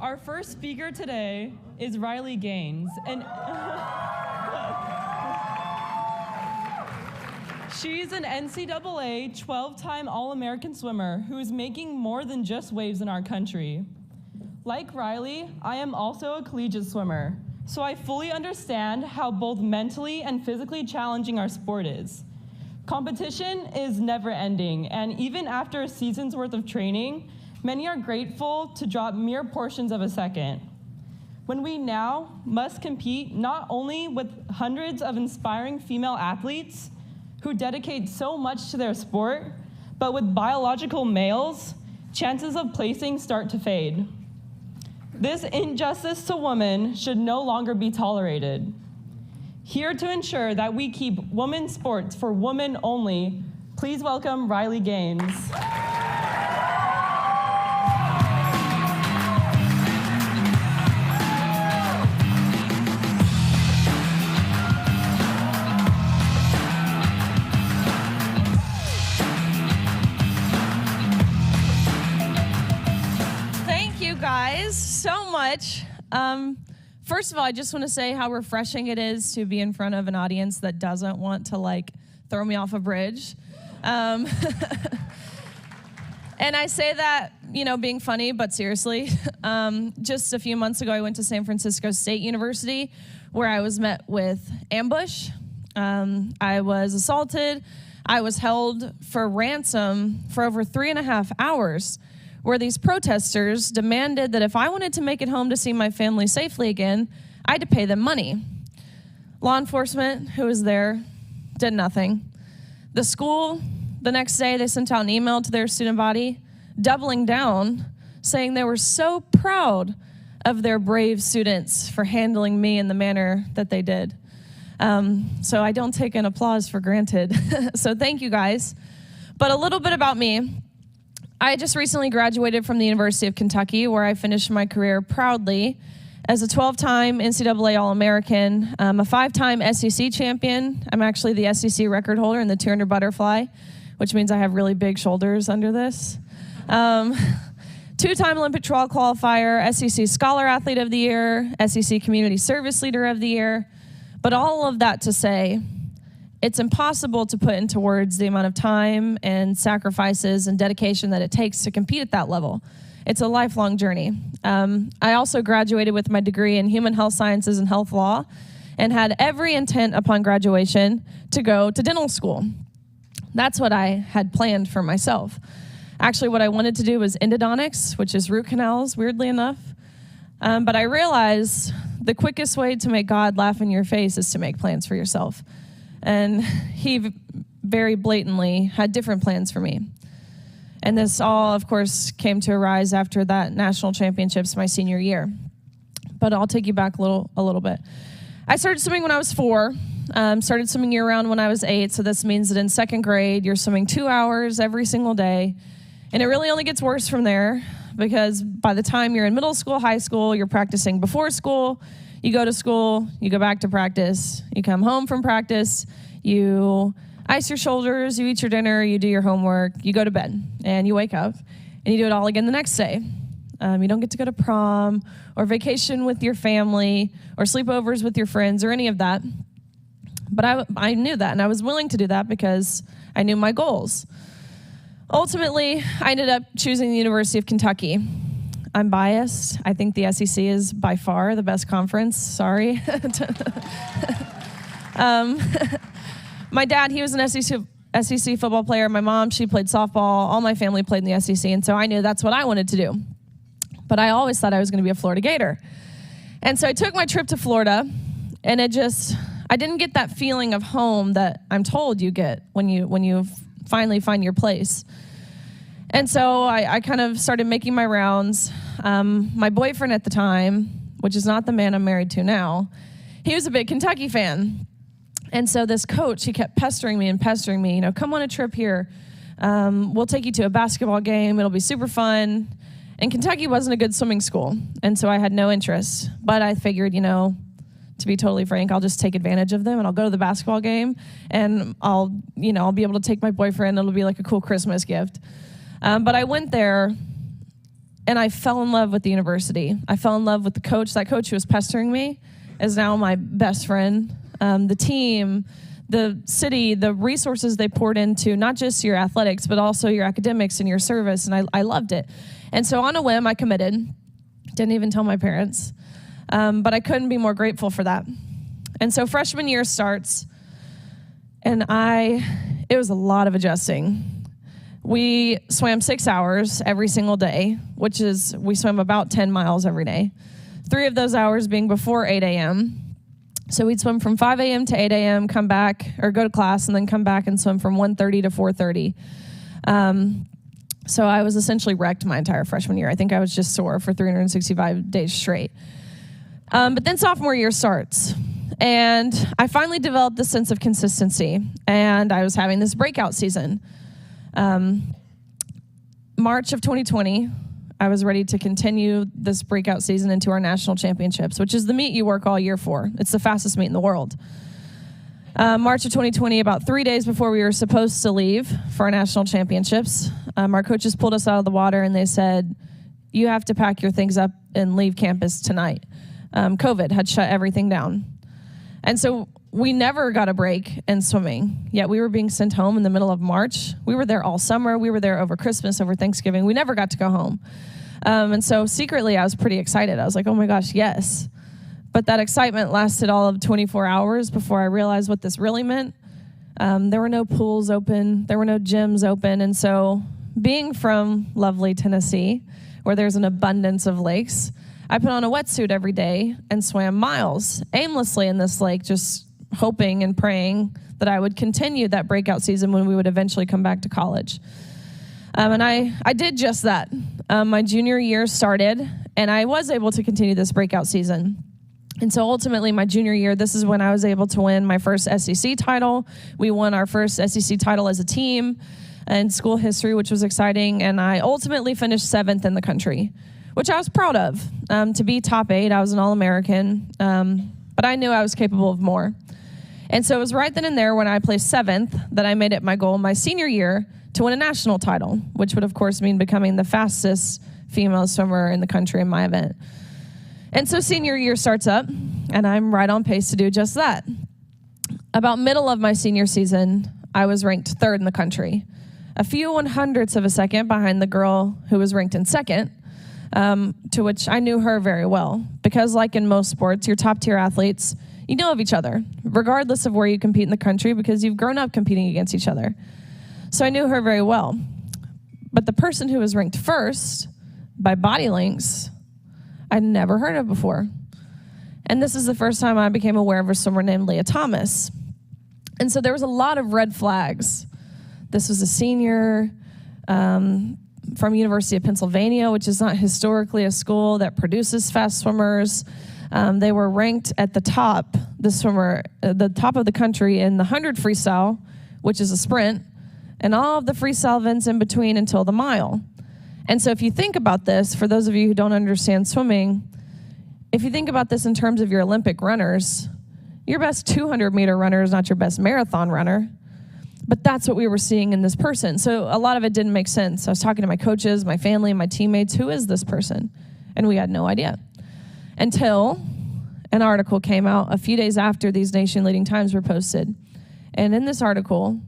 Our first speaker today is Riley Gaines, and she's an NCAA 12-time All-American swimmer who is making more than just waves in our country. Like Riley, I am also a collegiate swimmer, so I fully understand how both mentally and physically challenging our sport is. Competition is never ending, and even after a season's worth of training, many are grateful to drop mere portions of a second. When we now must compete not only with hundreds of inspiring female athletes who dedicate so much to their sport, but with biological males, chances of placing start to fade. This injustice to women should no longer be tolerated. Here to ensure that we keep women's sports for women only, please welcome Riley Gaines. Thank you guys so much. First of all, I just want to say how refreshing it is to be in front of an audience that doesn't want to throw me off a bridge. And I say that, being funny, but seriously. Just a few months ago, I went to San Francisco State University, where I was met with ambush. I was assaulted. I was held for ransom for over 3.5 hours, where these protesters demanded that if I wanted to make it home to see my family safely again, I had to pay them money. Law enforcement, who was there, did nothing. The school, the next day, they sent out an email to their student body, doubling down, saying they were so proud of their brave students for handling me in the manner that they did. So I don't take an applause for granted. So thank you guys. But a little bit about me. I just recently graduated from the University of Kentucky, where I finished my career proudly as a 12-time NCAA All-American, a 5-time SEC champion. I'm actually the SEC record holder in the 200 butterfly, which means I have really big shoulders under this. 2-time Olympic trial qualifier, SEC Scholar Athlete of the Year, SEC Community Service Leader of the Year. But all of that to say, it's impossible to put into words the amount of time and sacrifices and dedication that it takes to compete at that level. It's a lifelong journey. I also graduated with my degree in human health sciences and health law and had every intent upon graduation to go to dental school. That's what I had planned for myself. Actually, what I wanted to do was endodontics, which is root canals, weirdly enough. But I realized the quickest way to make God laugh in your face is to make plans for yourself. And he very blatantly had different plans for me. And this all, of course, came to arise after that national championships my senior year. But I'll take you back a little bit. I started swimming when I was 4, started swimming year-round when I was 8, so this means that in 2nd grade, you're swimming 2 hours every single day. And it really only gets worse from there, because by the time you're in middle school, high school, you're practicing before school. You go to school, you go back to practice, you come home from practice, you ice your shoulders, you eat your dinner, you do your homework, you go to bed, and you wake up, and you do it all again the next day. You don't get to go to prom or vacation with your family or sleepovers with your friends or any of that. But I knew that, and I was willing to do that because I knew my goals. Ultimately, I ended up choosing the University of Kentucky. I'm biased. I think the SEC is by far the best conference. Sorry. My dad, he was an SEC football player. My mom, she played softball. All my family played in the SEC, and so I knew that's what I wanted to do. But I always thought I was going to be a Florida Gator. And so I took my trip to Florida, and I didn't get that feeling of home that I'm told you get when you finally find your place. And so I kind of started making my rounds. My boyfriend at the time, which is not the man I'm married to now, he was a big Kentucky fan. And so this coach, he kept pestering me, come on a trip here. We'll take you to a basketball game. It'll be super fun. And Kentucky wasn't a good swimming school, and so I had no interest. But I figured, to be totally frank, I'll just take advantage of them, and I'll go to the basketball game, and I'll be able to take my boyfriend. It'll be like a cool Christmas gift. But I went there And I fell in love with the university. I fell in love with the coach. That coach who was pestering me is now my best friend. The team, the city, the resources they poured into not just your athletics, but also your academics and your service, and I loved it. And so on a whim, I committed. Didn't even tell my parents. But I couldn't be more grateful for that. And so freshman year starts, and it was a lot of adjusting. We swam 6 hours every single day, which is, we swam about 10 miles every day. 3 of those hours being before 8 a.m. So we'd swim from 5 a.m. to 8 a.m., come back, or go to class, and then come back and swim from 1:30 to 4:30. So I was essentially wrecked my entire freshman year. I think I was just sore for 365 days straight. But then sophomore year starts. And I finally developed this sense of consistency. And I was having this breakout season. March of 2020, I was ready to continue this breakout season into our national championships, which is the meet you work all year for. It's the fastest meet in the world. March of 2020, about 3 days before we were supposed to leave for our national championships, our coaches pulled us out of the water and they said, you have to pack your things up and leave campus tonight. COVID had shut everything down. And so we never got a break in swimming, yet we were being sent home in the middle of March. We were there all summer. We were there over Christmas, over Thanksgiving. We never got to go home. And so secretly, I was pretty excited. I was like, oh my gosh, yes. But that excitement lasted all of 24 hours before I realized what this really meant. There were no pools open. There were no gyms open. And so being from lovely Tennessee, where there's an abundance of lakes, I put on a wetsuit every day and swam miles aimlessly in this lake, just hoping and praying that I would continue that breakout season when we would eventually come back to college. And I did just that. My junior year started, and I was able to continue this breakout season. And so ultimately, my junior year, this is when I was able to win my first SEC title. We won our first SEC title as a team in school history, which was exciting. And I ultimately finished 7th in the country, which I was proud of. To be top 8, I was an All-American, but I knew I was capable of more. And so it was right then and there when I placed 7th that I made it my goal my senior year to win a national title, which would, of course, mean becoming the fastest female swimmer in the country in my event. And so senior year starts up, and I'm right on pace to do just that. About middle of my senior season, I was ranked 3rd in the country, a few 100ths of a second behind the girl who was ranked in 2nd, to which I knew her very well. Because like in most sports, your top-tier athletes, you know of each other, regardless of where you compete in the country, because you've grown up competing against each other. So I knew her very well. But the person who was ranked 1st by body lengths, I'd never heard of before. And this is the first time I became aware of a swimmer named Leah Thomas. And so there was a lot of red flags. This was a senior from University of Pennsylvania, which is not historically a school that produces fast swimmers. They were ranked at the top, the top of the country in the 100 freestyle, which is a sprint, and all of the freestyle events in between until the mile. And so if you think about this, for those of you who don't understand swimming, if you think about this in terms of your Olympic runners, your best 200-meter runner is not your best marathon runner. But that's what we were seeing in this person. So a lot of it didn't make sense. I was talking to my coaches, my family, my teammates, who is this person? And we had no idea. Until an article came out a few days after these nation-leading times were posted. And in this article,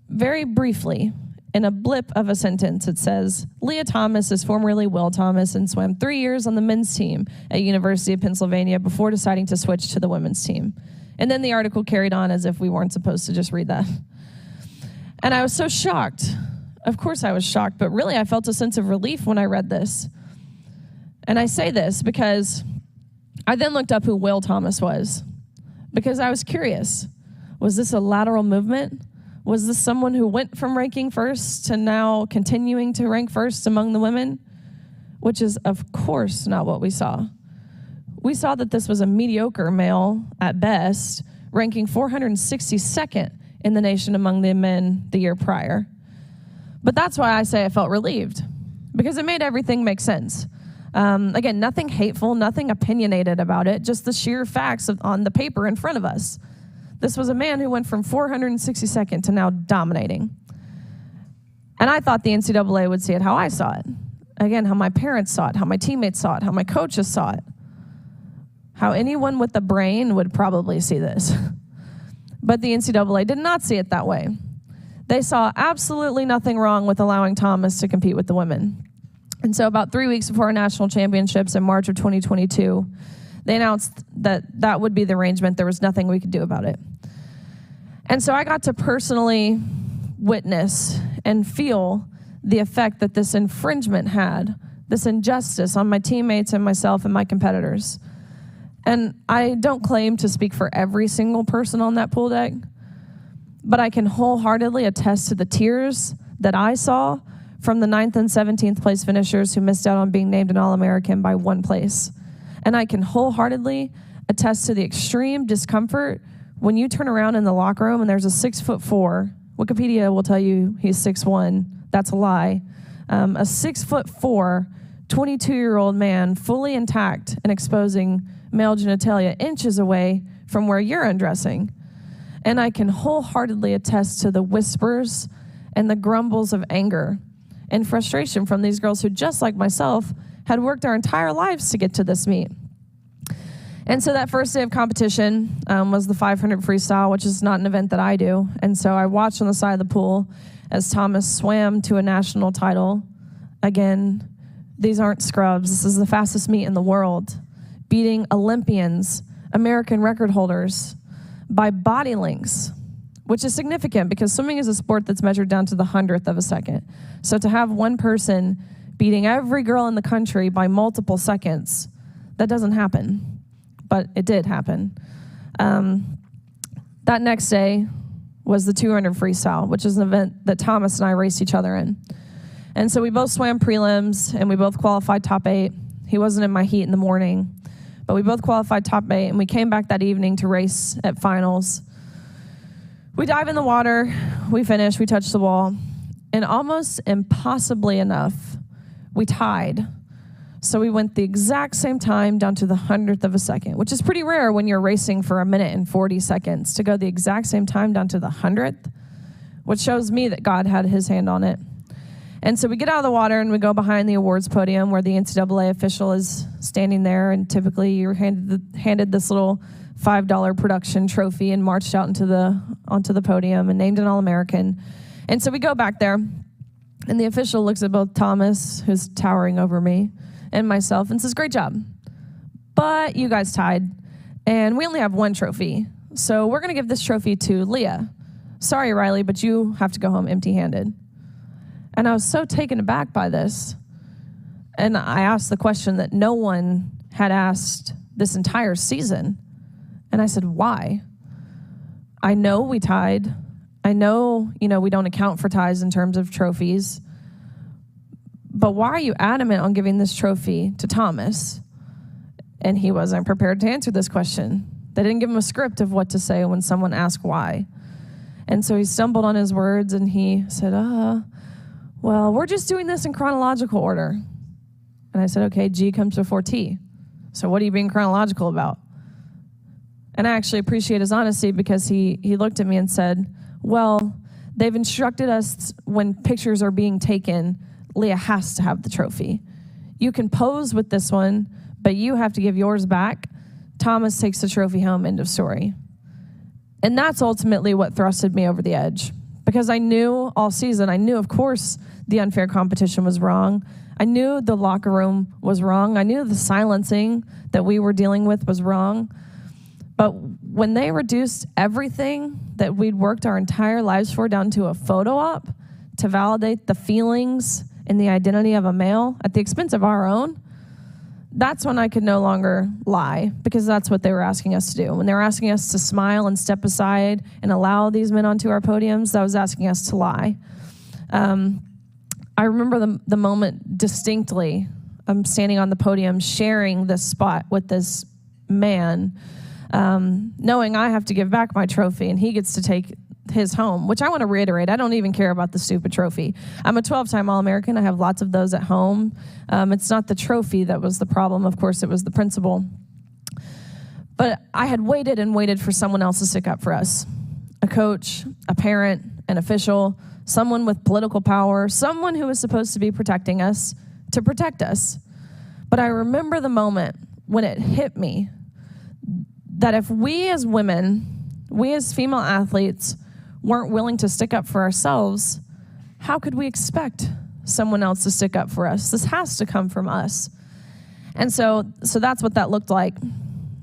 very briefly, in a blip of a sentence, it says, Leah Thomas is formerly Will Thomas and swam 3 years on the men's team at University of Pennsylvania before deciding to switch to the women's team. And then the article carried on as if we weren't supposed to just read that. And I was so shocked. Of course I was shocked, but really I felt a sense of relief when I read this. And I say this because I then looked up who Will Thomas was, because I was curious. Was this a lateral movement? Was this someone who went from ranking 1st to now continuing to rank 1st among the women? Which is, of course, not what we saw. We saw that this was a mediocre male at best, ranking 462nd in the nation among the men the year prior. But that's why I say I felt relieved, because it made everything make sense. Again, nothing hateful, nothing opinionated about it, just the sheer facts on the paper in front of us. This was a man who went from 462nd to now dominating. And I thought the NCAA would see it how I saw it. again, how my parents saw it, how my teammates saw it, how my coaches saw it, how anyone with a brain would probably see this. But the NCAA did not see it that way. They saw absolutely nothing wrong with allowing Thomas to compete with the women. And so about 3 weeks before our national championships in March of 2022, they announced that that would be the arrangement. There was nothing we could do about it. And so I got to personally witness and feel the effect that this infringement had, this injustice on my teammates and myself and my competitors. And I don't claim to speak for every single person on that pool deck, but I can wholeheartedly attest to the tears that I saw from the 9th and 17th place finishers who missed out on being named an All-American by 1 place. And I can wholeheartedly attest to the extreme discomfort when you turn around in the locker room and there's a 6'4", Wikipedia will tell you he's 6'1", that's a lie, a 6'4", 22-year-old man fully intact and exposing male genitalia inches away from where you're undressing. And I can wholeheartedly attest to the whispers and the grumbles of anger and frustration from these girls who, just like myself, had worked our entire lives to get to this meet. And so that first day of competition was the 500 freestyle, which is not an event that I do. And so I watched on the side of the pool as Thomas swam to a national title. Again, these aren't scrubs. This is the fastest meet in the world, beating Olympians, American record holders, by body lengths, which is significant because swimming is a sport that's measured down to the 100th of a second. So to have one person beating every girl in the country by multiple seconds, that doesn't happen, but it did happen. That next day was the 200 freestyle, which is an event that Thomas and I raced each other in. And so we both swam prelims, and we both qualified top 8. He wasn't in my heat in the morning, but we both qualified top 8, and we came back that evening to race at finals. We dive in the water, we finish, we touch the wall, and almost impossibly enough, we tied. So we went the exact same time down to the 100th of a second, which is pretty rare when you're racing for 1 minute and 40 seconds to go the exact same time down to the 100th, which shows me that God had his hand on it. And so we get out of the water and we go behind the awards podium where the NCAA official is standing there, and typically you're handed this little $5 production trophy and marched out onto the podium and named an All-American. And so we go back there, and the official looks at both Thomas, who's towering over me, and myself, and says, "Great job, but you guys tied, and we only have 1 trophy, so we're going to give this trophy to Leah. Sorry, Riley, but you have to go home empty-handed." And I was so taken aback by this, and I asked the question that no one had asked this entire season, and I said, why? I know we tied. I know, we don't account for ties in terms of trophies, but why are you adamant on giving this trophy to Thomas? And he wasn't prepared to answer this question. They didn't give him a script of what to say when someone asked why. And so he stumbled on his words, and he said, well, we're just doing this in chronological order. And I said, okay, G comes before T. So what are you being chronological about? And I actually appreciate his honesty, because he looked at me and said, well, they've instructed us when pictures are being taken, Leah has to have the trophy. You can pose with this one, but you have to give yours back. Thomas takes the trophy home, end of story. And that's ultimately what thrusted me over the edge, because I knew all season, of course, the unfair competition was wrong. I knew the locker room was wrong. I knew the silencing that we were dealing with was wrong. But when they reduced everything that we'd worked our entire lives for down to a photo op to validate the feelings and the identity of a male at the expense of our own, that's when I could no longer lie, because that's what they were asking us to do. When they were asking us to smile and step aside and allow these men onto our podiums, that was asking us to lie. I remember the moment distinctly. I'm standing on the podium sharing this spot with this man, knowing I have to give back my trophy and he gets to take his home, which I want to reiterate, I don't even care about the stupid trophy. I'm a 12-time All-American. I have lots of those at home. It's not the trophy that was the problem. Of course, it was the principle. But I had waited and waited for someone else to stick up for us. A coach, a parent, an official, someone with political power, someone who was supposed to be protecting us to protect us. But I remember the moment when it hit me that if we as women, we as female athletes, weren't willing to stick up for ourselves, how could we expect someone else to stick up for us? This has to come from us. And so that's what that looked like.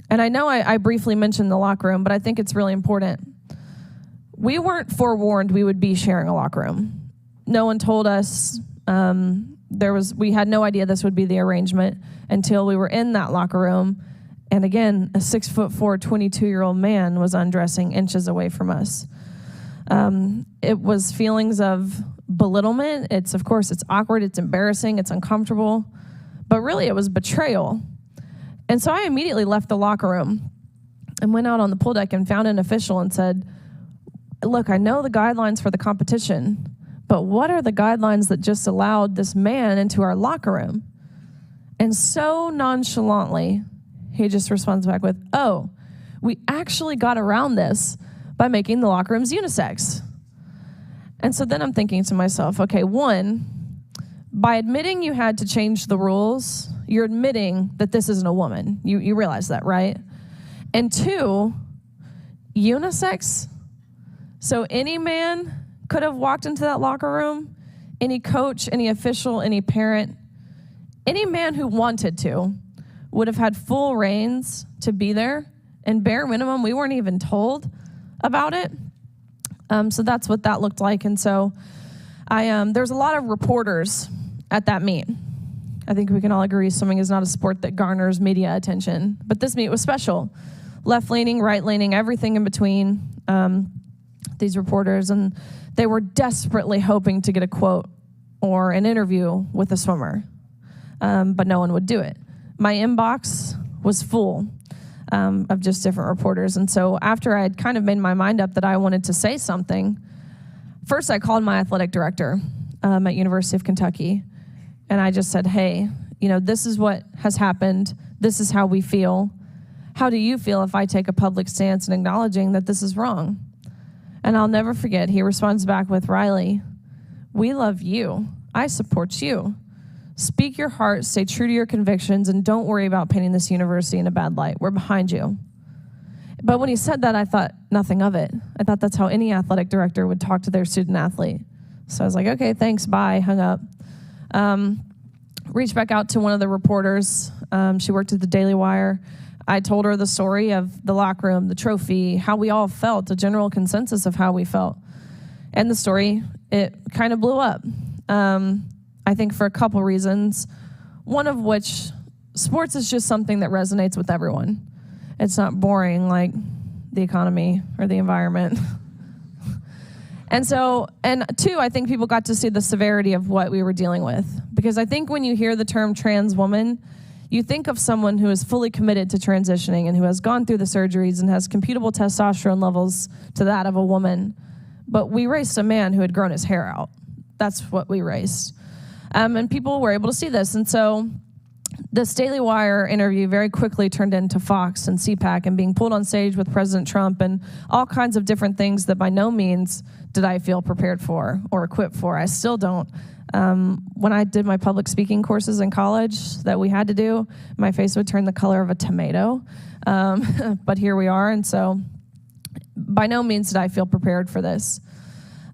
And I know I briefly mentioned the locker room, but I think it's really important. We weren't forewarned we would be sharing a locker room. No one told us. We had no idea this would be the arrangement until we were in that locker room. And again, a 6'4", 22-year-old man was undressing inches away from us. It was feelings of belittlement. Of course, it's awkward, it's embarrassing, it's uncomfortable, but really it was betrayal. And so I immediately left the locker room and went out on the pool deck and found an official and said, look, I know the guidelines for the competition, but what are the guidelines that just allowed this man into our locker room? And so nonchalantly, he just responds back with, oh, we actually got around this by making the locker rooms unisex. And so then I'm thinking to myself, okay, one, by admitting you had to change the rules, you're admitting that this isn't a woman. You realize that, right? And two, unisex. So any man could have walked into that locker room, any coach, any official, any parent, any man who wanted to would have had full reins to be there. And bare minimum, we weren't even told about it. So that's what that looked like. And so there's a lot of reporters at that meet. I think we can all agree swimming is not a sport that garners media attention. But this meet was special. Left-leaning, right-leaning, everything in between, these reporters. And they were desperately hoping to get a quote or an interview with a swimmer. But no one would do it. My inbox was full of just different reporters. And so after I had kind of made my mind up that I wanted to say something, first I called my athletic director at University of Kentucky. And I just said, hey, this is what has happened. This is how we feel. How do you feel if I take a public stance in acknowledging that this is wrong? And I'll never forget, he responds back with, Riley, we love you. I support you. Speak your heart, stay true to your convictions, and don't worry about painting this university in a bad light. We're behind you. But when he said that, I thought nothing of it. I thought that's how any athletic director would talk to their student athlete. So I was like, okay, thanks, bye, hung up. Reached back out to one of the reporters. She worked at the Daily Wire. I told her the story of the locker room, the trophy, how we all felt, a general consensus of how we felt. And the story, it kind of blew up. I think for a couple reasons, one of which, sports is just something that resonates with everyone. It's not boring like the economy or the environment. And two, I think people got to see the severity of what we were dealing with. Because I think when you hear the term trans woman, you think of someone who is fully committed to transitioning and who has gone through the surgeries and has computable testosterone levels to that of a woman. But we raced a man who had grown his hair out. That's what we raced. And people were able to see this. And so this Daily Wire interview very quickly turned into Fox and CPAC and being pulled on stage with President Trump and all kinds of different things that by no means did I feel prepared for or equipped for. I still don't. When I did my public speaking courses in college that we had to do, my face would turn the color of a tomato. But here we are. And so by no means did I feel prepared for this.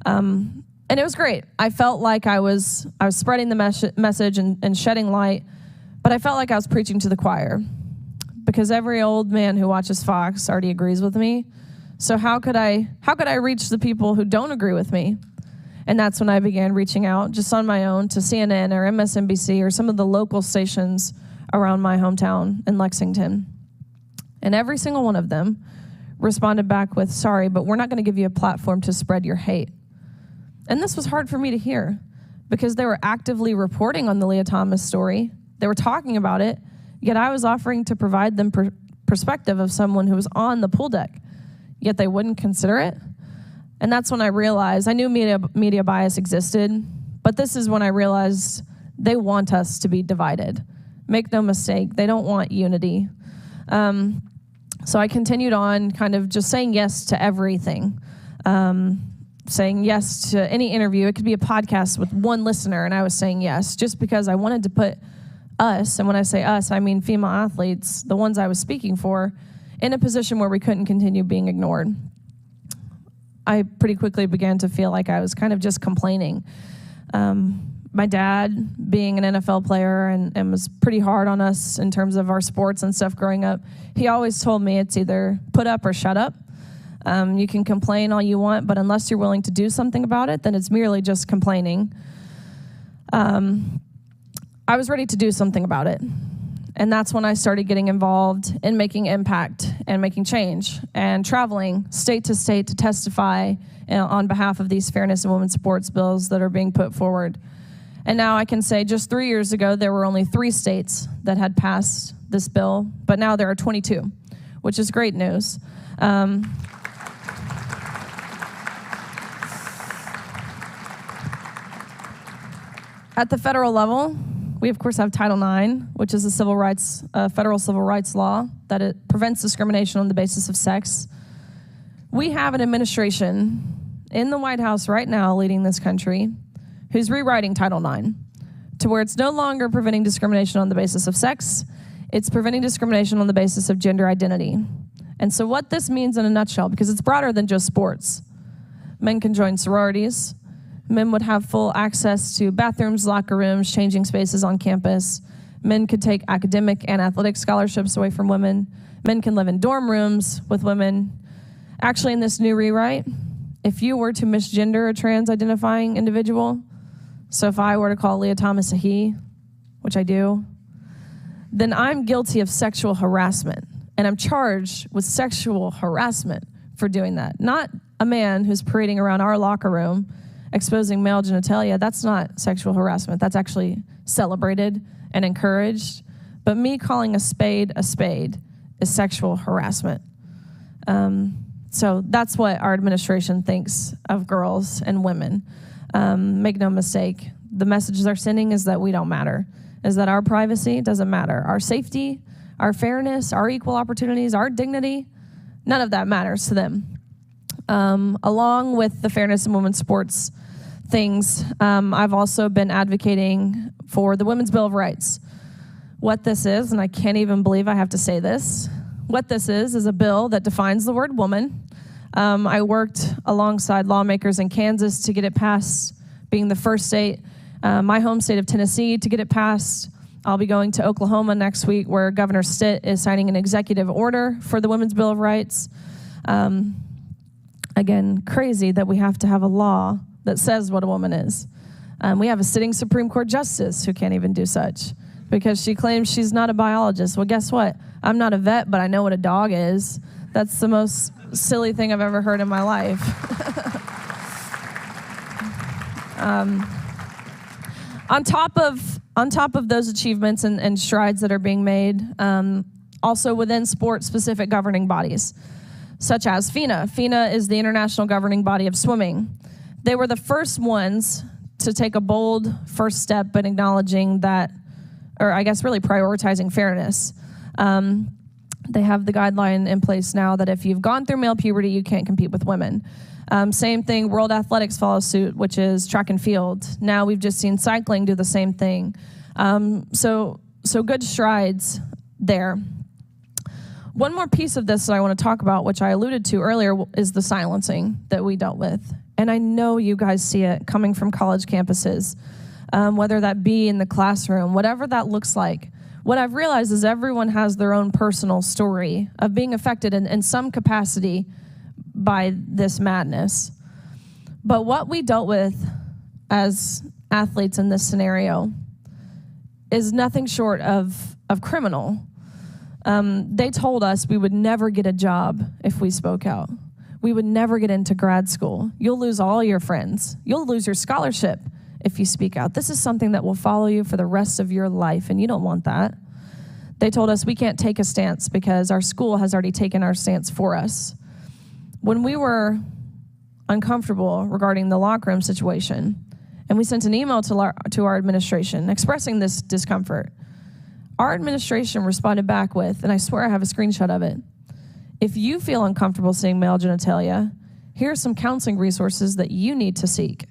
And it was great. I felt like I was spreading the message and shedding light, but I felt like I was preaching to the choir because every old man who watches Fox already agrees with me. So how could I reach the people who don't agree with me? And that's when I began reaching out just on my own to CNN or MSNBC or some of the local stations around my hometown in Lexington. And every single one of them responded back with, sorry, but we're not going to give you a platform to spread your hate. And this was hard for me to hear because they were actively reporting on the Leah Thomas story. They were talking about it, yet I was offering to provide them perspective of someone who was on the pool deck, yet they wouldn't consider it. And that's when I realized, I knew media bias existed, but this is when I realized they want us to be divided. Make no mistake, they don't want unity. So I continued on kind of just saying yes to everything. saying yes to any interview. It could be a podcast with one listener, and I was saying yes just because I wanted to put us, and when I say us, I mean female athletes, the ones I was speaking for, in a position where we couldn't continue being ignored. I pretty quickly began to feel like I was kind of just complaining. My dad, being an NFL player and was pretty hard on us in terms of our sports and stuff growing up, he always told me it's either put up or shut up. You can complain all you want, but unless you're willing to do something about it, then it's merely just complaining. I was ready to do something about it. And that's when I started getting involved in making impact and making change and traveling state to state to testify on behalf of these fairness in women's sports bills that are being put forward. And now I can say just 3 years ago, there were only 3 states that had passed this bill, but now there are 22, which is great news. At the federal level, we of course have Title IX, which is a federal civil rights law that it prevents discrimination on the basis of sex. We have an administration in the White House right now leading this country who's rewriting Title IX to where it's no longer preventing discrimination on the basis of sex, it's preventing discrimination on the basis of gender identity. And so what this means in a nutshell, because it's broader than just sports, men can join sororities, men would have full access to bathrooms, locker rooms, changing spaces on campus, men could take academic and athletic scholarships away from women, men can live in dorm rooms with women. Actually, in this new rewrite, if you were to misgender a trans-identifying individual, so if I were to call Leah Thomas a he, which I do, then I'm guilty of sexual harassment, and I'm charged with sexual harassment for doing that. Not a man who's parading around our locker room exposing male genitalia. That's not sexual harassment. That's actually celebrated and encouraged. But me calling a spade is sexual harassment. So that's what our administration thinks of girls and women. Make no mistake, the messages they're sending is that we don't matter, is that our privacy doesn't matter. Our safety, our fairness, our equal opportunities, our dignity, none of that matters to them. Along with the fairness in women's sports things, I've also been advocating for the Women's Bill of Rights. What this is, and I can't even believe I have to say this, what this is a bill that defines the word woman. I worked alongside lawmakers in Kansas to get it passed, being the first state, my home state of Tennessee, to get it passed. I'll be going to Oklahoma next week where Governor Stitt is signing an executive order for the Women's Bill of Rights. Again, crazy that we have to have a law that says what a woman is. We have a sitting Supreme Court justice who can't even do such because she claims she's not a biologist. Well, guess what? I'm not a vet, but I know what a dog is. That's the most silly thing I've ever heard in my life. On top of those achievements and strides that are being made, also within sport-specific governing bodies, such as FINA. FINA is the international governing body of swimming. They were the first ones to take a bold first step in acknowledging that, or I guess really prioritizing fairness. They have the guideline in place now that if you've gone through male puberty, you can't compete with women. Same thing, World Athletics follows suit, which is track and field. Now we've just seen cycling do the same thing. So good strides there. One more piece of this that I want to talk about, which I alluded to earlier, is the silencing that we dealt with. And I know you guys see it coming from college campuses, whether that be in the classroom, whatever that looks like. What I've realized is everyone has their own personal story of being affected in some capacity by this madness. But what we dealt with as athletes in this scenario is nothing short of criminal. They told us we would never get a job if we spoke out. We would never get into grad school. You'll lose all your friends. You'll lose your scholarship if you speak out. This is something that will follow you for the rest of your life, and you don't want that. They told us we can't take a stance because our school has already taken our stance for us. When we were uncomfortable regarding the locker room situation, and we sent an email to our administration expressing this discomfort, our administration responded back with, and I swear I have a screenshot of it, if you feel uncomfortable seeing male genitalia, here are some counseling resources that you need to seek.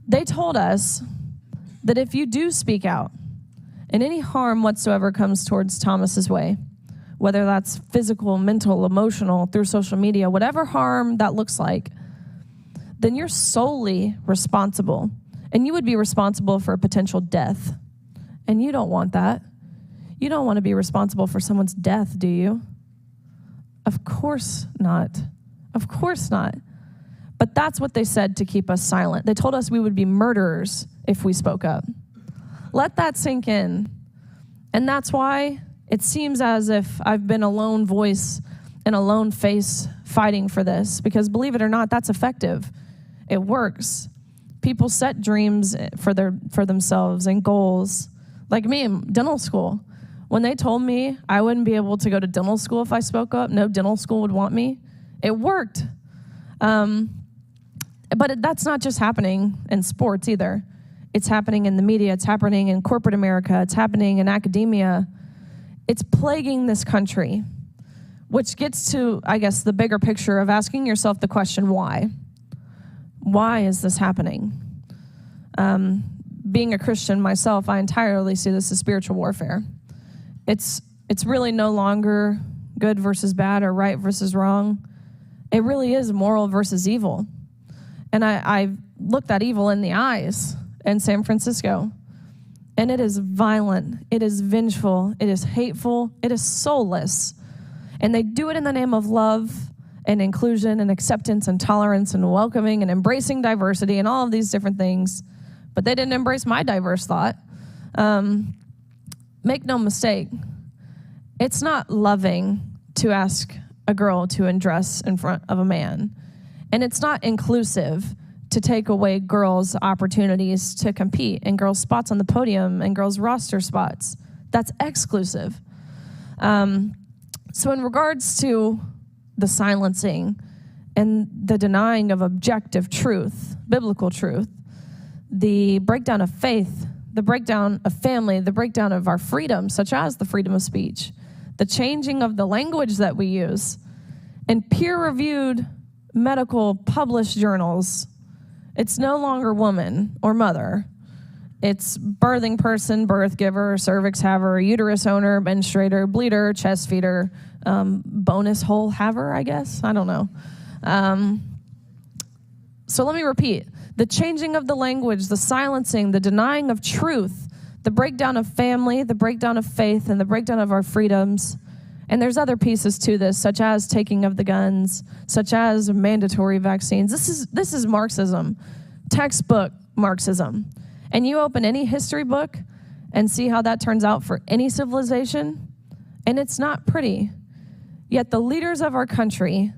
They told us that if you do speak out and any harm whatsoever comes towards Thomas's way, whether that's physical, mental, emotional, through social media, whatever harm that looks like, then you're solely responsible. And you would be responsible for a potential death. And you don't want that. You don't want to be responsible for someone's death, do you? Of course not. Of course not. But that's what they said to keep us silent. They told us we would be murderers if we spoke up. Let that sink in. And that's why it seems as if I've been a lone voice and a lone face fighting for this, because believe it or not, that's effective. It works. People set dreams for themselves and goals. Like me in dental school. When they told me I wouldn't be able to go to dental school if I spoke up, no dental school would want me, it worked. But that's not just happening in sports either. It's happening in the media. It's happening in corporate America. It's happening in academia. It's plaguing this country, which gets to, I guess, the bigger picture of asking yourself the question, why? Why is this happening? Being a Christian myself, I entirely see this as spiritual warfare. It's really no longer good versus bad or right versus wrong. It really is moral versus evil. And I looked that evil in the eyes in San Francisco. And it is violent. It is vengeful. It is hateful. It is soulless. And they do it in the name of love and inclusion and acceptance and tolerance and welcoming and embracing diversity and all of these different things. But they didn't embrace my diverse thought. Make no mistake, it's not loving to ask a girl to undress in front of a man. And it's not inclusive to take away girls' opportunities to compete and girls' spots on the podium and girls' roster spots. That's exclusive. So in regards to the silencing and the denying of objective truth, biblical truth, the breakdown of faith, the breakdown of family, the breakdown of our freedom, such as the freedom of speech, the changing of the language that we use, and peer-reviewed medical published journals, it's no longer woman or mother. It's birthing person, birth giver, cervix haver, uterus owner, menstruator, bleeder, chest feeder, bonus hole haver, I guess. I don't know. So let me repeat. The changing of the language, the silencing, the denying of truth, the breakdown of family, the breakdown of faith, and the breakdown of our freedoms. And there's other pieces to this, such as taking of the guns, such as mandatory vaccines. This is Marxism, textbook Marxism. And you open any history book and see how that turns out for any civilization, and it's not pretty. Yet the leaders of our country,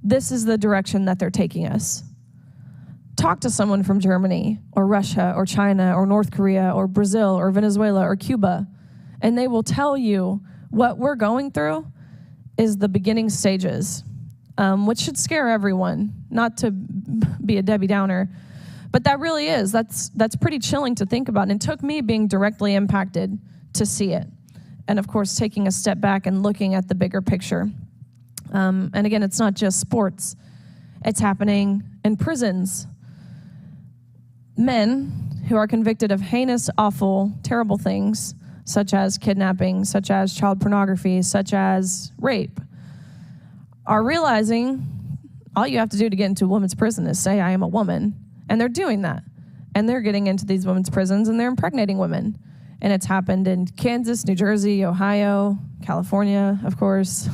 this is the direction that they're taking us. Talk to someone from Germany or Russia or China or North Korea or Brazil or Venezuela or Cuba, and they will tell you what we're going through is the beginning stages, which should scare everyone, not to be a Debbie Downer. But that really is. That's pretty chilling to think about. And it took me being directly impacted to see it. And, of course, taking a step back and looking at the bigger picture. And, again, it's not just sports. It's happening in prisons. Men who are convicted of heinous, awful, terrible things, such as kidnapping, such as child pornography, such as rape, are realizing all you have to do to get into a women's prison is say, I am a woman. And they're doing that. And they're getting into these women's prisons and they're impregnating women. And it's happened in Kansas, New Jersey, Ohio, California, of course.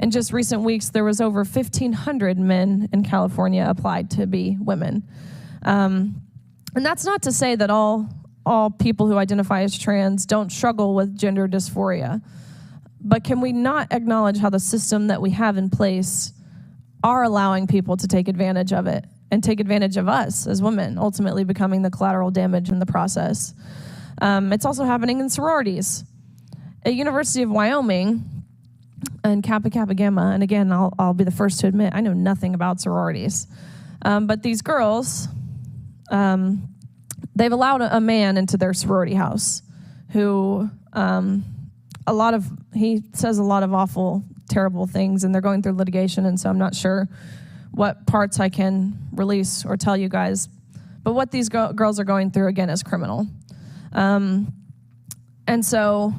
In just recent weeks, there was over 1,500 men in California applied to be women. And that's not to say that all people who identify as trans don't struggle with gender dysphoria. But can we not acknowledge how the system that we have in place are allowing people to take advantage of it and take advantage of us as women, ultimately becoming the collateral damage in the process? It's also happening in sororities. At University of Wyoming and Kappa Kappa Gamma, and again, I'll be the first to admit, I know nothing about sororities. But these girls, they've allowed a man into their sorority house who he says a lot of awful, terrible things, and they're going through litigation, and so I'm not sure what parts I can release or tell you guys. But what these girls are going through, again, is criminal. And so,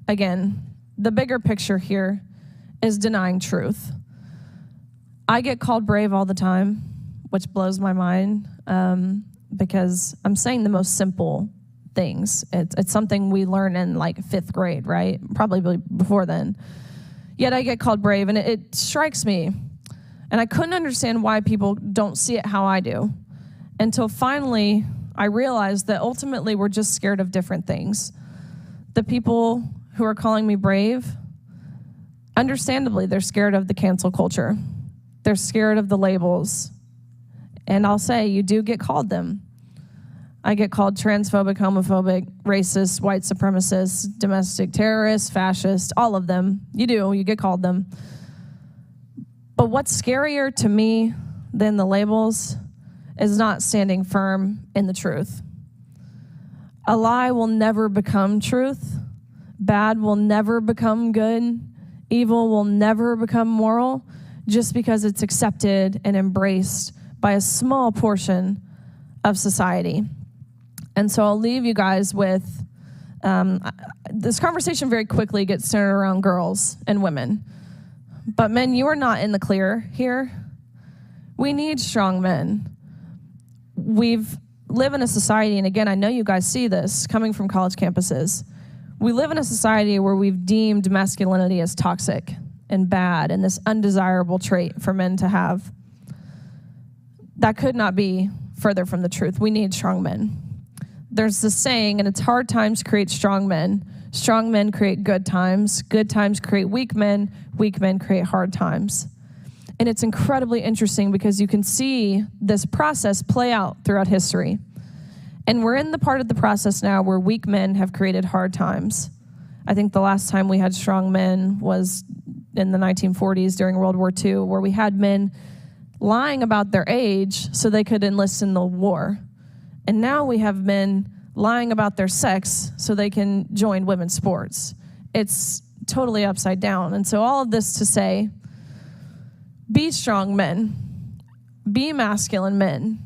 again, the bigger picture here is denying truth. I get called brave all the time, which blows my mind, because I'm saying the most simple things. It's something we learn in like 5th grade, right? Probably before then. Yet I get called brave, and it strikes me. And I couldn't understand why people don't see it how I do, until finally I realized that ultimately we're just scared of different things. The people who are calling me brave, understandably, they're scared of the cancel culture. They're scared of the labels. And I'll say, you do get called them. I get called transphobic, homophobic, racist, white supremacist, domestic terrorist, fascist, all of them. You get called them. But what's scarier to me than the labels is not standing firm in the truth. A lie will never become truth. Bad will never become good. Evil will never become moral just because it's accepted and embraced by a small portion of society. And so I'll leave you guys with, this conversation very quickly gets centered around girls and women. But men, you are not in the clear here. We need strong men. Live in a society, and again, I know you guys see this coming from college campuses. We live in a society where we've deemed masculinity as toxic and bad and this undesirable trait for men to have. That could not be further from the truth. We need strong men. There's this saying, and it's hard times create strong men. Strong men create good times create weak men create hard times. And it's incredibly interesting because you can see this process play out throughout history. And we're in the part of the process now where weak men have created hard times. I think the last time we had strong men was in the 1940s during World War II, where we had men lying about their age so they could enlist in the war. And now we have men lying about their sex so they can join women's sports. It's totally upside down. And so all of this to say, be strong men. Be masculine men.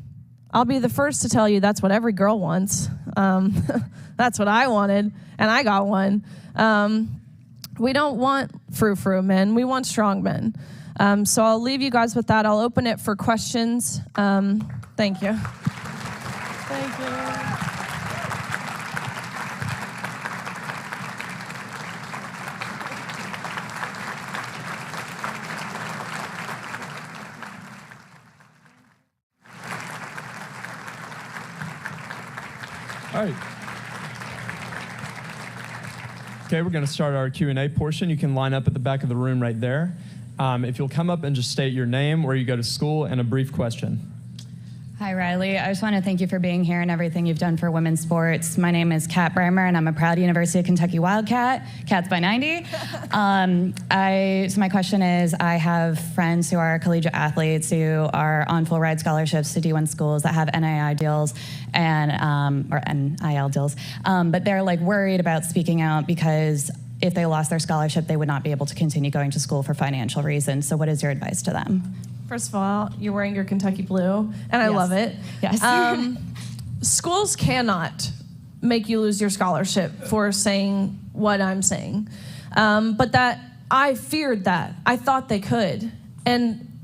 I'll be the first to tell you that's what every girl wants. That's what I wanted, and I got one. We don't want frou-frou men. We want strong men. So I'll leave you guys with that. I'll open it for questions. Thank you. Thank you. All right. Okay, we're going to start our Q&A portion. You can line up at the back of the room right there. If you'll come up and just state your name, where you go to school, and a brief question. Hi, Riley. I just want to thank you for being here and everything you've done for women's sports. My name is Kat Breimer, and I'm a proud University of Kentucky Wildcat. Cats by 90. So my question is, I have friends who are collegiate athletes who are on full ride scholarships to D1 schools that have NIL deals or NIL deals, but they're like worried about speaking out because if they lost their scholarship, they would not be able to continue going to school for financial reasons. So what is your advice to them? First of all, you're wearing your Kentucky blue, and I love it. Yes. Schools cannot make you lose your scholarship for saying what I'm saying. But that I feared that. I thought they could. And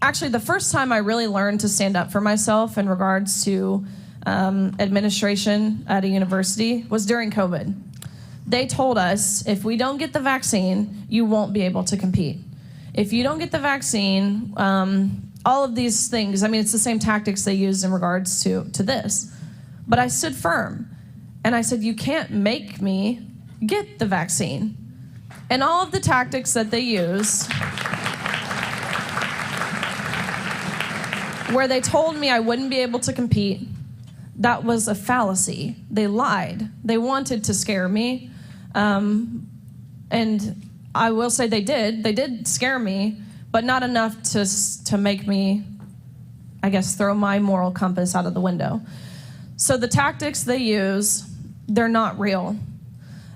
actually, the first time I really learned to stand up for myself in regards to administration at a university was during COVID. They told us, if we don't get the vaccine, you won't be able to compete. If you don't get the vaccine, all of these things, I mean, it's the same tactics they used in regards to this. But I stood firm, and I said, you can't make me get the vaccine. And all of the tactics that they use, where they told me I wouldn't be able to compete, that was a fallacy. They lied. They wanted to scare me. And I will say they did. They did scare me, but not enough to make me, I guess, throw my moral compass out of the window. So the tactics they use, they're not real.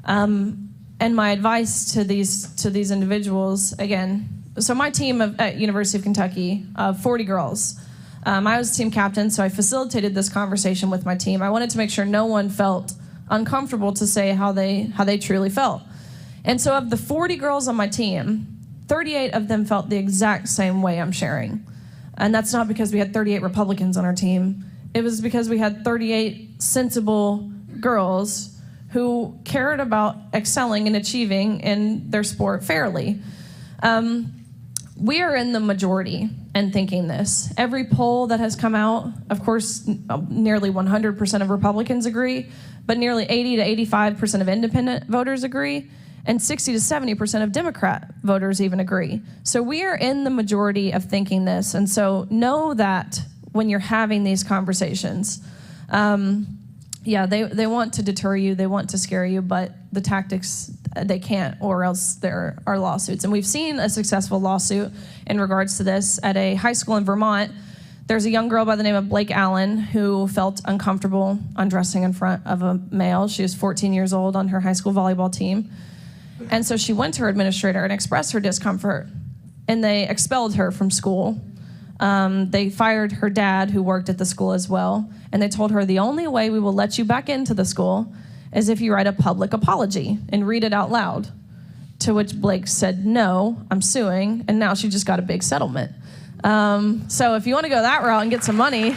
And my advice to these individuals, again, so my team at University of Kentucky, 40 girls. I was team captain, so I facilitated this conversation with my team. I wanted to make sure no one felt uncomfortable to say how they truly felt. And so of the 40 girls on my team, 38 of them felt the exact same way I'm sharing. And that's not because we had 38 Republicans on our team. It was because we had 38 sensible girls who cared about excelling and achieving in their sport fairly. We are in the majority in thinking this. Every poll that has come out, of course, nearly 100% of Republicans agree, but nearly 80 to 85% of independent voters agree, and 60 to 70% of Democrat voters even agree. So we are in the majority of thinking this, and so know that when you're having these conversations. They want to deter you, they want to scare you, but the tactics, they can't, or else there are lawsuits. And we've seen a successful lawsuit in regards to this at a high school in Vermont. There's a young girl by the name of Blake Allen who felt uncomfortable undressing in front of a male. She was 14 years old on her high school volleyball team. And so she went to her administrator and expressed her discomfort, and they expelled her from school. They fired her dad, who worked at the school as well, and they told her the only way we will let you back into the school is if you write a public apology and read it out loud. To which Blake said, no, I'm suing, and now she just got a big settlement. So if you want to go that route and get some money,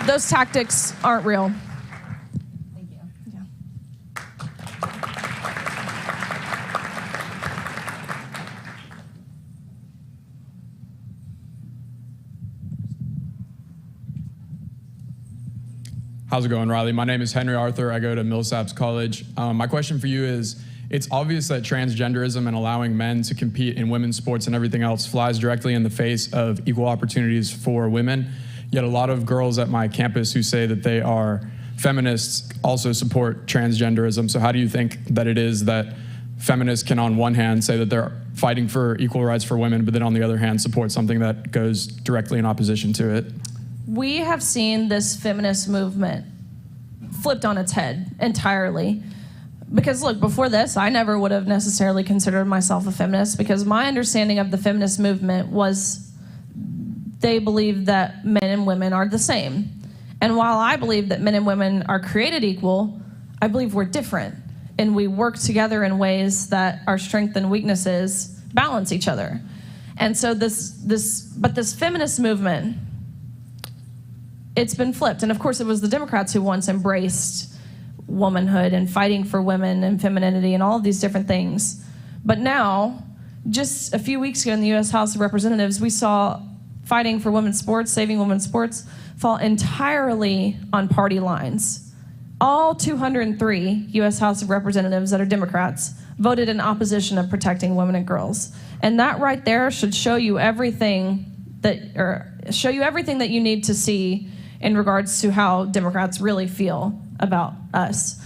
those tactics aren't real. Thank you. Yeah. How's it going, Riley? My name is Henry Arthur. I go to Millsaps College. My question for you is, it's obvious that transgenderism and allowing men to compete in women's sports and everything else flies directly in the face of equal opportunities for women. Yet a lot of girls at my campus who say that they are feminists also support transgenderism. So how do you think that it is that feminists can on one hand say that they're fighting for equal rights for women, but then on the other hand support something that goes directly in opposition to it? We have seen this feminist movement flipped on its head entirely. Because look, before this, I never would have necessarily considered myself a feminist, because my understanding of the feminist movement was they believe that men and women are the same. And while I believe that men and women are created equal, I believe we're different. And we work together in ways that our strengths and weaknesses balance each other. And so this feminist movement, it's been flipped. And of course, it was the Democrats who once embraced womanhood and fighting for women and femininity and all of these different things. But now, just a few weeks ago in the U.S. House of Representatives, we saw fighting for women's sports, saving women's sports, fall entirely on party lines. All 203 U.S. House of Representatives that are Democrats voted in opposition of protecting women and girls. And that right there should show you everything that you need to see in regards to how Democrats really feel about us.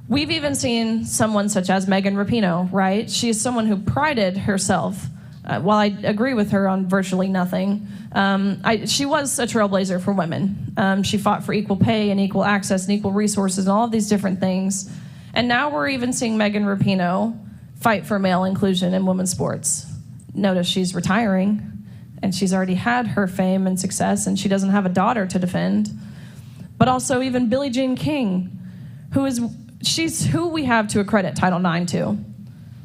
We've even seen someone such as Megan Rapinoe, right? She's someone who prided herself, while I agree with her on virtually nothing, she was a trailblazer for women. She fought for equal pay and equal access and equal resources and all of these different things. And now we're even seeing Megan Rapinoe fight for male inclusion in women's sports. Notice she's retiring, and she's already had her fame and success, and she doesn't have a daughter to defend. But also even Billie Jean King, she's who we have to accredit Title IX to.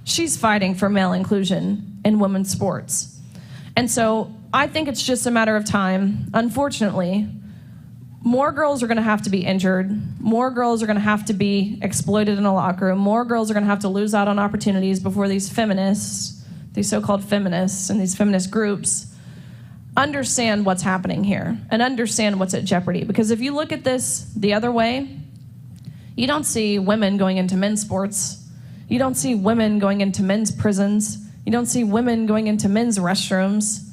She's fighting for male inclusion in women's sports. And so I think it's just a matter of time. Unfortunately, more girls are gonna have to be injured. More girls are gonna have to be exploited in a locker room. More girls are gonna have to lose out on opportunities before these feminists, these so-called feminists and these feminist groups understand what's happening here and understand what's at jeopardy. Because if you look at this the other way, you don't see women going into men's sports. You don't see women going into men's prisons. You don't see women going into men's restrooms.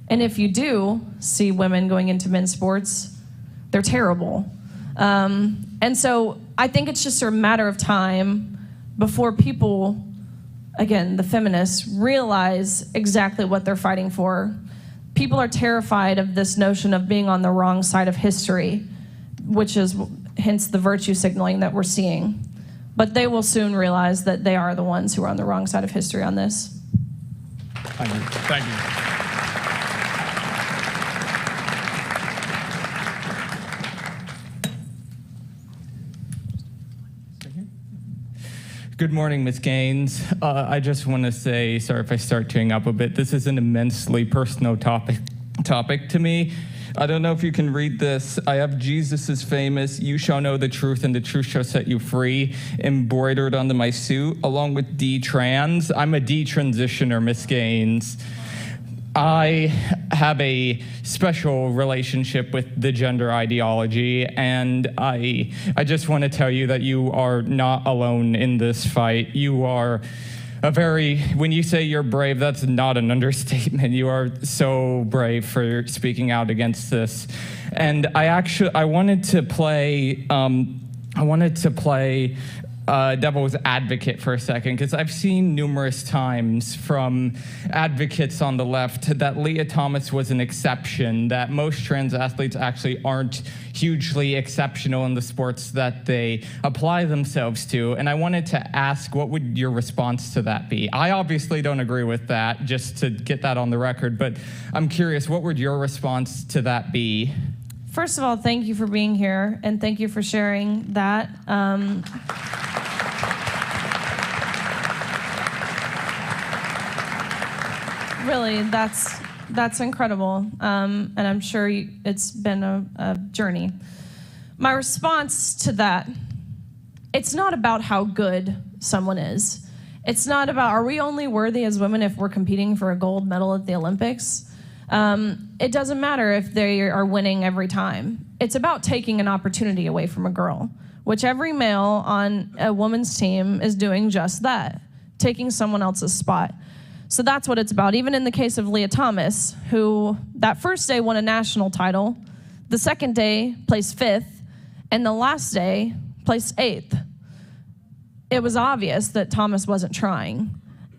And if you do see women going into men's sports, they're terrible. And so I think it's just a matter of time before people, again, the feminists, realize exactly what they're fighting for. People are terrified of this notion of being on the wrong side of history, which is hence the virtue signaling that we're seeing. but they will soon realize that they are the ones who are on the wrong side of history on this. Thank you. Thank you. Good morning, Ms. Gaines. I just want to say, sorry if I start tearing up a bit, this is an immensely personal topic to me. I don't know if you can read this. I have Jesus is famous, you shall know the truth, and the truth shall set you free, embroidered onto my suit, along with D-trans. I'm a D-transitioner, Ms. Gaines. I have a special relationship with the gender ideology, and I just want to tell you that you are not alone in this fight. You are when you say you're brave, that's not an understatement. You are so brave for speaking out against this. And I wanted to play devil's advocate for a second, because I've seen numerous times from advocates on the left that Leah Thomas was an exception, that most trans athletes actually aren't hugely exceptional in the sports that they apply themselves to. And I wanted to ask, what would your response to that be? I obviously don't agree with that, just to get that on the record, but I'm curious, what would your response to that be? First of all, thank you for being here, and thank you for sharing that. Really, that's incredible, and I'm sure it's been a journey. My response to that, it's not about how good someone is. It's not about, are we only worthy as women if we're competing for a gold medal at the Olympics? It doesn't matter if they are winning every time. It's about taking an opportunity away from a girl, which every male on a woman's team is doing just that, taking someone else's spot. So that's what it's about. Even in the case of Leah Thomas, who that first day won a national title, the second day placed 5th, and the last day placed 8th. It was obvious that Thomas wasn't trying.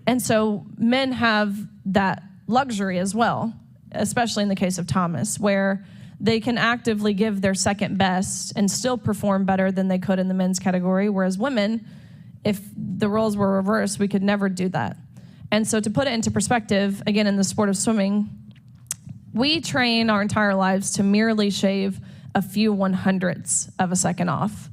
And so men have that luxury as well, especially in the case of Thomas, where they can actively give their second best and still perform better than they could in the men's category, whereas women, if the roles were reversed, we could never do that. And so to put it into perspective, again, in the sport of swimming, we train our entire lives to merely shave a few 100ths of a second off.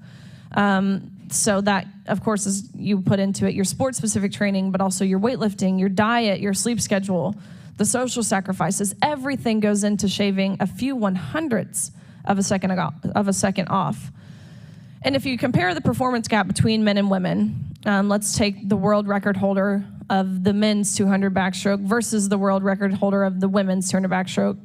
So that, of course, is you put into it your sport-specific training, but also your weightlifting, your diet, your sleep schedule, the social sacrifices. Everything goes into shaving a few 100ths of a second off. And if you compare the performance gap between men and women, let's take the world record holder of the men's 200 backstroke versus the world record holder of the women's 200 backstroke.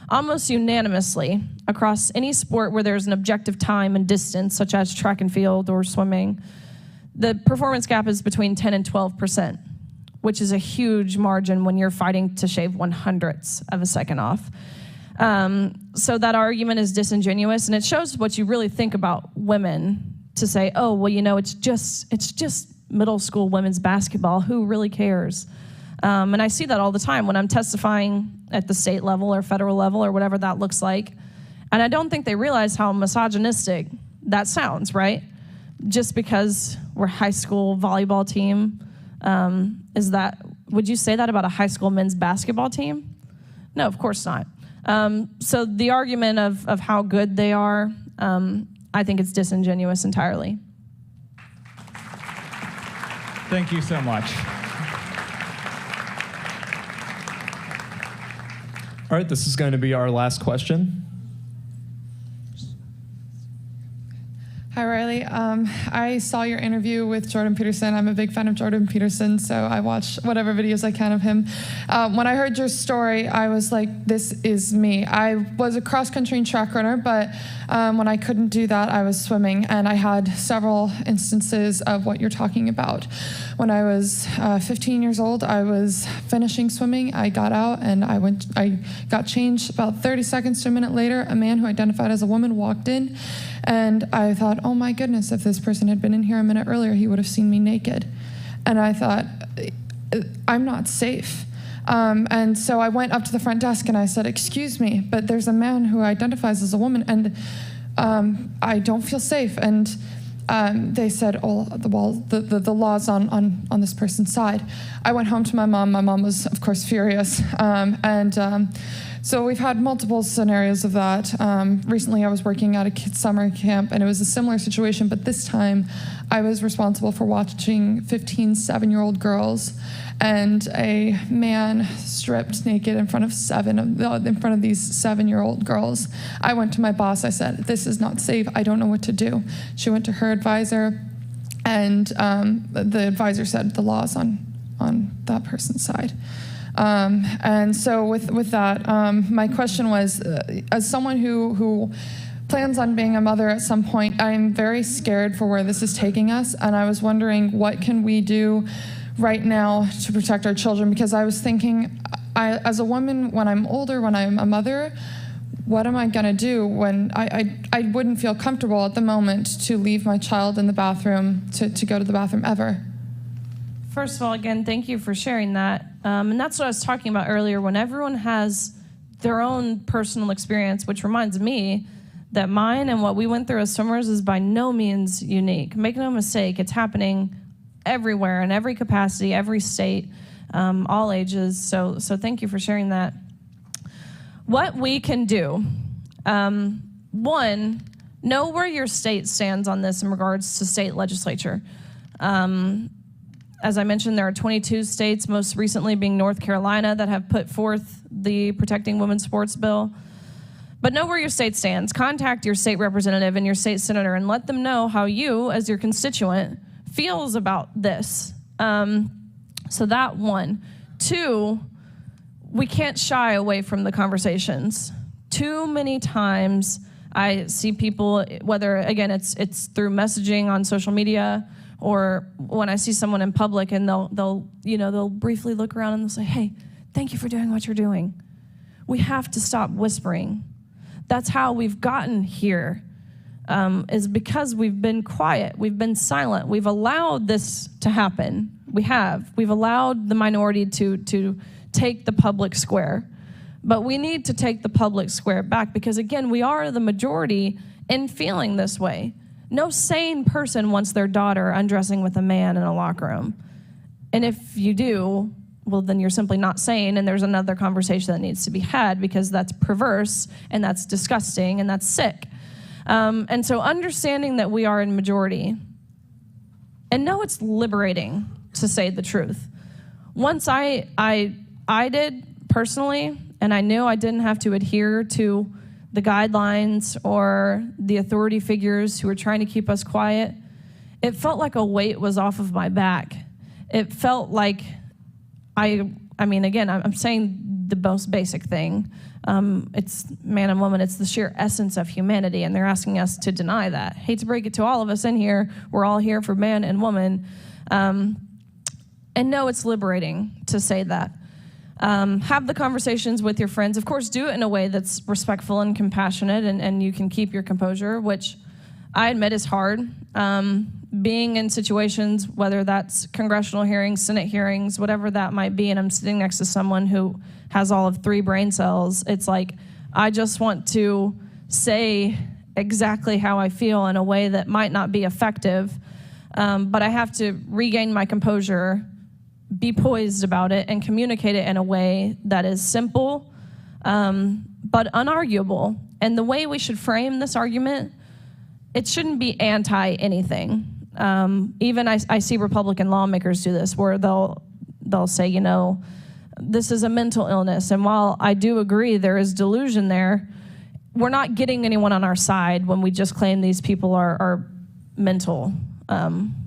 Almost unanimously, across any sport where there's an objective time and distance, such as track and field or swimming, the performance gap is between 10 and 12%, which is a huge margin when you're fighting to shave 100ths of a second off. So that argument is disingenuous, and it shows what you really think about women to say, oh, well, you know, it's just middle school women's basketball. Who really cares? And I see that all the time when I'm testifying at the state level or federal level or whatever that looks like. And I don't think they realize how misogynistic that sounds, right? Just because we're a high school volleyball team, would you say that about a high school men's basketball team? No, of course not. So the argument of how good they are, I think it's disingenuous entirely. Thank you so much. All right, this is going to be our last question. Hi, Riley. I saw your interview with Jordan Peterson. I'm a big fan of Jordan Peterson, so I watch whatever videos I can of him. When I heard your story, I was like, this is me. I was a cross-country and track runner, but when I couldn't do that, I was swimming, and I had several instances of what you're talking about. When I was 15 years old, I was finishing swimming. I got out, and I got changed. About 30 seconds to a minute later, a man who identified as a woman walked in, and I thought, oh my goodness, if this person had been in here a minute earlier, he would have seen me naked. And I thought, I'm not safe. And so I went up to the front desk and I said, excuse me, but there's a man who identifies as a woman, and I don't feel safe. And they said, oh, the law's on this person's side. I went home to my mom. My mom was, of course, furious. So we've had multiple scenarios of that. Recently, I was working at a kids' summer camp, and it was a similar situation, but this time I was responsible for watching 15 7-year-old girls and a man stripped naked in front of these 7-year-old girls. I went to my boss. I said, this is not safe. I don't know what to do. She went to her advisor, and the advisor said the law's on that person's side. And so with that, my question was, as someone who plans on being a mother at some point, I'm very scared for where this is taking us, and I was wondering, what can we do right now to protect our children? Because I was thinking, as a woman, when I'm older, when I'm a mother, what am I going to do when I wouldn't feel comfortable at the moment to leave my child in the bathroom, to go to the bathroom ever? First of all, again, thank you for sharing that. And that's what I was talking about earlier, when everyone has their own personal experience, which reminds me that mine and what we went through as swimmers is by no means unique. Make no mistake, it's happening everywhere, in every capacity, every state, all ages. So thank you for sharing that. What we can do, one, know where your state stands on this in regards to state legislature. As I mentioned, there are 22 states, most recently being North Carolina, that have put forth the Protecting Women's Sports Bill. But know where your state stands. Contact your state representative and your state senator and let them know how you, as your constituent, feels about this. So that one. Two, we can't shy away from the conversations. Too many times I see people, whether, again, it's through messaging on social media, or when I see someone in public and they'll briefly look around and they'll say, hey, thank you for doing what you're doing. We have to stop whispering. That's how we've gotten here, is because we've been quiet, we've been silent, we've allowed this to happen. We've allowed the minority to take the public square. But we need to take the public square back because, again, we are the majority in feeling this way. No sane person wants their daughter undressing with a man in a locker room. And if you do, well, then you're simply not sane, and there's another conversation that needs to be had because that's perverse, and that's disgusting, and that's sick. And so understanding that we are in majority, and know it's liberating to say the truth. Once I did personally, and I knew I didn't have to adhere to the guidelines or the authority figures who were trying to keep us quiet, it felt like a weight was off of my back. It felt like I mean, again, I'm saying the most basic thing. It's man and woman. It's the sheer essence of humanity, and they're asking us to deny that. Hate to break it to all of us in here. We're all here for man and woman. And no, it's liberating to say that. Have the conversations with your friends. Of course, do it in a way that's respectful and compassionate, and you can keep your composure, which I admit is hard. Being in situations, whether that's congressional hearings, Senate hearings, whatever that might be, and I'm sitting next to someone who has all of 3 brain cells, it's like, I just want to say exactly how I feel in a way that might not be effective, but I have to regain my composure, be poised about it, and communicate it in a way that is simple, but unarguable. And the way we should frame this argument, it shouldn't be anti-anything. Even I see Republican lawmakers do this, where they'll say, this is a mental illness. And while I do agree there is delusion there, we're not getting anyone on our side when we just claim these people are mental,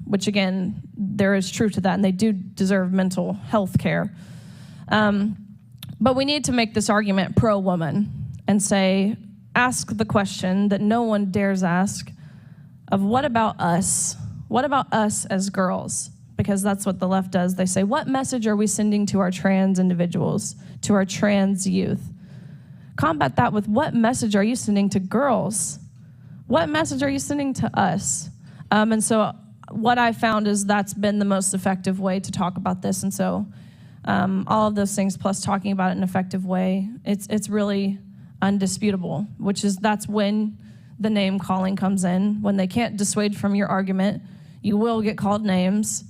which, again, there is truth to that, and they do deserve mental health care. But we need to make this argument pro-woman and say, ask the question that no one dares ask of what about us? What about us as girls? Because that's what the left does. They say, what message are we sending to our trans individuals, to our trans youth? Combat that with, what message are you sending to girls? What message are you sending to us? And so what I found is that's been the most effective way to talk about this. And so all of those things, plus talking about it in an effective way, it's really undisputable, that's when the name calling comes in. When they can't dissuade from your argument, you will get called names,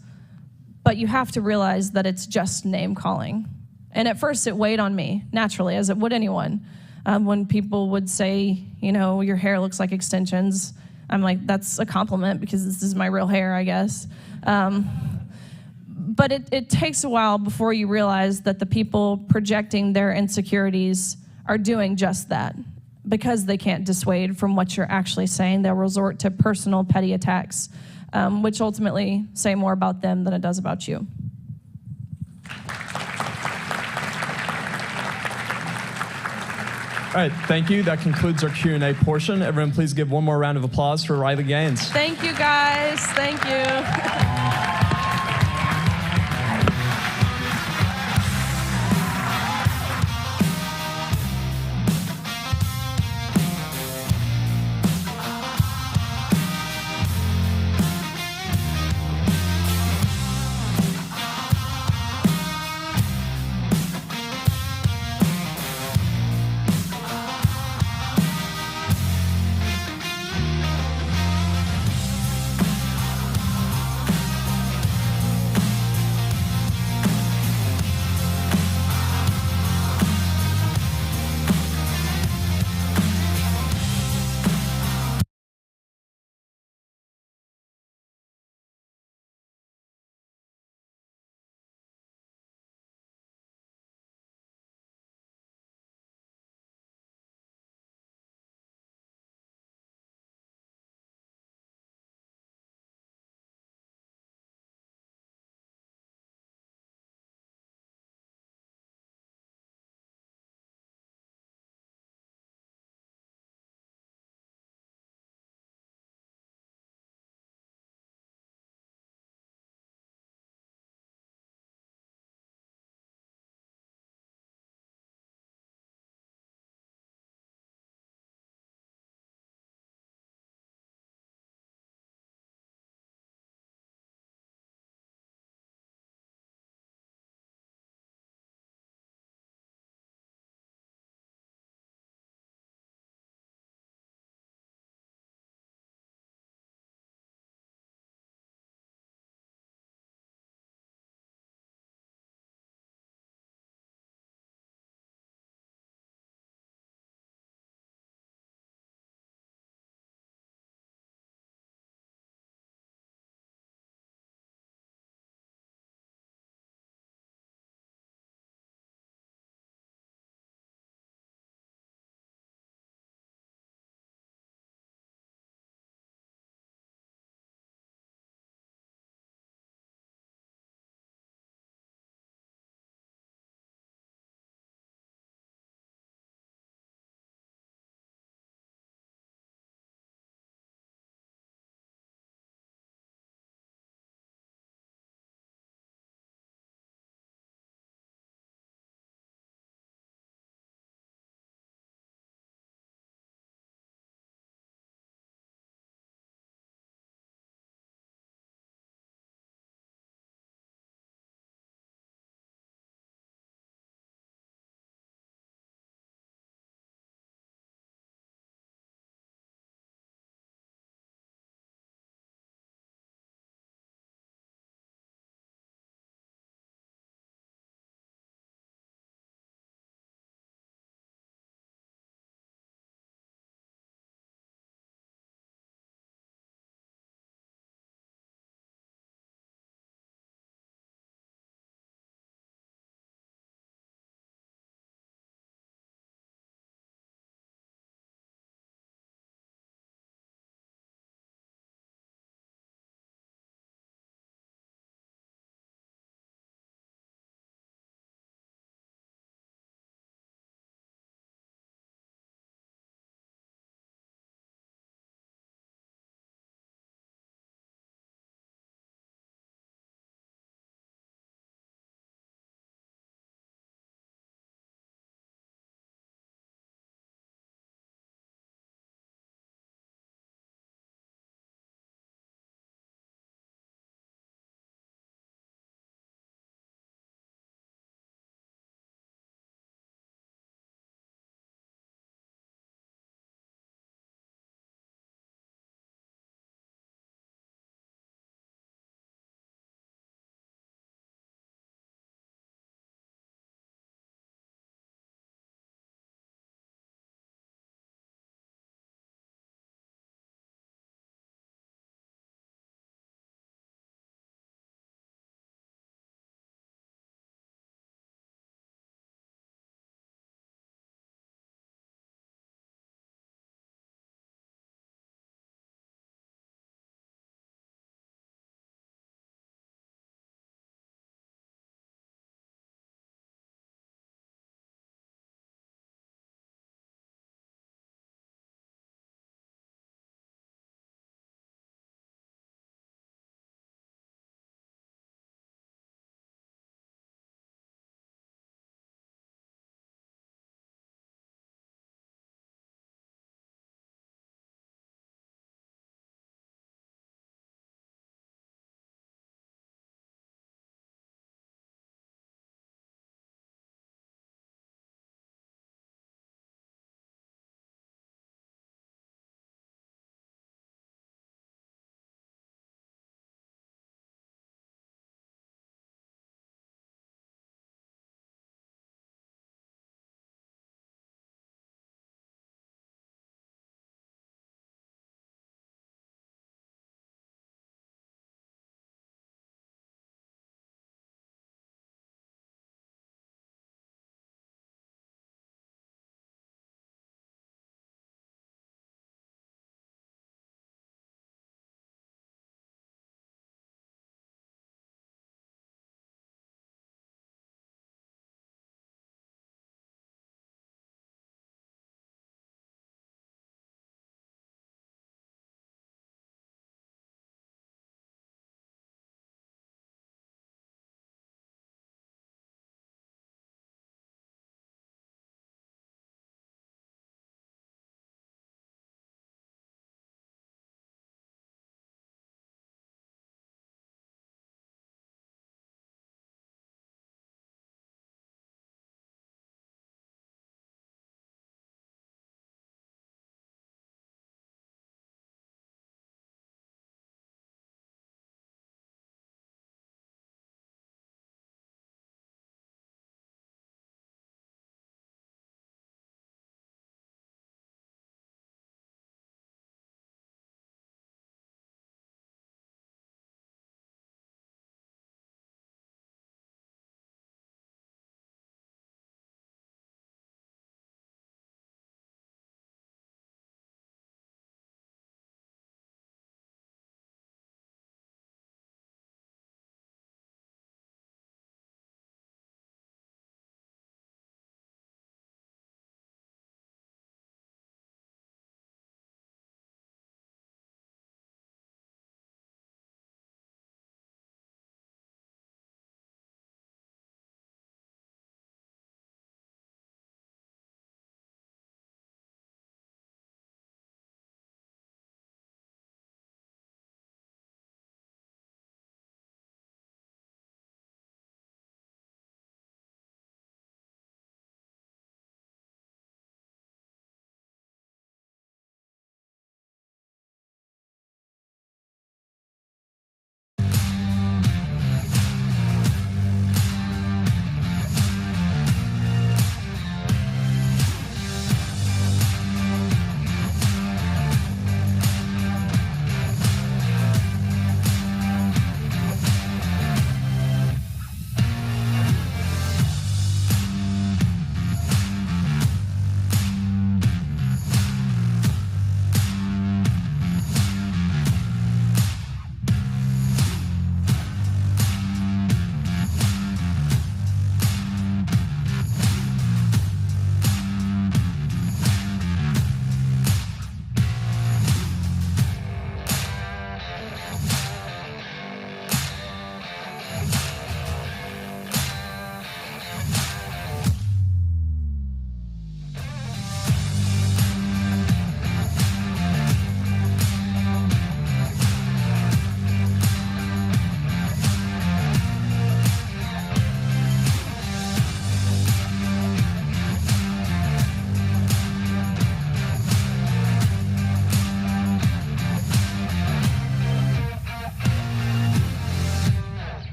but you have to realize that it's just name calling. And at first it weighed on me, naturally, as it would anyone. When people would say, your hair looks like extensions, I'm like, that's a compliment because this is my real hair, I guess. But it takes a while before you realize that the people projecting their insecurities are doing just that. Because they can't dissuade from what you're actually saying, they'll resort to personal petty attacks, which ultimately say more about them than it does about you. All right, thank you. That concludes our Q&A portion. Everyone, please give one more round of applause for Riley Gaines. Thank you, guys. Thank you.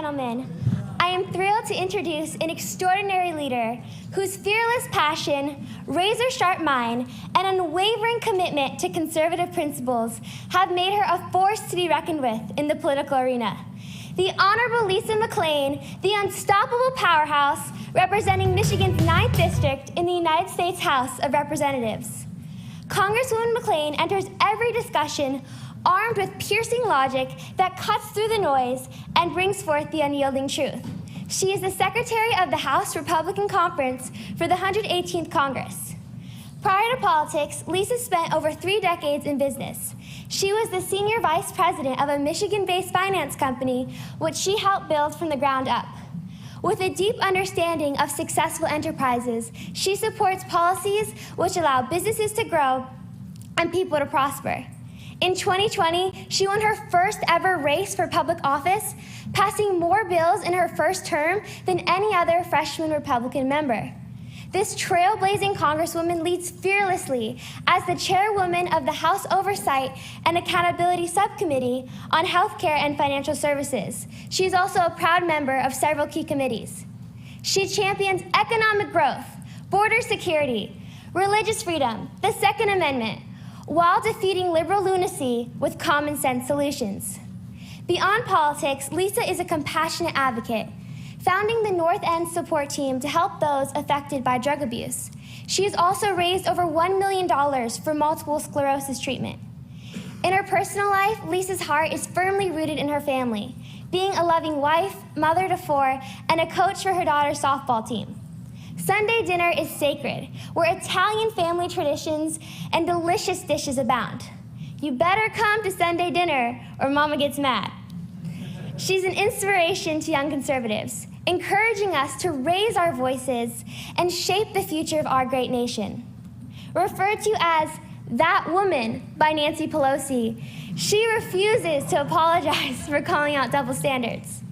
gentlemen, I am thrilled to introduce an extraordinary leader whose fearless passion, razor-sharp mind, and unwavering commitment to conservative principles have made her a force to be reckoned with in the political arena. The Honorable Lisa McClain, the unstoppable powerhouse representing Michigan's 9th District in the United States House of Representatives. Congresswoman McClain enters every discussion armed with piercing logic that cuts through the noise and brings forth the unyielding truth. She is the Secretary of the House Republican Conference for the 118th Congress. Prior to politics, Lisa spent over 3 decades in business. She was the Senior Vice President of a Michigan-based finance company, which she helped build from the ground up. With a deep understanding of successful enterprises, she supports policies which allow businesses to grow and people to prosper. In 2020, she won her first ever race for public office, passing more bills in her first term than any other freshman Republican member. This trailblazing Congresswoman leads fearlessly as the chairwoman of the House Oversight and Accountability Subcommittee on Healthcare and Financial Services. She is also a proud member of several key committees. She champions economic growth, border security, religious freedom, the Second Amendment, while defeating liberal lunacy with common sense solutions. Beyond politics, Lisa is a compassionate advocate, founding the North End support team to help those affected by drug abuse. She has also raised over $1 million for multiple sclerosis treatment. In her personal life, Lisa's heart is firmly rooted in her family, being a loving wife, mother to 4, and a coach for her daughter's softball team. Sunday dinner is sacred, where Italian family traditions and delicious dishes abound. You better come to Sunday dinner or Mama gets mad. She's an inspiration to young conservatives, encouraging us to raise our voices and shape the future of our great nation. Referred to as "that woman" by Nancy Pelosi, she refuses to apologize for calling out double standards.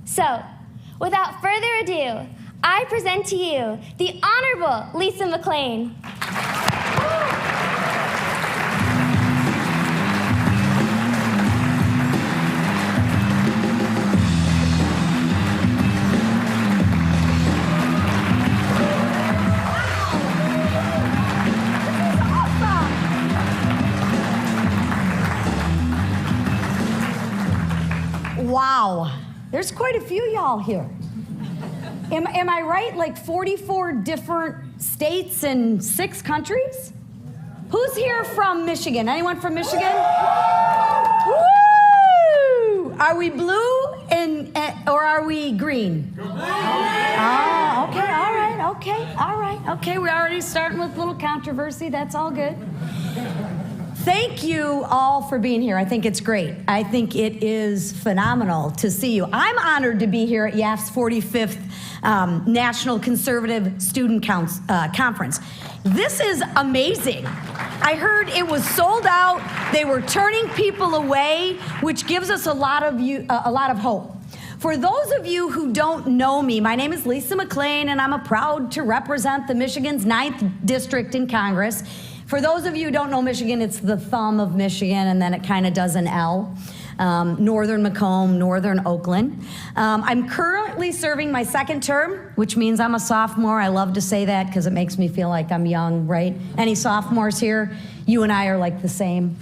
So, without further ado, I present to you the Honorable Lisa McClain. Wow, there's quite a few y'all here. Am I right? Like 44 different states and 6 countries? Who's here from Michigan? Anyone from Michigan? Woo! Are we blue or are we green? Oh, okay, all right. We're already starting with a little controversy. That's all good. Thank you all for being here. I think it's great. I think it is phenomenal to see you. I'm honored to be here at YAF's 45th National Conservative Student Conference. This is amazing. I heard it was sold out. They were turning people away, which gives us a lot of hope. For those of you who don't know me, my name is Lisa McClain, and I'm proud to represent the Michigan's 9th District in Congress. For those of you who don't know Michigan, it's the thumb of Michigan, and then it kind of does an L. Northern Macomb, Northern Oakland. I'm currently serving my 2nd term, which means I'm a sophomore. I love to say that because it makes me feel like I'm young, right? Any sophomores here? You and I are like the same.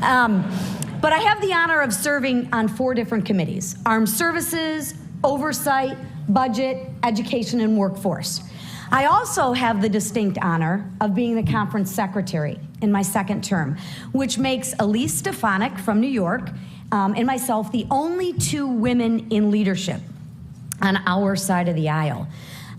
But I have the honor of serving on 4 different committees: Armed Services, Oversight, Budget, Education, and Workforce. I also have the distinct honor of being the conference secretary in my 2nd term, which makes Elise Stefanik from New York and myself the only 2 women in leadership on our side of the aisle.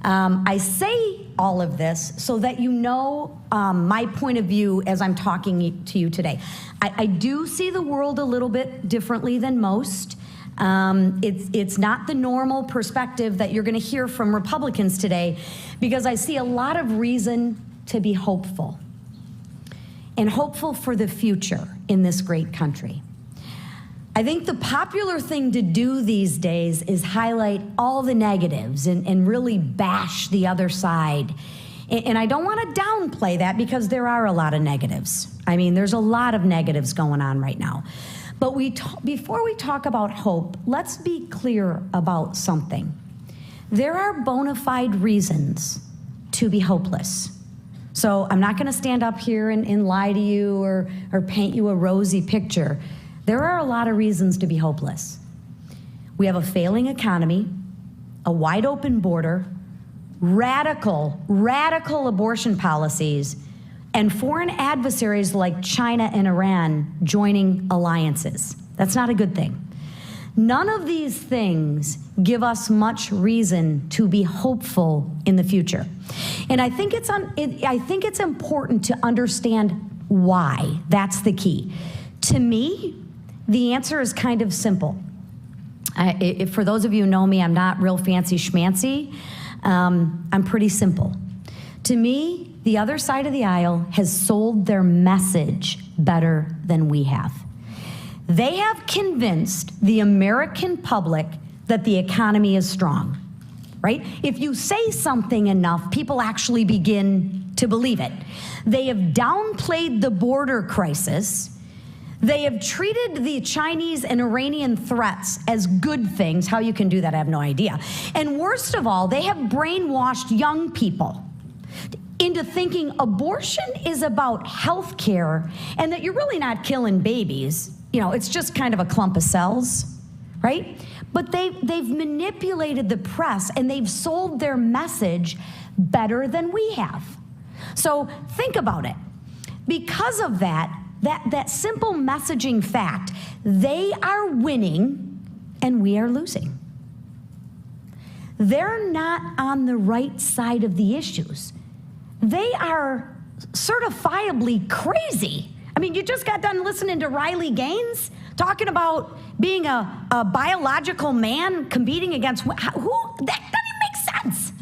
I say all of this so that you know my point of view as I'm talking to you today. I do see the world a little bit differently than most. It's not the normal perspective that you're going to hear from Republicans today, because I see a lot of reason to be hopeful, and hopeful for the future in this great country. I think the popular thing to do these days is highlight all the negatives and really bash the other side. And I don't want to downplay that, because there are a lot of negatives. I mean, there's a lot of negatives going on right now. But before we talk about hope, let's be clear about something. There are bona fide reasons to be hopeless. So I'm not going to stand up here and lie to you or paint you a rosy picture. There are a lot of reasons to be hopeless. We have a failing economy, a wide open border, radical abortion policies, and foreign adversaries like China and Iran joining alliances. That's not a good thing. None of these things give us much reason to be hopeful in the future. And I think it's important to understand why. That's the key. To me, the answer is kind of simple. For those of you who know me, I'm not real fancy schmancy. I'm pretty simple. To me, the other side of the aisle has sold their message better than we have. They have convinced the American public that the economy is strong, right? If you say something enough, people actually begin to believe it. They have downplayed the border crisis. They have treated the Chinese and Iranian threats as good things. How you can do that, I have no idea. And worst of all, they have brainwashed young people into thinking abortion is about health care and that you're really not killing babies. You know, it's just kind of a clump of cells, right? But they've manipulated the press and they've sold their message better than we have. So think about it. Because of that simple messaging fact, they are winning and we are losing. They're not on the right side of the issues. They are certifiably crazy. I mean, you just got done listening to Riley Gaines talking about being a biological man competing against who? That doesn't even make sense.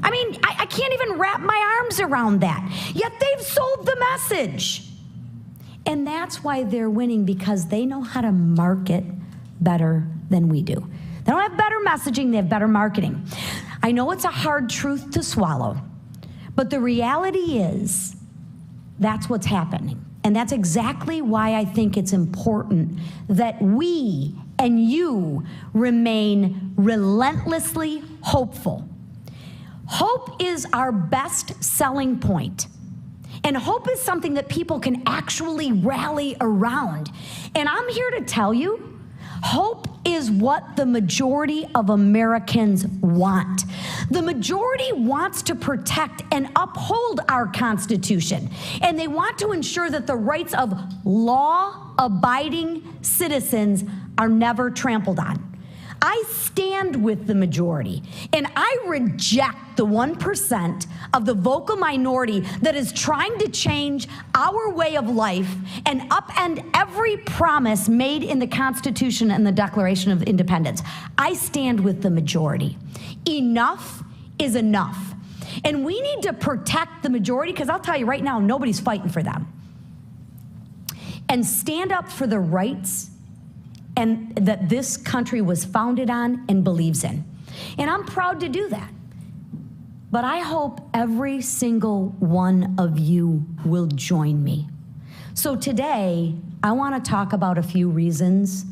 I mean, I can't even wrap my arms around that. Yet they've sold the message. And that's why they're winning, because they know how to market better than we do. They don't have better messaging, they have better marketing. I know it's a hard truth to swallow, but the reality is that's what's happening. And that's exactly why I think it's important that we and you remain relentlessly hopeful. Hope is our best selling point. And hope is something that people can actually rally around. And I'm here to tell you, hope is what the majority of Americans want. The majority wants to protect and uphold our Constitution. And they want to ensure that the rights of law-abiding citizens are never trampled on. I stand with the majority, and I reject the 1% of the vocal minority that is trying to change our way of life and upend every promise made in the Constitution and the Declaration of Independence. I stand with the majority. Enough is enough. And we need to protect the majority, because I'll tell you right now, nobody's fighting for them. And stand up for the rights and that this country was founded on and believes in. And I'm proud to do that. But I hope every single one of you will join me. So today, I want to talk about a few reasons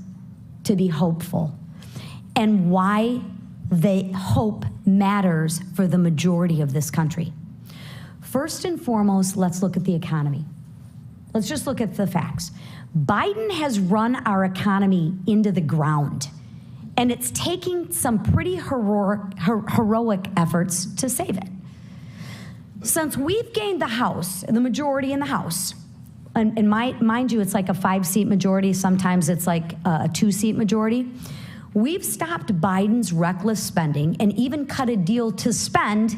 to be hopeful and why hope matters for the majority of this country. First and foremost, let's look at the economy. Let's just look at the facts. Biden has run our economy into the ground, and it's taking some pretty heroic efforts to save it. Since we've gained the House, the majority in the House, and mind you, it's like a 5-seat majority, sometimes it's like a 2-seat majority, we've stopped Biden's reckless spending and even cut a deal to spend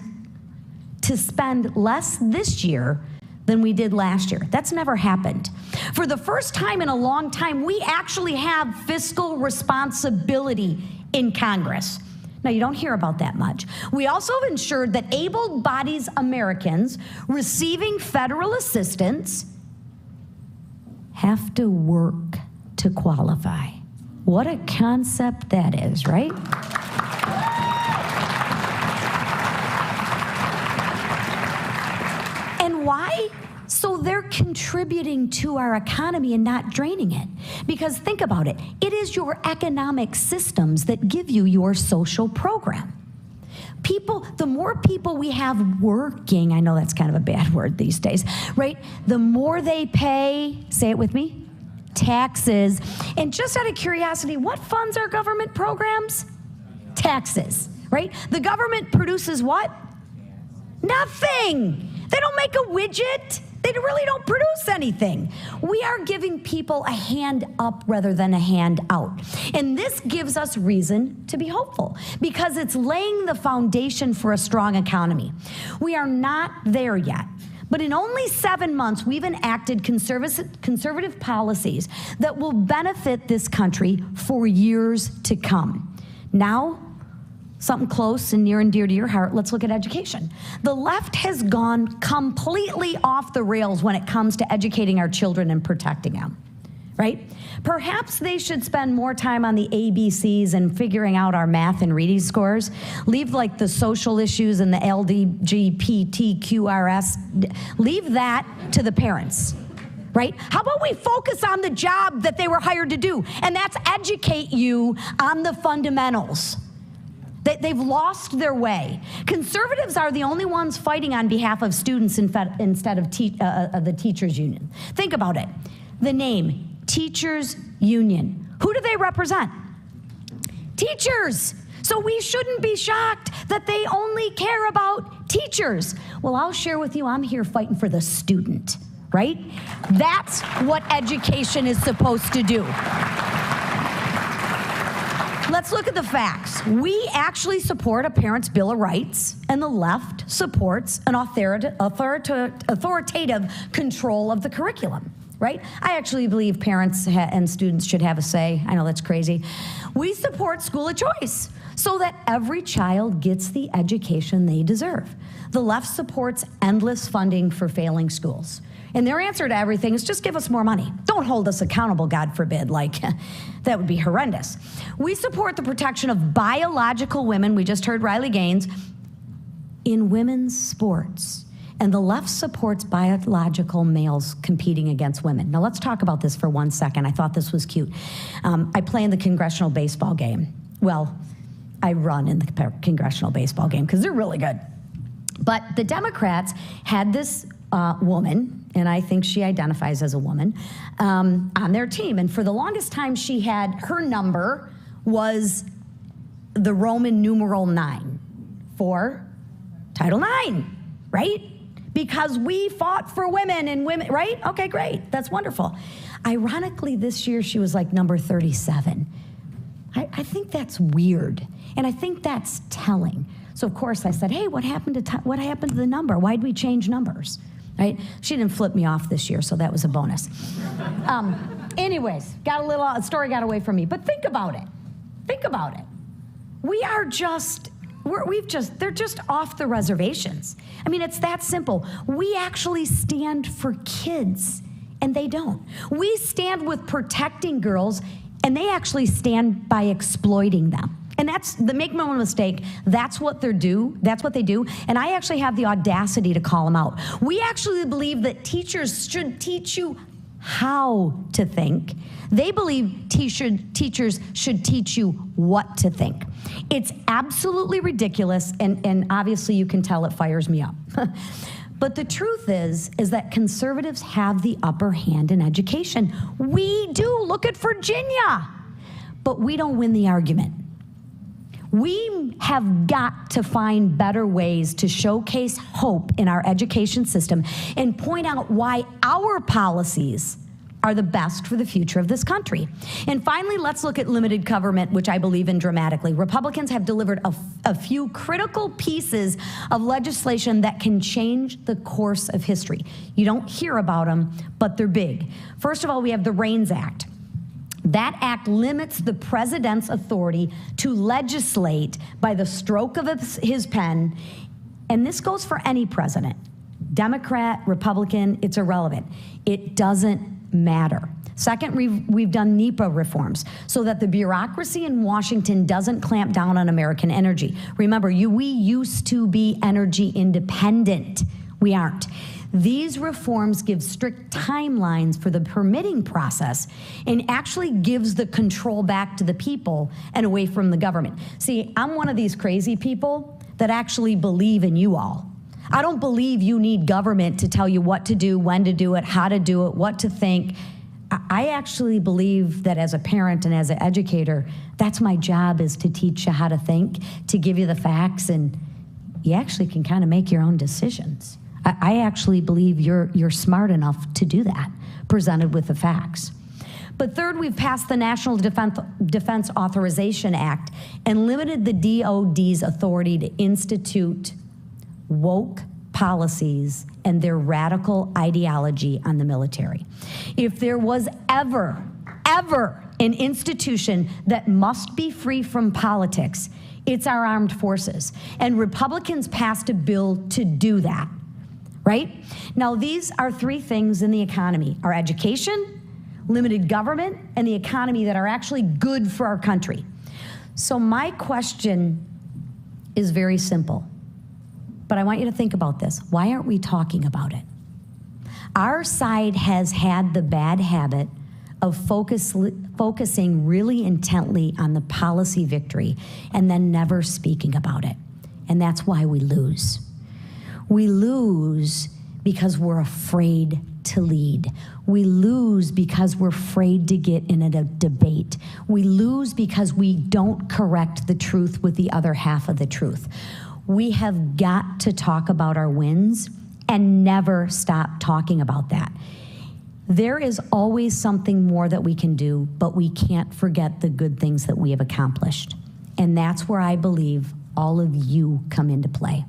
less this year than we did last year. That's never happened. For the first time in a long time, we actually have fiscal responsibility in Congress. Now, you don't hear about that much. We also have ensured that able-bodied Americans receiving federal assistance have to work to qualify. What a concept that is, right? And why? So they're contributing to our economy and not draining it. Because think about it. It is your economic systems that give you your social program. People, the more people we have working, I know that's kind of a bad word these days, right? The more they pay, say it with me, taxes. And just out of curiosity, what funds our government programs? Taxes, right? The government produces what? Nothing. They don't make a widget. They really don't produce anything. We are giving people a hand up rather than a hand out. And this gives us reason to be hopeful because it's laying the foundation for a strong economy. We are not there yet. But in only 7 months, we've enacted conservative policies that will benefit this country for years to come. Now, something close and near and dear to your heart, let's look at education. The left has gone completely off the rails when it comes to educating our children and protecting them, right? Perhaps they should spend more time on the ABCs and figuring out our math and reading scores. Leave like the social issues and the LGBTQRS, leave that to the parents. Right? How about we focus on the job that they were hired to do, and that's educate you on the fundamentals. They've lost their way. Conservatives are the only ones fighting on behalf of students instead of the teachers' union. Think about it. The name, Teachers Union. Who do they represent? Teachers. So we shouldn't be shocked that they only care about teachers. Well, I'll share with you, I'm here fighting for the student, right? That's what education is supposed to do. Let's look at the facts. We actually support a parent's Bill of Rights, and the left supports an authoritative control of the curriculum, right? I actually believe parents and students should have a say. I know that's crazy. We support school of choice so that every child gets the education they deserve. The left supports endless funding for failing schools. And their answer to everything is just give us more money. Don't hold us accountable, God forbid. Like, that would be horrendous. We support the protection of biological women, we just heard Riley Gaines, in women's sports. And the left supports biological males competing against women. Now let's talk about this for 1 second. I thought this was cute. I play in the congressional baseball game. Well, I run in the congressional baseball game because they're really good. But the Democrats had this woman, and I think she identifies as a woman, on their team. And for the longest time, she had, her number was the Roman numeral 9 for Title IX, right? Because we fought for women and women, right? Okay, great, that's wonderful. Ironically, this year she was like number 37. I think that's weird, and I think that's telling. So of course I said, hey, what happened to the number? Why'd we change numbers? Right? She didn't flip me off this year, so that was a bonus. Anyways, a story got away from me. But think about it. Think about it. They're just off the reservations. I mean, it's that simple. We actually stand for kids, and they don't. We stand with protecting girls, and they actually stand by exploiting them. And make no mistake, that's what they do. And I actually have the audacity to call them out. We actually believe that teachers should teach you how to think. They believe teachers should teach you what to think. It's absolutely ridiculous, and obviously you can tell it fires me up. But the truth is that conservatives have the upper hand in education. We do. Look at Virginia. But we don't win the argument. We have got to find better ways to showcase hope in our education system and point out why our policies are the best for the future of this country. And finally, let's look at limited government, which I believe in dramatically. Republicans have delivered a few critical pieces of legislation that can change the course of history. You don't hear about them, but they're big. First of all, we have the REINS Act. That act limits the president's authority to legislate by the stroke of his pen, and this goes for any president. Democrat, Republican, it's irrelevant. It doesn't matter. Second, we've done NEPA reforms so that the bureaucracy in Washington doesn't clamp down on American energy. Remember, we used to be energy independent. We aren't. These reforms give strict timelines for the permitting process and actually gives the control back to the people and away from the government. See, I'm one of these crazy people that actually believe in you all. I don't believe you need government to tell you what to do, when to do it, how to do it, what to think. I actually believe that as a parent and as an educator, that's my job, is to teach you how to think, to give you the facts, and you actually can kind of make your own decisions. I actually believe you're smart enough to do that, presented with the facts. But third, we've passed the National Defense Authorization Act and limited the DoD's authority to institute woke policies and their radical ideology on the military. If there was ever an institution that must be free from politics, it's our armed forces. And Republicans passed a bill to do that, right? Now, these are three things in the economy: our education, limited government, and the economy that are actually good for our country. So my question is very simple, but I want you to think about this. Why aren't we talking about it? Our side has had the bad habit of focusing really intently on the policy victory and then never speaking about it. And that's why we lose. We lose because we're afraid to lead. We lose because we're afraid to get in a debate. We lose because we don't correct the truth with the other half of the truth. We have got to talk about our wins and never stop talking about that. There is always something more that we can do, but we can't forget the good things that we have accomplished. And that's where I believe all of you come into play.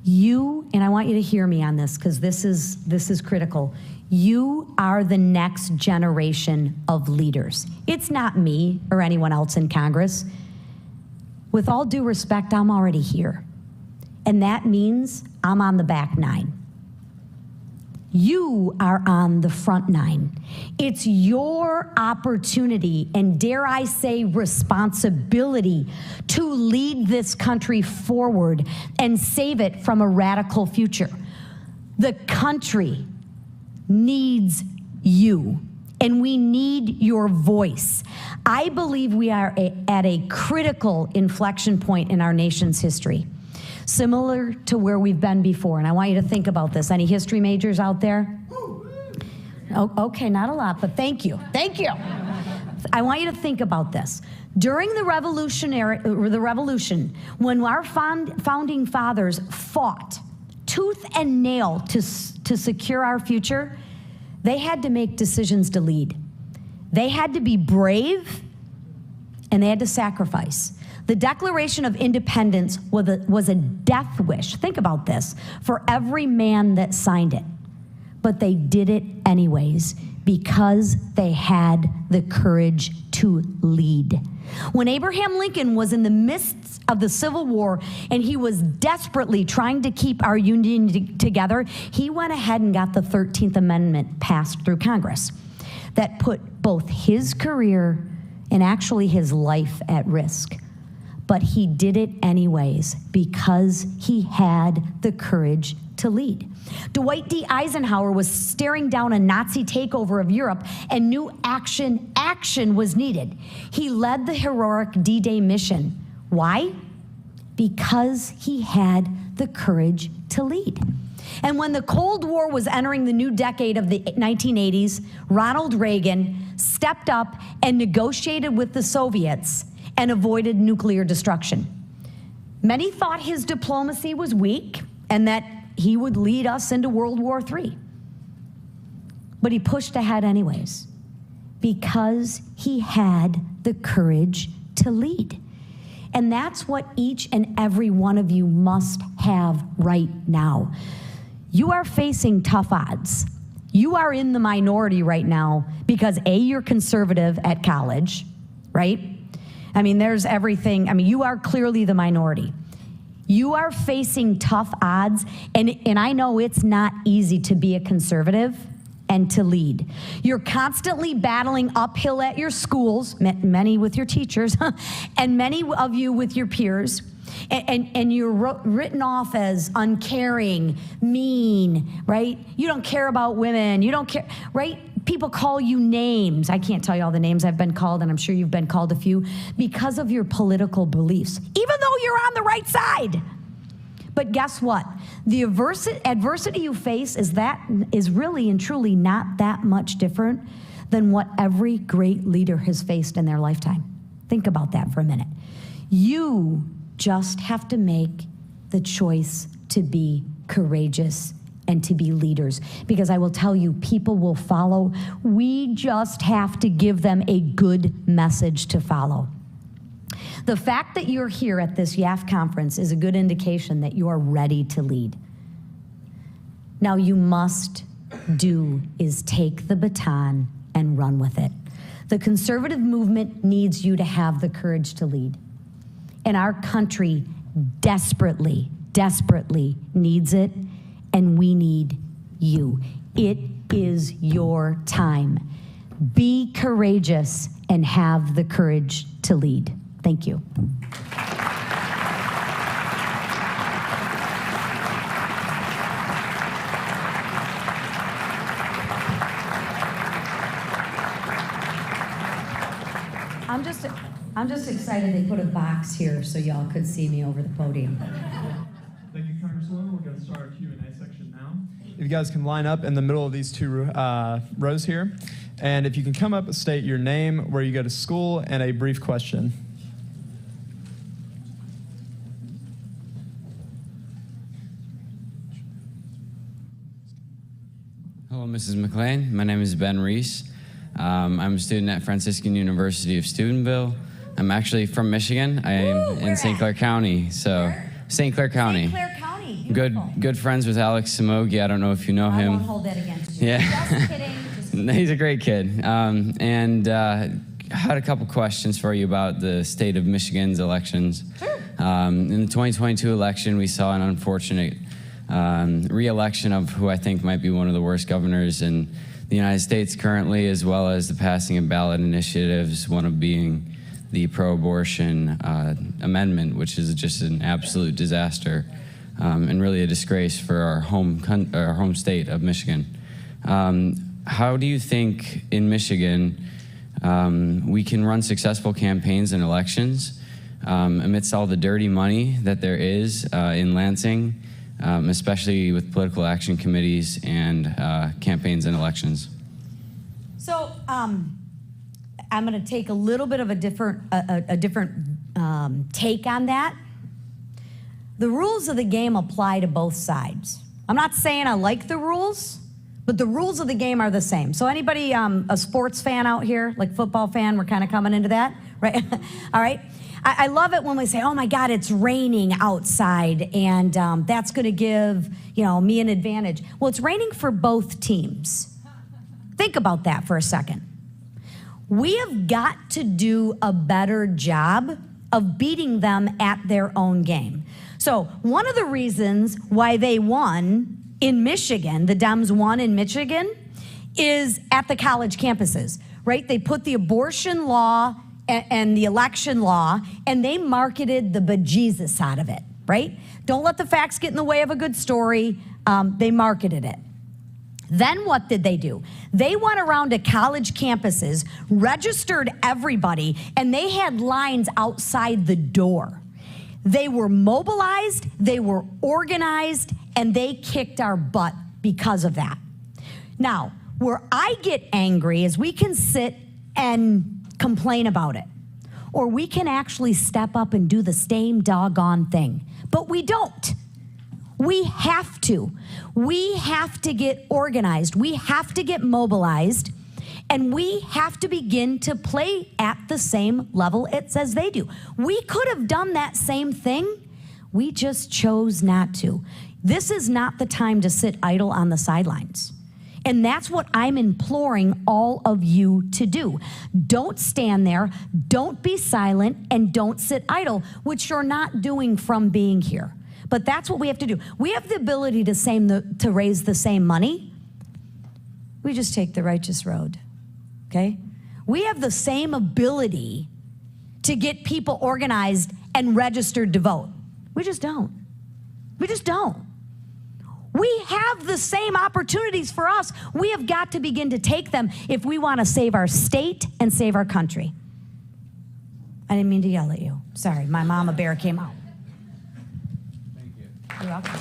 You, and I want you to hear me on this because this is critical. You are the next generation of leaders. It's not me or anyone else in Congress. With all due respect, I'm already here. And that means I'm on the back nine. You are on the front nine. It's your opportunity, and dare I say responsibility, to lead this country forward and save it from a radical future. The country needs you, and we need your voice. I believe we are at a critical inflection point in our nation's history, similar to where we've been before. And I want you to think about this. Any history majors out there? Oh, okay, not a lot, but thank you. Thank you. I want you to think about this. During the revolution, when our founding fathers fought tooth and nail to secure our future, they had to make decisions to lead. They had to be brave, and they had to sacrifice. The Declaration of Independence was a death wish, think about this, for every man that signed it. But they did it anyways because they had the courage to lead. When Abraham Lincoln was in the midst of the Civil War and he was desperately trying to keep our union together, he went ahead and got the 13th Amendment passed through Congress that put both his career and actually his life at risk. But he did it anyways because he had the courage to lead. Dwight D. Eisenhower was staring down a Nazi takeover of Europe and knew action was needed. He led the heroic D-Day mission. Why? Because he had the courage to lead. And when the Cold War was entering the new decade of the 1980s, Ronald Reagan stepped up and negotiated with the Soviets and avoided nuclear destruction. Many thought his diplomacy was weak and that he would lead us into World War III. But he pushed ahead anyways because he had the courage to lead. And that's what each and every one of you must have right now. You are facing tough odds. You are in the minority right now because A, you're conservative at college, right? I mean, there's everything. I mean, you are clearly the minority. You are facing tough odds, and I know it's not easy to be a conservative, and to lead. You're constantly battling uphill at your schools, many with your teachers, and many of you with your peers. And you're written off as uncaring, mean, right? You don't care about women. You don't care, right? People call you names. I can't tell you all the names I've been called, and I'm sure you've been called a few, because of your political beliefs, even though you're on the right side. But guess what? The adversity you face is really and truly not that much different than what every great leader has faced in their lifetime. Think about that for a minute. You just have to make the choice to be courageous and to be leaders, because I will tell you, people will follow. We just have to give them a good message to follow. The fact that you're here at this YAF conference is a good indication that you are ready to lead. Now, you must do is take the baton and run with it. The conservative movement needs you to have the courage to lead. And our country desperately, desperately needs it, and we need you. It is your time. Be courageous and have the courage to lead. Thank you. I'm just excited they put a box here so y'all could see me over the podium. Thank you, Congresswoman. We're going to start our Q&A section now. If you guys can line up in the middle of these two rows here, and if you can come up and state your name, where you go to school, and a brief question. Hello, Mrs. McClain. My name is Ben Reese. I'm a student at Franciscan University of Steubenville. I'm actually from Michigan. I'm in St. Clair County. So, St. Clair County. St. Clair County. Beautiful. Good friends with Alex Samogi. I don't know if you know him. I won't hold that against you. Yeah. Just kidding. Just kidding. He's a great kid. I had a couple questions for you about the state of Michigan's elections. Sure. In the 2022 election, we saw an unfortunate re-election of who I think might be one of the worst governors in the United States currently, as well as the passing of ballot initiatives, one of being the pro-abortion amendment, which is just an absolute disaster and really a disgrace for our home state of Michigan. How do you think in Michigan we can run successful campaigns and elections amidst all the dirty money that there is in Lansing, especially with political action committees and campaigns and elections? So I'm going to take a little bit of a different take on that. The rules of the game apply to both sides. I'm not saying I like the rules, but the rules of the game are the same. So anybody a sports fan out here, like football fan, we're kind of coming into that, right? All right. I love it when we say, oh my God, it's raining outside, and that's going to give me an advantage. Well, it's raining for both teams. Think about that for a second. We have got to do a better job of beating them at their own game. So one of the reasons why they won in Michigan, the Dems won in Michigan, is at the college campuses, right? They put the abortion law and the election law, and they marketed the bejesus out of it, right? Don't let the facts get in the way of a good story. They marketed it. Then what did they do? They went around to college campuses, registered everybody, and they had lines outside the door. They were mobilized, they were organized, and they kicked our butt because of that. Now, where I get angry is we can sit and complain about it, or we can actually step up and do the same doggone thing, but we don't. We have to. We have to get organized. We have to get mobilized, and we have to begin to play at the same level as they do. We could have done that same thing. We just chose not to. This is not the time to sit idle on the sidelines. And that's what I'm imploring all of you to do. Don't stand there, don't be silent, and don't sit idle, which you're not doing from being here. But that's what we have to do. We have the ability to raise the same money. We just take the righteous road, okay? We have the same ability to get people organized and registered to vote. We just don't. We just don't. We have the same opportunities for us. We have got to begin to take them if we want to save our state and save our country. I didn't mean to yell at you. Sorry, my mama bear came out. Thank you. You're welcome.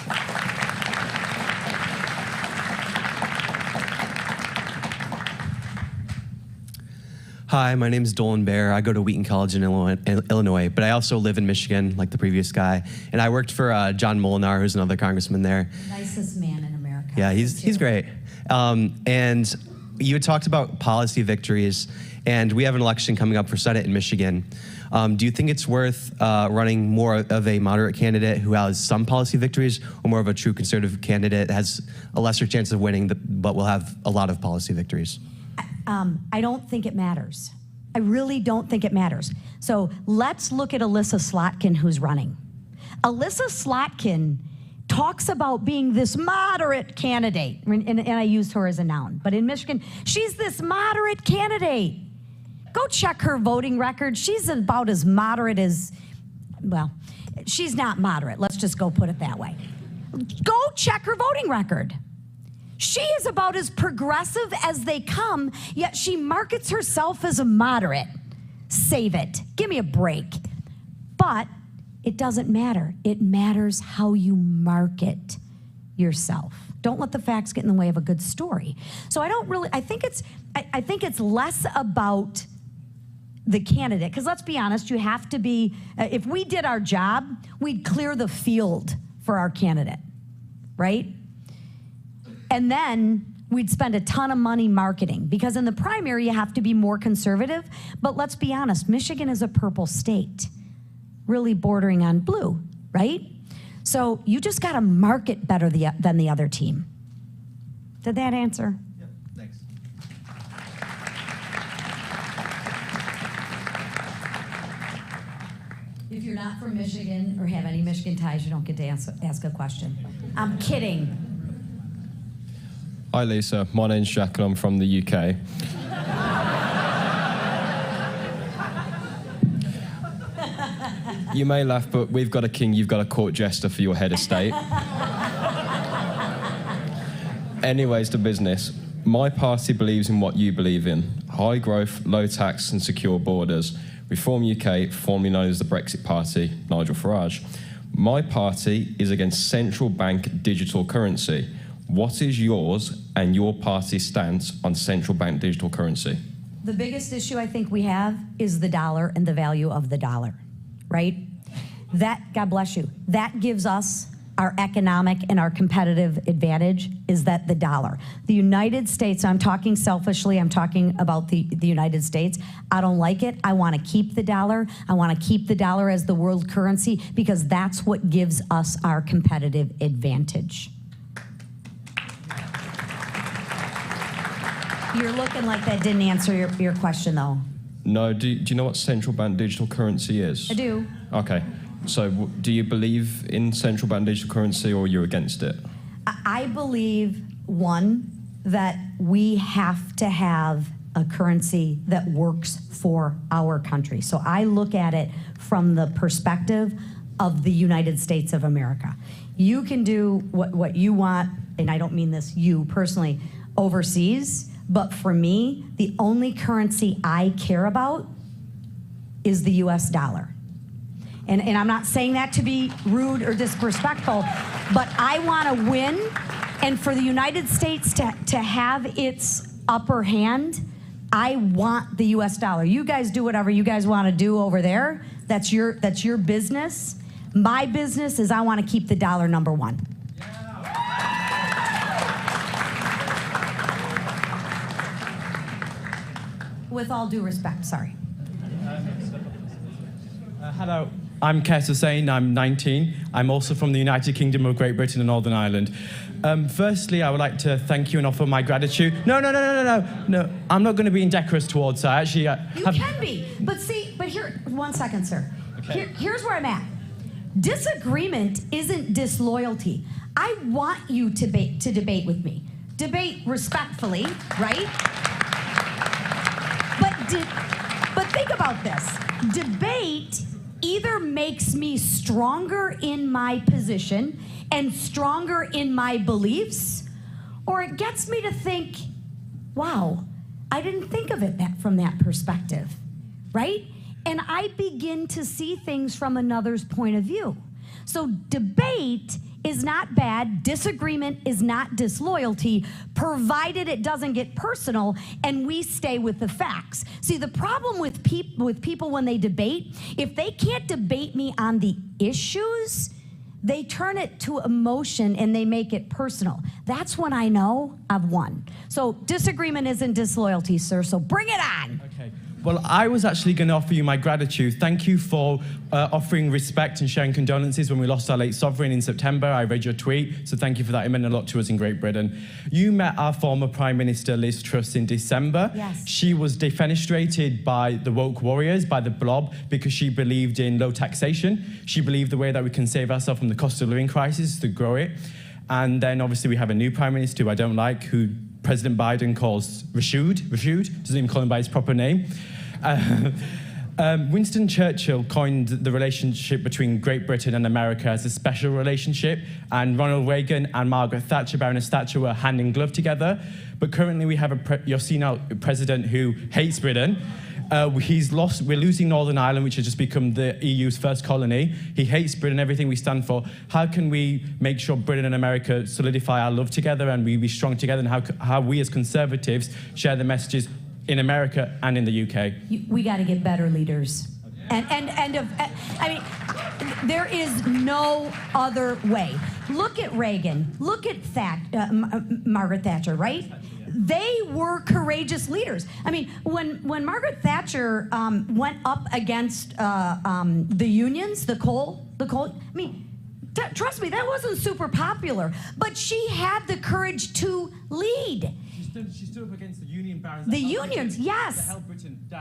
Hi, my name is Dolan Bear. I go to Wheaton College in Illinois, but I also live in Michigan, like the previous guy. And I worked for John Molinar, who's another congressman there. Nicest man in America. Yeah, he's great. And you had talked about policy victories, and we have an election coming up for Senate in Michigan. Do you think it's worth running more of a moderate candidate who has some policy victories, or more of a true conservative candidate that has a lesser chance of winning but will have a lot of policy victories? I don't think it matters. I really don't think it matters. So let's look at Alyssa Slotkin, who's running. Alyssa Slotkin talks about being this moderate candidate, and I used her as a noun, but in Michigan, she's this moderate candidate. Go check her voting record. She's about as moderate as, well, she's not moderate. Let's just go put it that way. Go check her voting record. She is about as progressive as they come, yet she markets herself as a moderate. Save it. Give me a break. But it doesn't matter. It matters how you market yourself. Don't let the facts get in the way of a good story. So I think it's less about the candidate, because let's be honest, you have to be, if we did our job, we'd clear the field for our candidate, right? And then we'd spend a ton of money marketing, because in the primary, you have to be more conservative. But let's be honest, Michigan is a purple state, really bordering on blue, right? So you just got to market better than the other team. Did that answer? Yep, thanks. If you're not from Michigan or have any Michigan ties, you don't get to ask a question. I'm kidding. Hi Lisa, my name's Jack and I'm from the UK. You may laugh, but we've got a king, you've got a court jester for your head of state. Anyways, to business. My party believes in what you believe in. High growth, low tax and secure borders. Reform UK, formerly known as the Brexit Party, Nigel Farage. My party is against central bank digital currency. What is yours and your party's stance on central bank digital currency? The biggest issue I think we have is the dollar and the value of the dollar, right? That, God bless you, that gives us our economic and our competitive advantage, is that the dollar. The United States, I'm talking selfishly, I'm talking about the United States. I don't like it. I want to keep the dollar. I want to keep the dollar as the world currency, because that's what gives us our competitive advantage. You're looking like that didn't answer your question, though. No, do you know what central bank digital currency is? I do. Okay, so do you believe in central bank digital currency, or you're against it? I believe, one, that we have to have a currency that works for our country. So I look at it from the perspective of the United States of America. You can do what you want, and I don't mean this you personally, overseas. But for me, the only currency I care about is the US dollar. And I'm not saying that to be rude or disrespectful, but I want to win. And for the United States to have its upper hand, I want the US dollar. You guys do whatever you guys want to do over there. That's your business. My business is I want to keep the dollar number one. With all due respect, sorry. Hello, I'm Kes Hussain, I'm 19. I'm also from the United Kingdom of Great Britain and Northern Ireland. Firstly, I would like to thank you and offer my gratitude. No, I'm not going to be indecorous towards her. Actually, you can be, but here, 1 second, sir. Okay. Here's where I'm at. Disagreement isn't disloyalty. I want you to debate with me. debate respectfully, right? But think about this. Debate either makes me stronger in my position and stronger in my beliefs, or it gets me to think, wow, I didn't think of it from that perspective, right? And I begin to see things from another's point of view. So debate is not bad. Disagreement is not disloyalty, provided it doesn't get personal and we stay with the facts. See, the problem with people when they debate, if they can't debate me on the issues, they turn it to emotion and they make it personal. That's when I know I've won. So disagreement isn't disloyalty, sir, so bring it on. Okay. Well, I was actually going to offer you my gratitude. Thank you for offering respect and sharing condolences when we lost our late sovereign in September. I read your tweet, so thank you for that. It meant a lot to us in Great Britain. You met our former Prime Minister, Liz Truss, in December. Yes. She was defenestrated by the woke warriors, by the blob, because she believed in low taxation. She believed the way that we can save ourselves from the cost of living crisis is to grow it. And then obviously we have a new Prime Minister who I don't like, who President Biden calls Rashid, doesn't even call him by his proper name. Winston Churchill coined the relationship between Great Britain and America as a special relationship, and Ronald Reagan and Margaret Thatcher, Baroness Thatcher, were hand in glove together. But currently we have you're seeing now a president who hates Britain. We're losing Northern Ireland, which has just become the EU's first colony. He hates Britain, everything we stand for. How can we make sure Britain and America solidify our love together and we be strong together, and how we as conservatives share the messages in America and in the UK? We got to get better leaders. I mean, there is no other way. Look at Reagan. Look at Margaret Thatcher, right? They were courageous leaders. I mean, when Margaret Thatcher went up against the unions, the coal, I mean, trust me, that wasn't super popular. But she had the courage to lead. She stood up against the union barons. The unions, yes.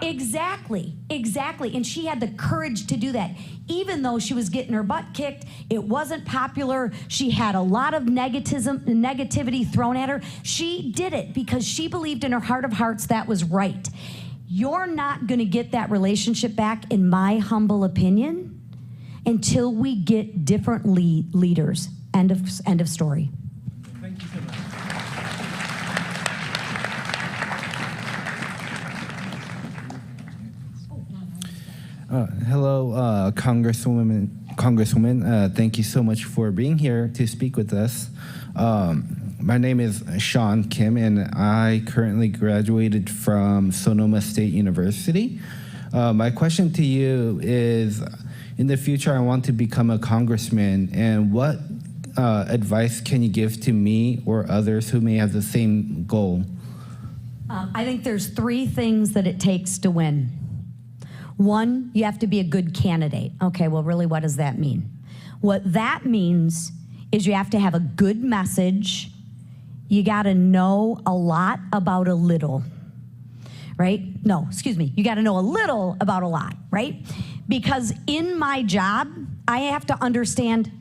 Exactly. And she had the courage to do that. Even though she was getting her butt kicked, it wasn't popular. She had a lot of negativity thrown at her. She did it because she believed in her heart of hearts that was right. You're not going to get that relationship back, in my humble opinion, until we get different leaders. End of story. Thank you so much. Hello, Congresswoman. Thank you so much for being here to speak with us. My name is Sean Kim, and I currently graduated from Sonoma State University. My question to you is, in the future, I want to become a congressman, and what advice can you give to me or others who may have the same goal? I think there's 3 things that it takes to win. 1, you have to be a good candidate. Okay, well, really, what does that mean? What that means is you have to have a good message. You got to know a lot about a little, right? No, excuse me. You got to know a little about a lot, right? Because in my job, I have to understand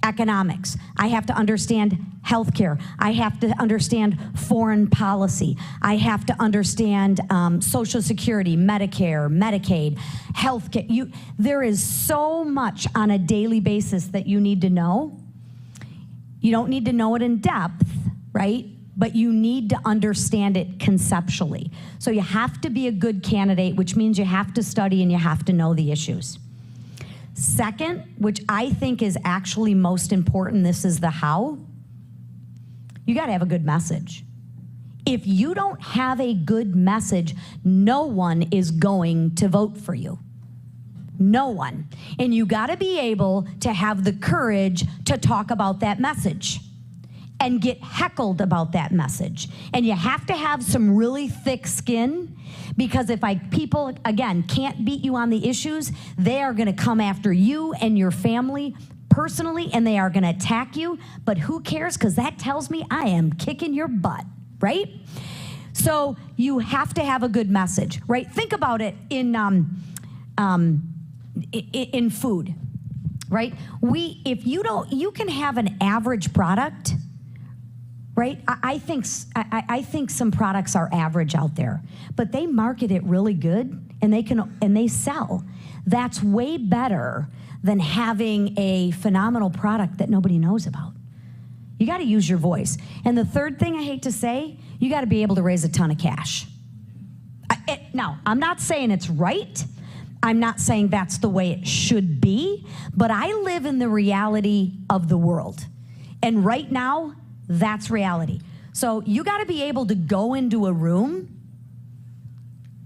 economics. I have to understand healthcare. I have to understand foreign policy. I have to understand Social Security, Medicare, Medicaid, healthcare. There is so much on a daily basis that you need to know. You don't need to know it in depth, right? But you need to understand it conceptually. So you have to be a good candidate, which means you have to study and you have to know the issues. Second, which I think is actually most important, this is the how, you got to have a good message. If you don't have a good message, no one is going to vote for you. No one. And you got to be able to have the courage to talk about that message and get heckled about that message. And you have to have some really thick skin, because if people, again, can't beat you on the issues, they are going to come after you and your family personally, and they are going to attack you. But who cares? Because that tells me I am kicking your butt, right? So you have to have a good message, right? Think about it in food, right? You can have an average product, right? I think some products are average out there, but they market it really good and they sell. That's way better than having a phenomenal product that nobody knows about. You got to use your voice. And the third thing I hate to say, you got to be able to raise a ton of cash. Now, I'm not saying it's right. I'm not saying that's the way it should be, but I live in the reality of the world. And right now, that's reality. So you got to be able to go into a room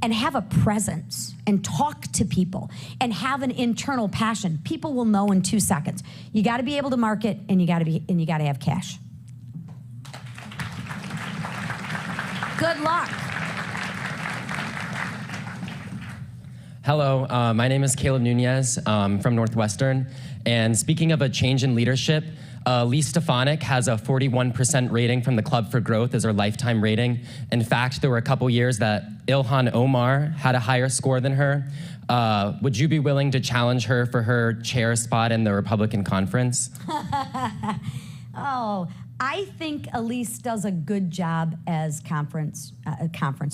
and have a presence and talk to people and have an internal passion. People will know in 2 seconds. You got to be able to market, and you got to have cash. Good luck. Hello, my name is Caleb Nunez from Northwestern. And speaking of a change in leadership, Lee Stefanik has a 41% rating from the Club for Growth as her lifetime rating. In fact, there were a couple years that Ilhan Omar had a higher score than her. Would you be willing to challenge her for her chair spot in the Republican conference? Oh, I think Elise does a good job as conference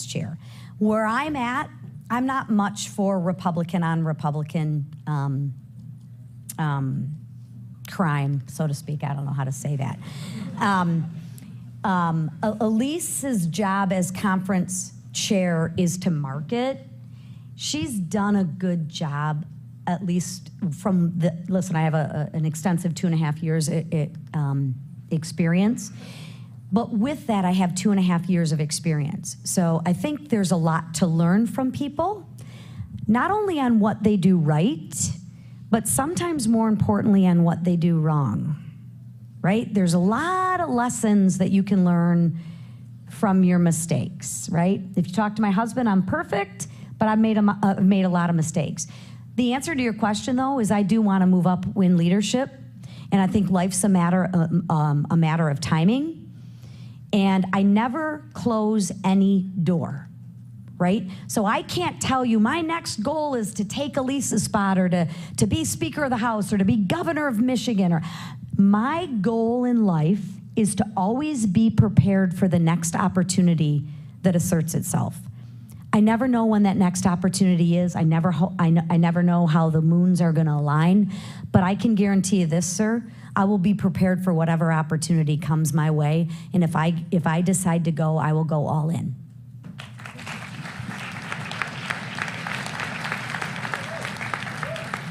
chair. Where I'm at, I'm not much for Republican on Republican crime, so to speak. I don't know how to say that. Elise's job as conference chair is to market. She's done a good job, at least from the, listen, I have an extensive 2.5 years experience. But with that, I have 2.5 years of experience. So I think there's a lot to learn from people, not only on what they do right, but sometimes more importantly on what they do wrong, right? There's a lot of lessons that you can learn from your mistakes, right? If you talk to my husband, I'm perfect, but I've made a lot of mistakes. The answer to your question, though, is I do want to move up in leadership, and I think life's a matter of timing. And I never close any door, right? So I can't tell you my next goal is to take Elise's spot or to be Speaker of the House or to be Governor of Michigan. Or my goal in life is to always be prepared for the next opportunity that asserts itself. I never know when that next opportunity is. I never know how the moons are going to align, but I can guarantee you this, sir. I will be prepared for whatever opportunity comes my way, and if I decide to go, I will go all in.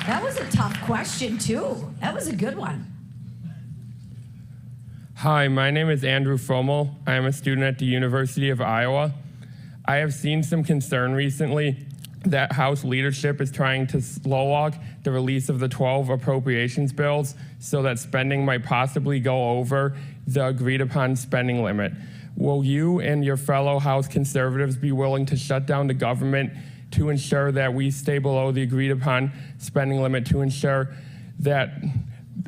That was a tough question, too. That was a good one. Hi, my name is Andrew Fommel. I am a student at the University of Iowa. I have seen some concern recently that House leadership is trying to slow walk the release of the 12 appropriations bills so that spending might possibly go over the agreed upon spending limit. Will you and your fellow House conservatives be willing to shut down the government to ensure that we stay below the agreed upon spending limit, to ensure that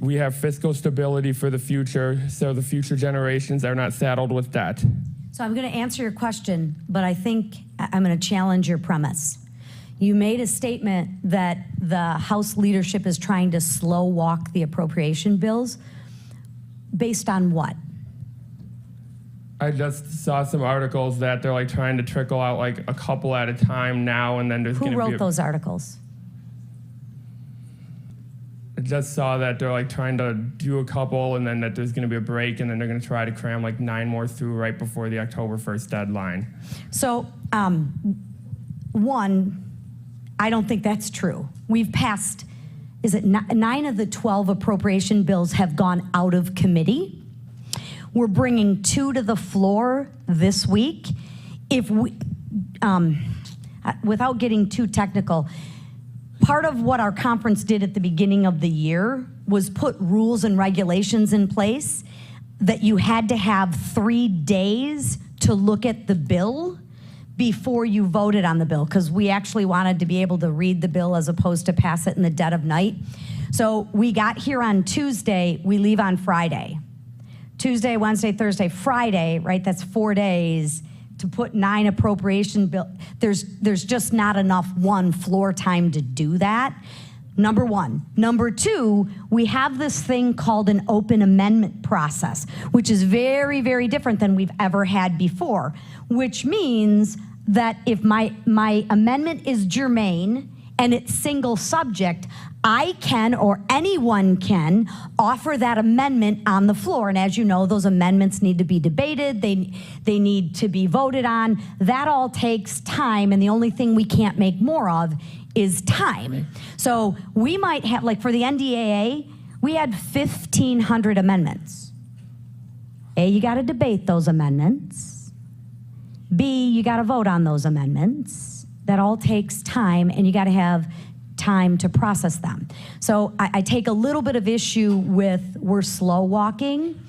we have fiscal stability for the future so the future generations are not saddled with debt? So I'm going to answer your question, but I think I'm going to challenge your premise. You made a statement that the House leadership is trying to slow walk the appropriation bills. Based on what? I just saw some articles that they're like trying to trickle out like a couple at a time now, and then there's going to be. Who wrote those articles? I just saw that they're like trying to do a couple, and then that there's going to be a break, and then they're going to try to cram like 9 more through right before the October 1st deadline. So, one, I don't think that's true. We've passed, is it 9 of the 12 appropriation bills have gone out of committee. We're bringing 2 to the floor this week. If we, without getting too technical, part of what our conference did at the beginning of the year was put rules and regulations in place that you had to have 3 days to look at the bill before you voted on the bill, because we actually wanted to be able to read the bill as opposed to pass it in the dead of night. So we got here on Tuesday, we leave on Friday. Tuesday, Wednesday, Thursday, Friday, right? That's 4 days to put 9 appropriation bill. There's just not enough floor time to do that. Number one. Number two, we have this thing called an open amendment process, which is very, very different than we've ever had before, which means that if my amendment is germane and it's single subject, I can, or anyone can, offer that amendment on the floor. And as you know, those amendments need to be debated. They need to be voted on. That all takes time, and the only thing we can't make more of is time. So we might have, like for the NDAA, we had 1,500 amendments. A, you gotta debate those amendments. B, you gotta vote on those amendments. That all takes time, and you gotta have time to process them. So I take a little bit of issue with we're slow walking.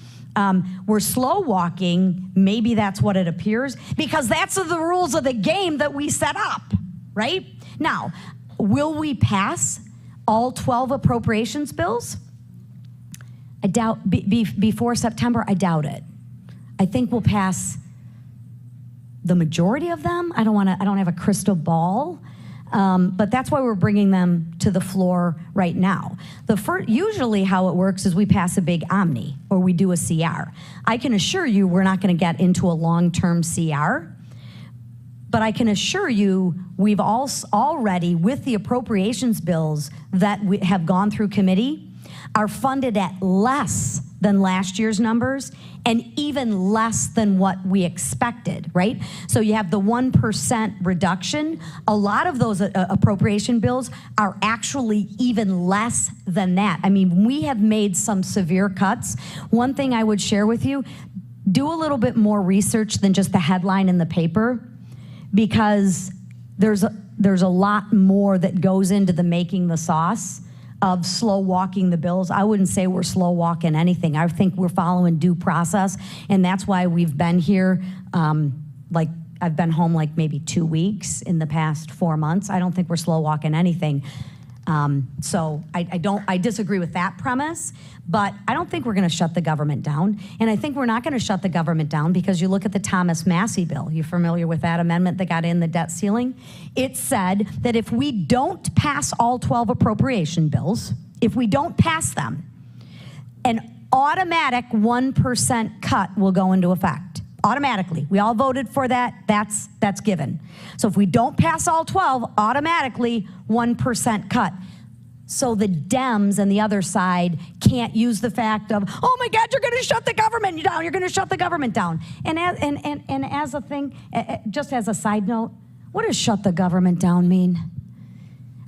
We're slow walking, maybe that's what it appears, because that's the rules of the game that we set up, right? Now, will we pass all 12 appropriations bills? I doubt, before September, I doubt it. I think we'll pass the majority of them. I don't have a crystal ball, but that's why we're bringing them to the floor right now. Usually how it works is we pass a big omni or we do a CR. I can assure you we're not going to get into a long-term CR, but I can assure you we've already, with the appropriations bills that have gone through committee, are funded at less than last year's numbers and even less than what we expected, right? So you have the 1% reduction. A lot of those appropriation bills are actually even less than that. I mean, we have made some severe cuts. One thing I would share with you, do a little bit more research than just the headline in the paper, because there's a lot more that goes into the making the sauce of slow walking the bills. I wouldn't say we're slow walking anything. I think we're following due process, and that's why we've been here. Like I've been home like maybe 2 weeks in the past 4 months. I don't think we're slow walking anything. So I disagree with that premise, but I don't think we're going to shut the government down. And I think we're not going to shut the government down because you look at the Thomas Massey bill. You familiar with that amendment that got in the debt ceiling? It said that if we don't pass all 12 appropriation bills, if we don't pass them, an automatic 1% cut will go into effect. Automatically. We all voted for that. That's given. So if we don't pass all 12, automatically 1% cut. So the Dems and the other side can't use the fact of, oh my God, you're going to shut the government down. You're going to shut the government down. And as a thing, just as a side note, what does shut the government down mean?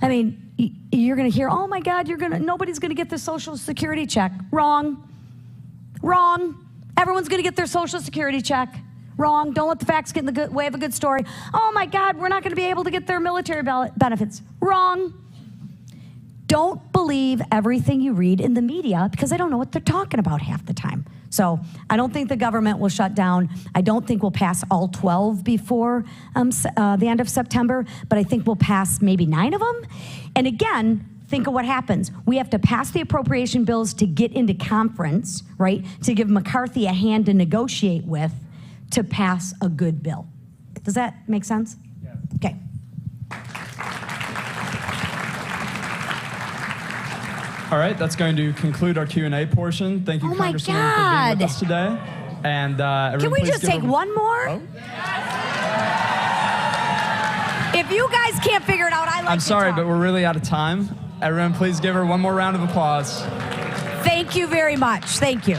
I mean, you're going to hear, oh my God, nobody's going to get the Social Security check. Wrong. Wrong. Everyone's going to get their Social Security check. Wrong. Don't let the facts get in the way of a good story. Oh my God, we're not going to be able to get their military benefits. Wrong. Don't believe everything you read in the media because they don't know what they're talking about half the time. So I don't think the government will shut down. I don't think we'll pass all 12 before the end of September, but I think we'll pass maybe 9 of them. And again, think of what happens. We have to pass the appropriation bills to get into conference, right? To give McCarthy a hand to negotiate with to pass a good bill. Does that make sense? Yeah. Okay. All right, that's going to conclude our Q&A portion. Thank you, Congresswoman, for being with us today. And can we just take one more? Oh? If you guys can't figure it out, I like I'm sorry, to talk. but we're really out of time. Everyone, please give her one more round of applause. Thank you very much. Thank you.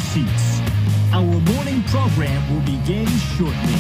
seats. Our morning program will begin shortly.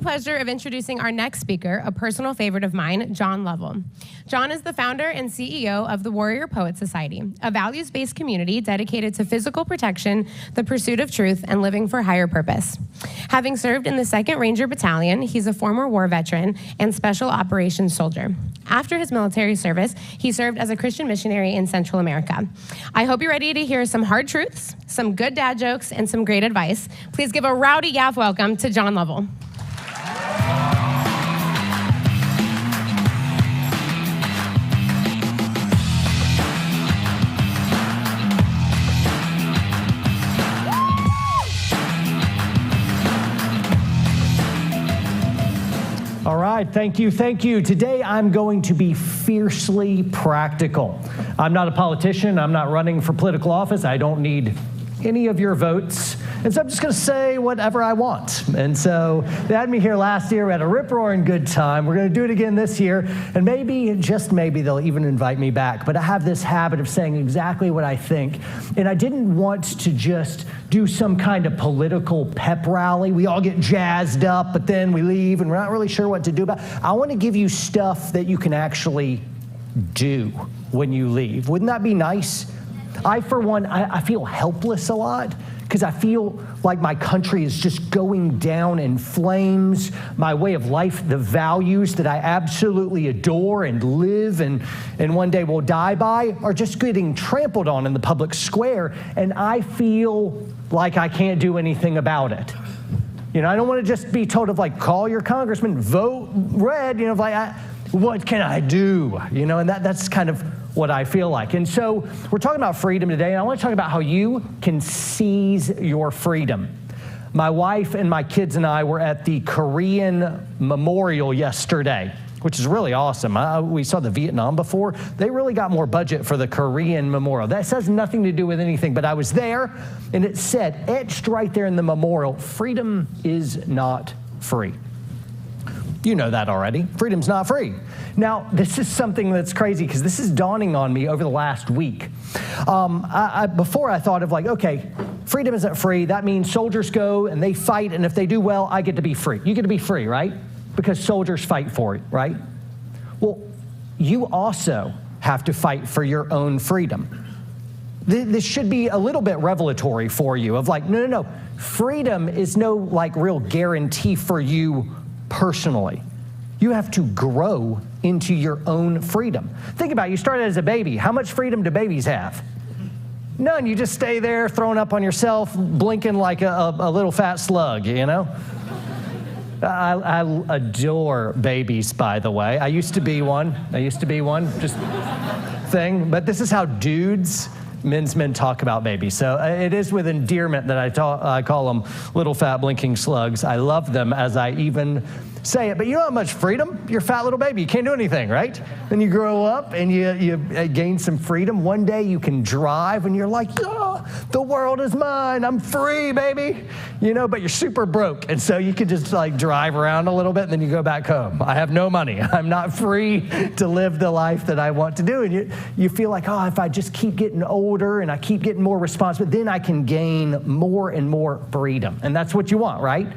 Pleasure of introducing our next speaker, a personal favorite of mine, John Lovell. John is the founder and CEO of the Warrior Poet Society, a values-based community dedicated to physical protection, the pursuit of truth, and living for higher purpose. Having served in the 2nd Ranger Battalion, he's a former war veteran and special operations soldier. After his military service, he served as a Christian missionary in Central America. I hope you're ready to hear some hard truths, some good dad jokes, and some great advice. Please give a rowdy yaff welcome to John Lovell. All right, thank you. Today I'm going to be fiercely practical. I'm not a politician. I'm not running for political office. I don't need any of your votes. And so I'm just going to say whatever I want. And so they had me here last year. We had a rip-roaring good time. We're going to do it again this year. And maybe, just maybe, they'll even invite me back. But I have this habit of saying exactly what I think. And I didn't want to just do some kind of political pep rally. We all get jazzed up, but then we leave and we're not really sure what to do about it. I want to give you stuff that you can actually do when you leave. Wouldn't that be nice? For one, I feel helpless a lot because I feel like my country is just going down in flames. My way of life, the values that I absolutely adore and live and one day will die by are just getting trampled on in the public square, and I feel like I can't do anything about it. You know, I don't want to just be told of like, call your congressman, vote red, you know, like, what can I do? You know, and that's kind of what I feel like. And so we're talking about freedom today, and I want to talk about how you can seize your freedom. My wife and my kids and I were at the Korean Memorial yesterday, which is really awesome. We saw the Vietnam before. They really got more budget for the Korean Memorial. That has nothing to do with anything, but I was there, and it said, etched right there in the memorial, freedom is not free. You know that already. Freedom's not free. Now, this is something that's crazy because this is dawning on me over the last week. Before I thought of like, okay, freedom isn't free. That means soldiers go and they fight, and if they do well, I get to be free. You get to be free, right? Because soldiers fight for it, right? Well, you also have to fight for your own freedom. This should be a little bit revelatory for you of like, no. Freedom is no like real guarantee for you personally. You have to grow into your own freedom. Think about it. You started as a baby. How much freedom do babies have? None. You just stay there throwing up on yourself, blinking like a little fat slug, you know? I adore babies, by the way. I used to be one, just thing. But this is how men's men talk about babies. So it is with endearment that I call them little fat blinking slugs. I love them as I even say it. But you know how much freedom? You're a fat little baby. You can't do anything, right? Then you grow up and you gain some freedom. One day you can drive and you're like, oh, the world is mine. I'm free, baby. You know, but you're super broke. And so you can just like drive around a little bit and then you go back home. I have no money. I'm not free to live the life that I want to do. And you feel like, oh, if I just keep getting older older and I keep getting more responsibility, then I can gain more and more freedom. And that's what you want, right?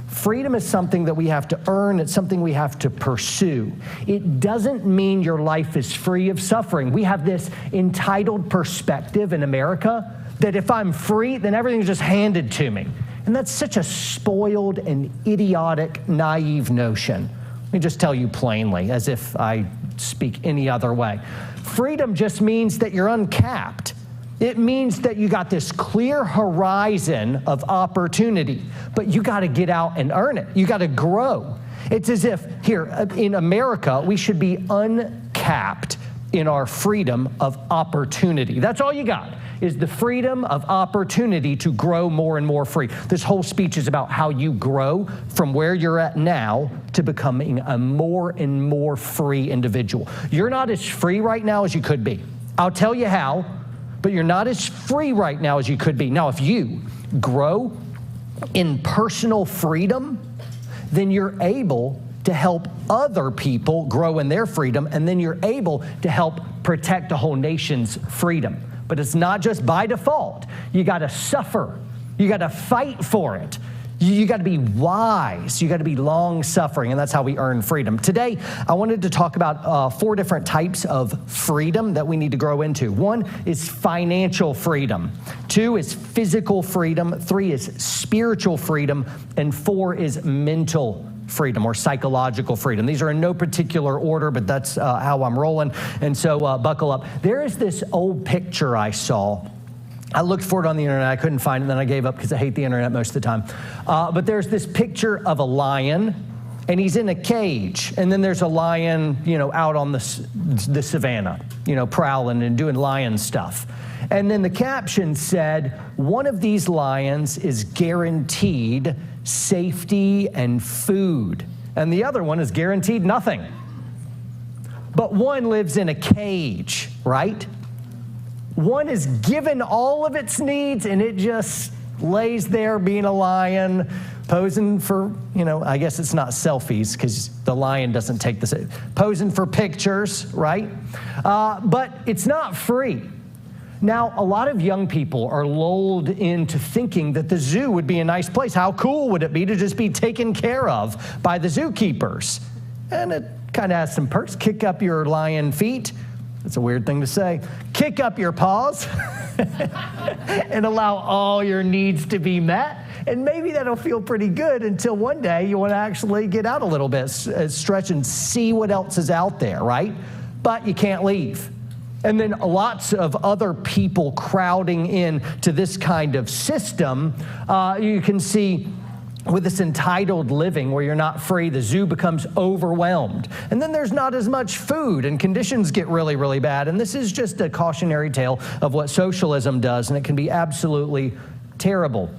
Freedom is something that we have to earn. It's something we have to pursue. It doesn't mean your life is free of suffering. We have this entitled perspective in America that if I'm free, then everything's just handed to me. And that's such a spoiled and idiotic, naive notion. Let me just tell you plainly, as if I speak any other way. Freedom just means that you're uncapped. It means that you got this clear horizon of opportunity, but you got to get out and earn it. You got to grow. It's as if here in America, we should be uncapped in our freedom of opportunity. That's all you got, is the freedom of opportunity to grow more and more free. This whole speech is about how you grow from where you're at now to becoming a more and more free individual. You're not as free right now as you could be. I'll tell you how, but you're not as free right now as you could be. Now, if you grow in personal freedom, then you're able to help other people grow in their freedom, and then you're able to help protect a whole nation's freedom. But it's not just by default. You got to suffer. You got to fight for it. You got to be wise. You got to be long-suffering, and that's how we earn freedom. Today, I wanted to talk about 4 different types of freedom that we need to grow into. 1 is financial freedom. 2 is physical freedom. 3 is spiritual freedom. And 4 is mental freedom or psychological freedom. These are in no particular order, but that's how I'm rolling. And so buckle up. There is this old picture I saw. I looked for it on the internet. I couldn't find it, and then I gave up because I hate the internet most of the time. But there's this picture of a lion, and he's in a cage. And then there's a lion, out on the savannah, prowling and doing lion stuff. And then the caption said, one of these lions is guaranteed safety and food, and the other one is guaranteed nothing. But one lives in a cage, right? One is given all of its needs, and it just lays there being a lion, posing for, I guess it's not selfies because the lion doesn't take posing for pictures, right? But it's not free. Now, a lot of young people are lulled into thinking that the zoo would be a nice place. How cool would it be to just be taken care of by the zookeepers? And it kind of has some perks. Kick up your lion feet. That's a weird thing to say. Kick up your paws and allow all your needs to be met. And maybe that'll feel pretty good until one day you want to actually get out a little bit, stretch and see what else is out there, right? But you can't leave. And then lots of other people crowding in to this kind of system. You can see with this entitled living where you're not free, the zoo becomes overwhelmed. And then there's not as much food and conditions get really, really bad. And this is just a cautionary tale of what socialism does, and it can be absolutely terrible.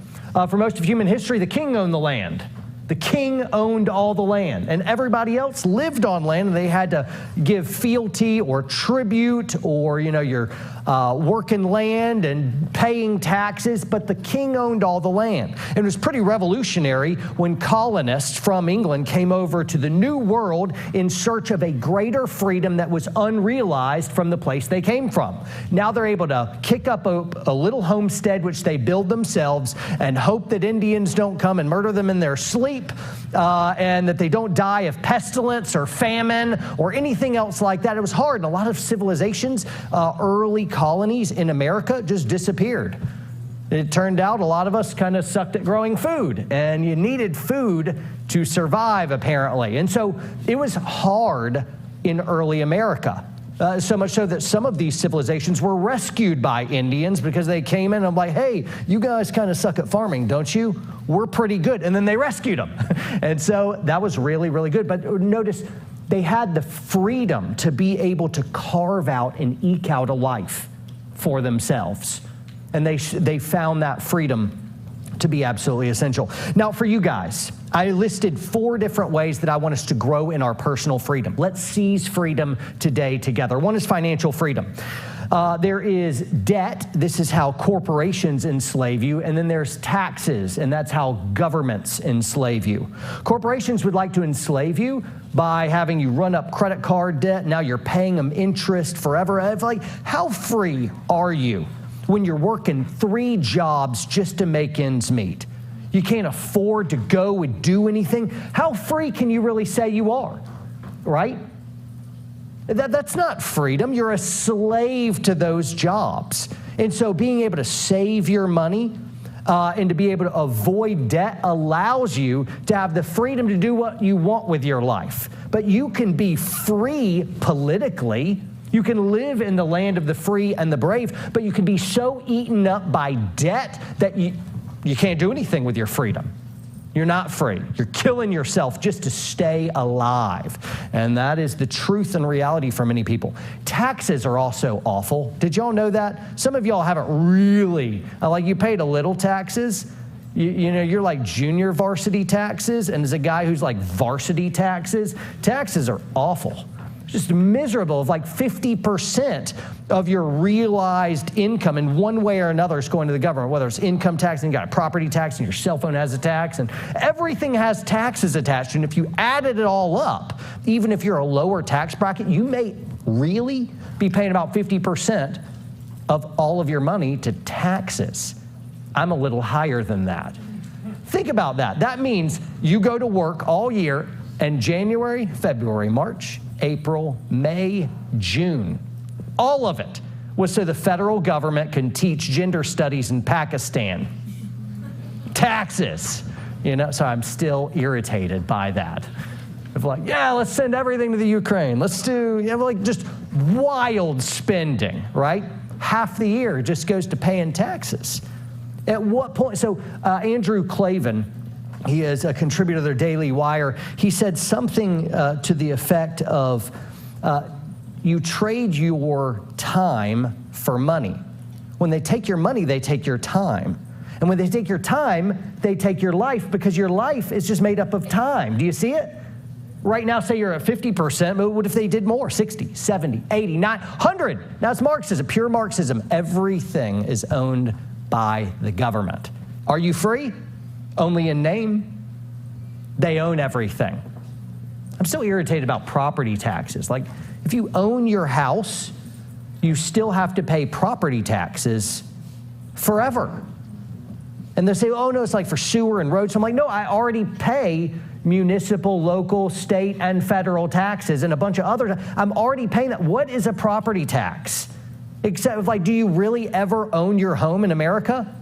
For most of human history, the king owned the land. The king owned all the land, and everybody else lived on land, and they had to give fealty or tribute or, your working land and paying taxes, but the king owned all the land. And it was pretty revolutionary when colonists from England came over to the New World in search of a greater freedom that was unrealized from the place they came from. Now they're able to kick up a little homestead, which they build themselves, and hope that Indians don't come and murder them in their sleep. And that they don't die of pestilence or famine or anything else like that. It was hard. And a lot of civilizations, early colonies in America just disappeared. It turned out a lot of us kind of sucked at growing food, and you needed food to survive, apparently. And so it was hard in early America. So much so that some of these civilizations were rescued by Indians because they came in and I'm like, hey, you guys kind of suck at farming, don't you? We're pretty good. And then they rescued them. And so that was really, really good. But notice they had the freedom to be able to carve out and eke out a life for themselves. And they found that freedom to be absolutely essential. Now, for you guys, I listed 4 different ways that I want us to grow in our personal freedom. Let's seize freedom today together. 1 is financial freedom. There is debt. This is how corporations enslave you. And then there's taxes, and that's how governments enslave you. Corporations would like to enslave you by having you run up credit card debt. Now you're paying them interest forever. It's like, how free are you? when you're working 3 jobs just to make ends meet. You can't afford to go and do anything. How free can you really say you are, right? That's not freedom. You're a slave to those jobs. And so being able to save your money and to be able to avoid debt allows you to have the freedom to do what you want with your life. But you can be free politically. You can live in the land of the free and the brave, but you can be so eaten up by debt that you can't do anything with your freedom. You're not free. You're killing yourself just to stay alive. And that is the truth and reality for many people. Taxes are also awful. Did y'all know that? Some of y'all haven't really, like you paid a little taxes. You know, you're like junior varsity taxes, and there's a guy who's like varsity taxes. Taxes are awful. Just miserable. Of like 50% of your realized income in one way or another is going to the government, whether it's income tax and you got a property tax and your cell phone has a tax and everything has taxes attached. And if you added it all up, even if you're a lower tax bracket, you may really be paying about 50% of all of your money to taxes. I'm a little higher than that. Think about that. That means you go to work all year and January, February, March, April, May, June. All of it was so the federal government can teach gender studies in Pakistan. Taxes. You know, so I'm still irritated by that. Of like, yeah, let's send everything to the Ukraine. Let's do, you know, like just wild spending, right? Half the year just goes to paying taxes. At what point? So Andrew Klavan, he is a contributor to their Daily Wire. He said something to the effect of, you trade your time for money. When they take your money, they take your time. And when they take your time, they take your life, because your life is just made up of time. Do you see it? Right now, say you're at 50%, but what if they did more? 60, 70, 80, 100. Now it's Marxism, pure Marxism. Everything is owned by the government. Are you free? Only in name. They own everything. I'm so irritated about property taxes. Like, if you own your house, you still have to pay property taxes forever. And they say, oh no, it's like for sewer and roads. So I'm like, no, I already pay municipal, local, state, and federal taxes and a bunch of other. I'm already paying that. What is a property tax? Except, like, do you really ever own your home in America?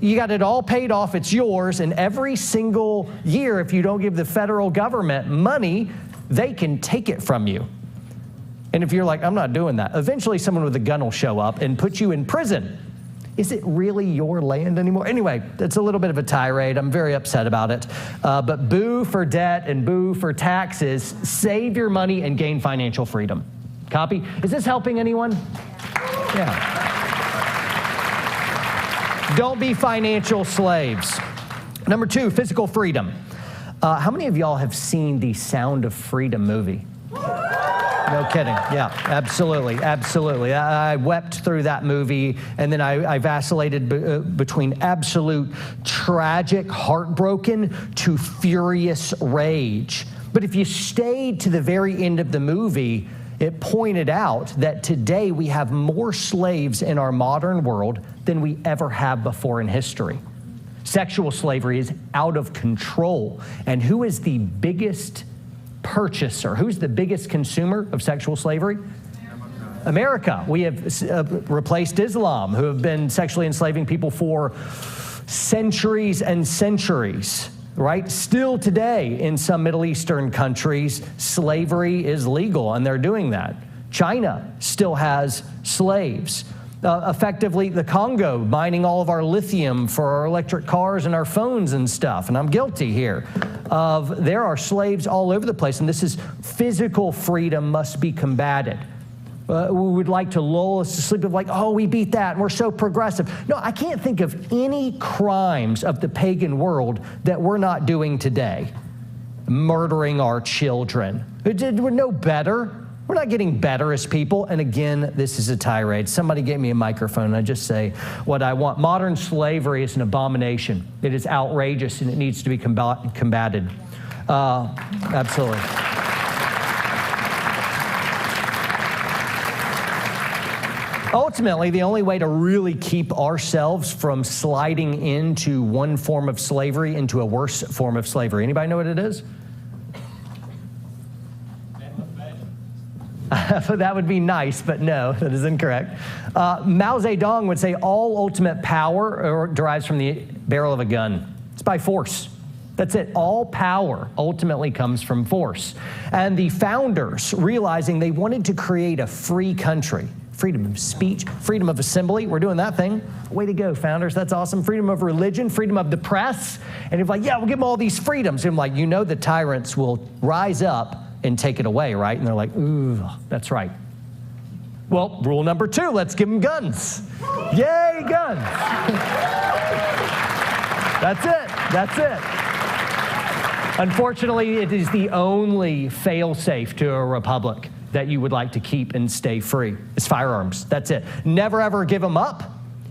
You got it all paid off, it's yours, and every single year, if you don't give the federal government money, they can take it from you. And if you're like, I'm not doing that, eventually someone with a gun will show up and put you in prison. Is it really your land anymore? Anyway, that's a little bit of a tirade. I'm very upset about it. But boo for debt and boo for taxes. Save your money and gain financial freedom. Copy? Is this helping anyone? Yeah. Don't be financial slaves. Number 2, physical freedom. How many of y'all have seen the Sound of Freedom movie? No kidding. Yeah, absolutely. Absolutely. I wept through that movie, and then I vacillated between absolute tragic, heartbroken to furious rage. But if you stayed to the very end of the movie, it pointed out that today we have more slaves in our modern world than we ever have before in history. Sexual slavery is out of control. And who is the biggest purchaser? Who's the biggest consumer of sexual slavery? America. We have replaced Islam, who have been sexually enslaving people for centuries and centuries. Right? Still today, in some Middle Eastern countries, slavery is legal, and they're doing that. China still has slaves. Effectively, the Congo mining all of our lithium for our electric cars and our phones and stuff, and I'm guilty here. There are slaves all over the place, and this is physical freedom must be combated. We would like to lull us to sleep of like, oh, we beat that, and we're so progressive. No, I can't think of any crimes of the pagan world that we're not doing today. Murdering our children. We're no better. We're not getting better as people. And again, this is a tirade. Somebody gave me a microphone, and I just say what I want. Modern slavery is an abomination. It is outrageous, and it needs to be combated. Absolutely. Ultimately, the only way to really keep ourselves from sliding into one form of slavery into a worse form of slavery. Anybody know what it is? That would be nice, but no, that is incorrect. Mao Zedong would say all ultimate power derives from the barrel of a gun. It's by force. That's it. All power ultimately comes from force. And the founders, realizing they wanted to create a free country, freedom of speech, freedom of assembly. We're doing that thing. Way to go, founders. That's awesome. Freedom of religion, freedom of the press. And it's like, yeah, we'll give them all these freedoms. And I'm like, you know, the tyrants will rise up and take it away, right? And they're like, ooh, that's right. Well, rule number 2, let's give them guns. Yay, guns. That's it. That's it. Unfortunately, it is the only fail-safe to a republic that you would like to keep and stay free. It's firearms. That's it. Never, ever give them up.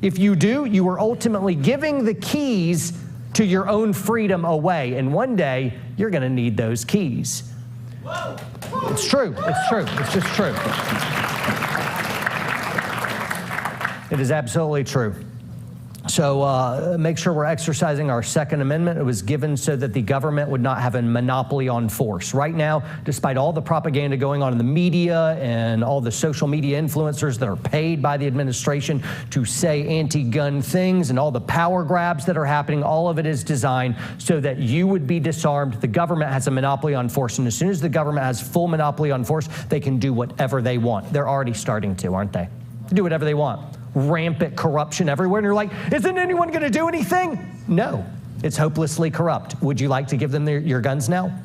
If you do, you are ultimately giving the keys to your own freedom away. And one day, you're going to need those keys. It's true. It's true. It's just true. It is absolutely true. So make sure we're exercising our Second Amendment. It was given so that the government would not have a monopoly on force. Right now, despite all the propaganda going on in the media and all the social media influencers that are paid by the administration to say anti-gun things and all the power grabs that are happening, all of it is designed so that you would be disarmed. The government has a monopoly on force, and as soon as the government has full monopoly on force, they can do whatever they want. They're already starting to, aren't they? Do whatever they want. Rampant corruption everywhere, and you're like, isn't anyone going to do anything? No, it's hopelessly corrupt. Would you like to give them your guns now?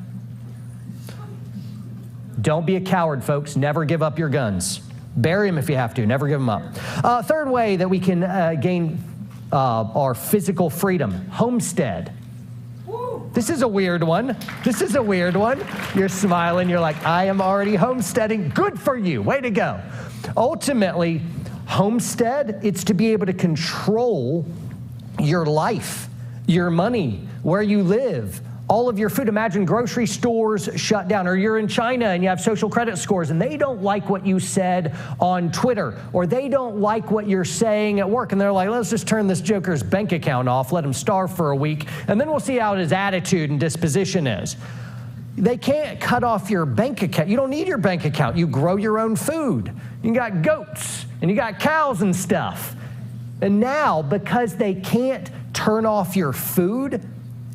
Don't be a coward, folks. Never give up your guns. Bury them if you have to. Never give them up. Third way that we can gain our physical freedom, homestead. This is a weird one. This is a weird one. You're smiling. You're like, I am already homesteading. Good for you. Way to go. Ultimately, homestead, it's to be able to control your life, your money, where you live, all of your food. Imagine grocery stores shut down, or you're in China and you have social credit scores and they don't like what you said on Twitter, or they don't like what you're saying at work, and they're like, let's just turn this joker's bank account off, let him starve for a week, and then we'll see how his attitude and disposition is. They can't cut off your bank account. You don't need your bank account. You grow your own food. You got goats and you got cows and stuff. And now, because they can't turn off your food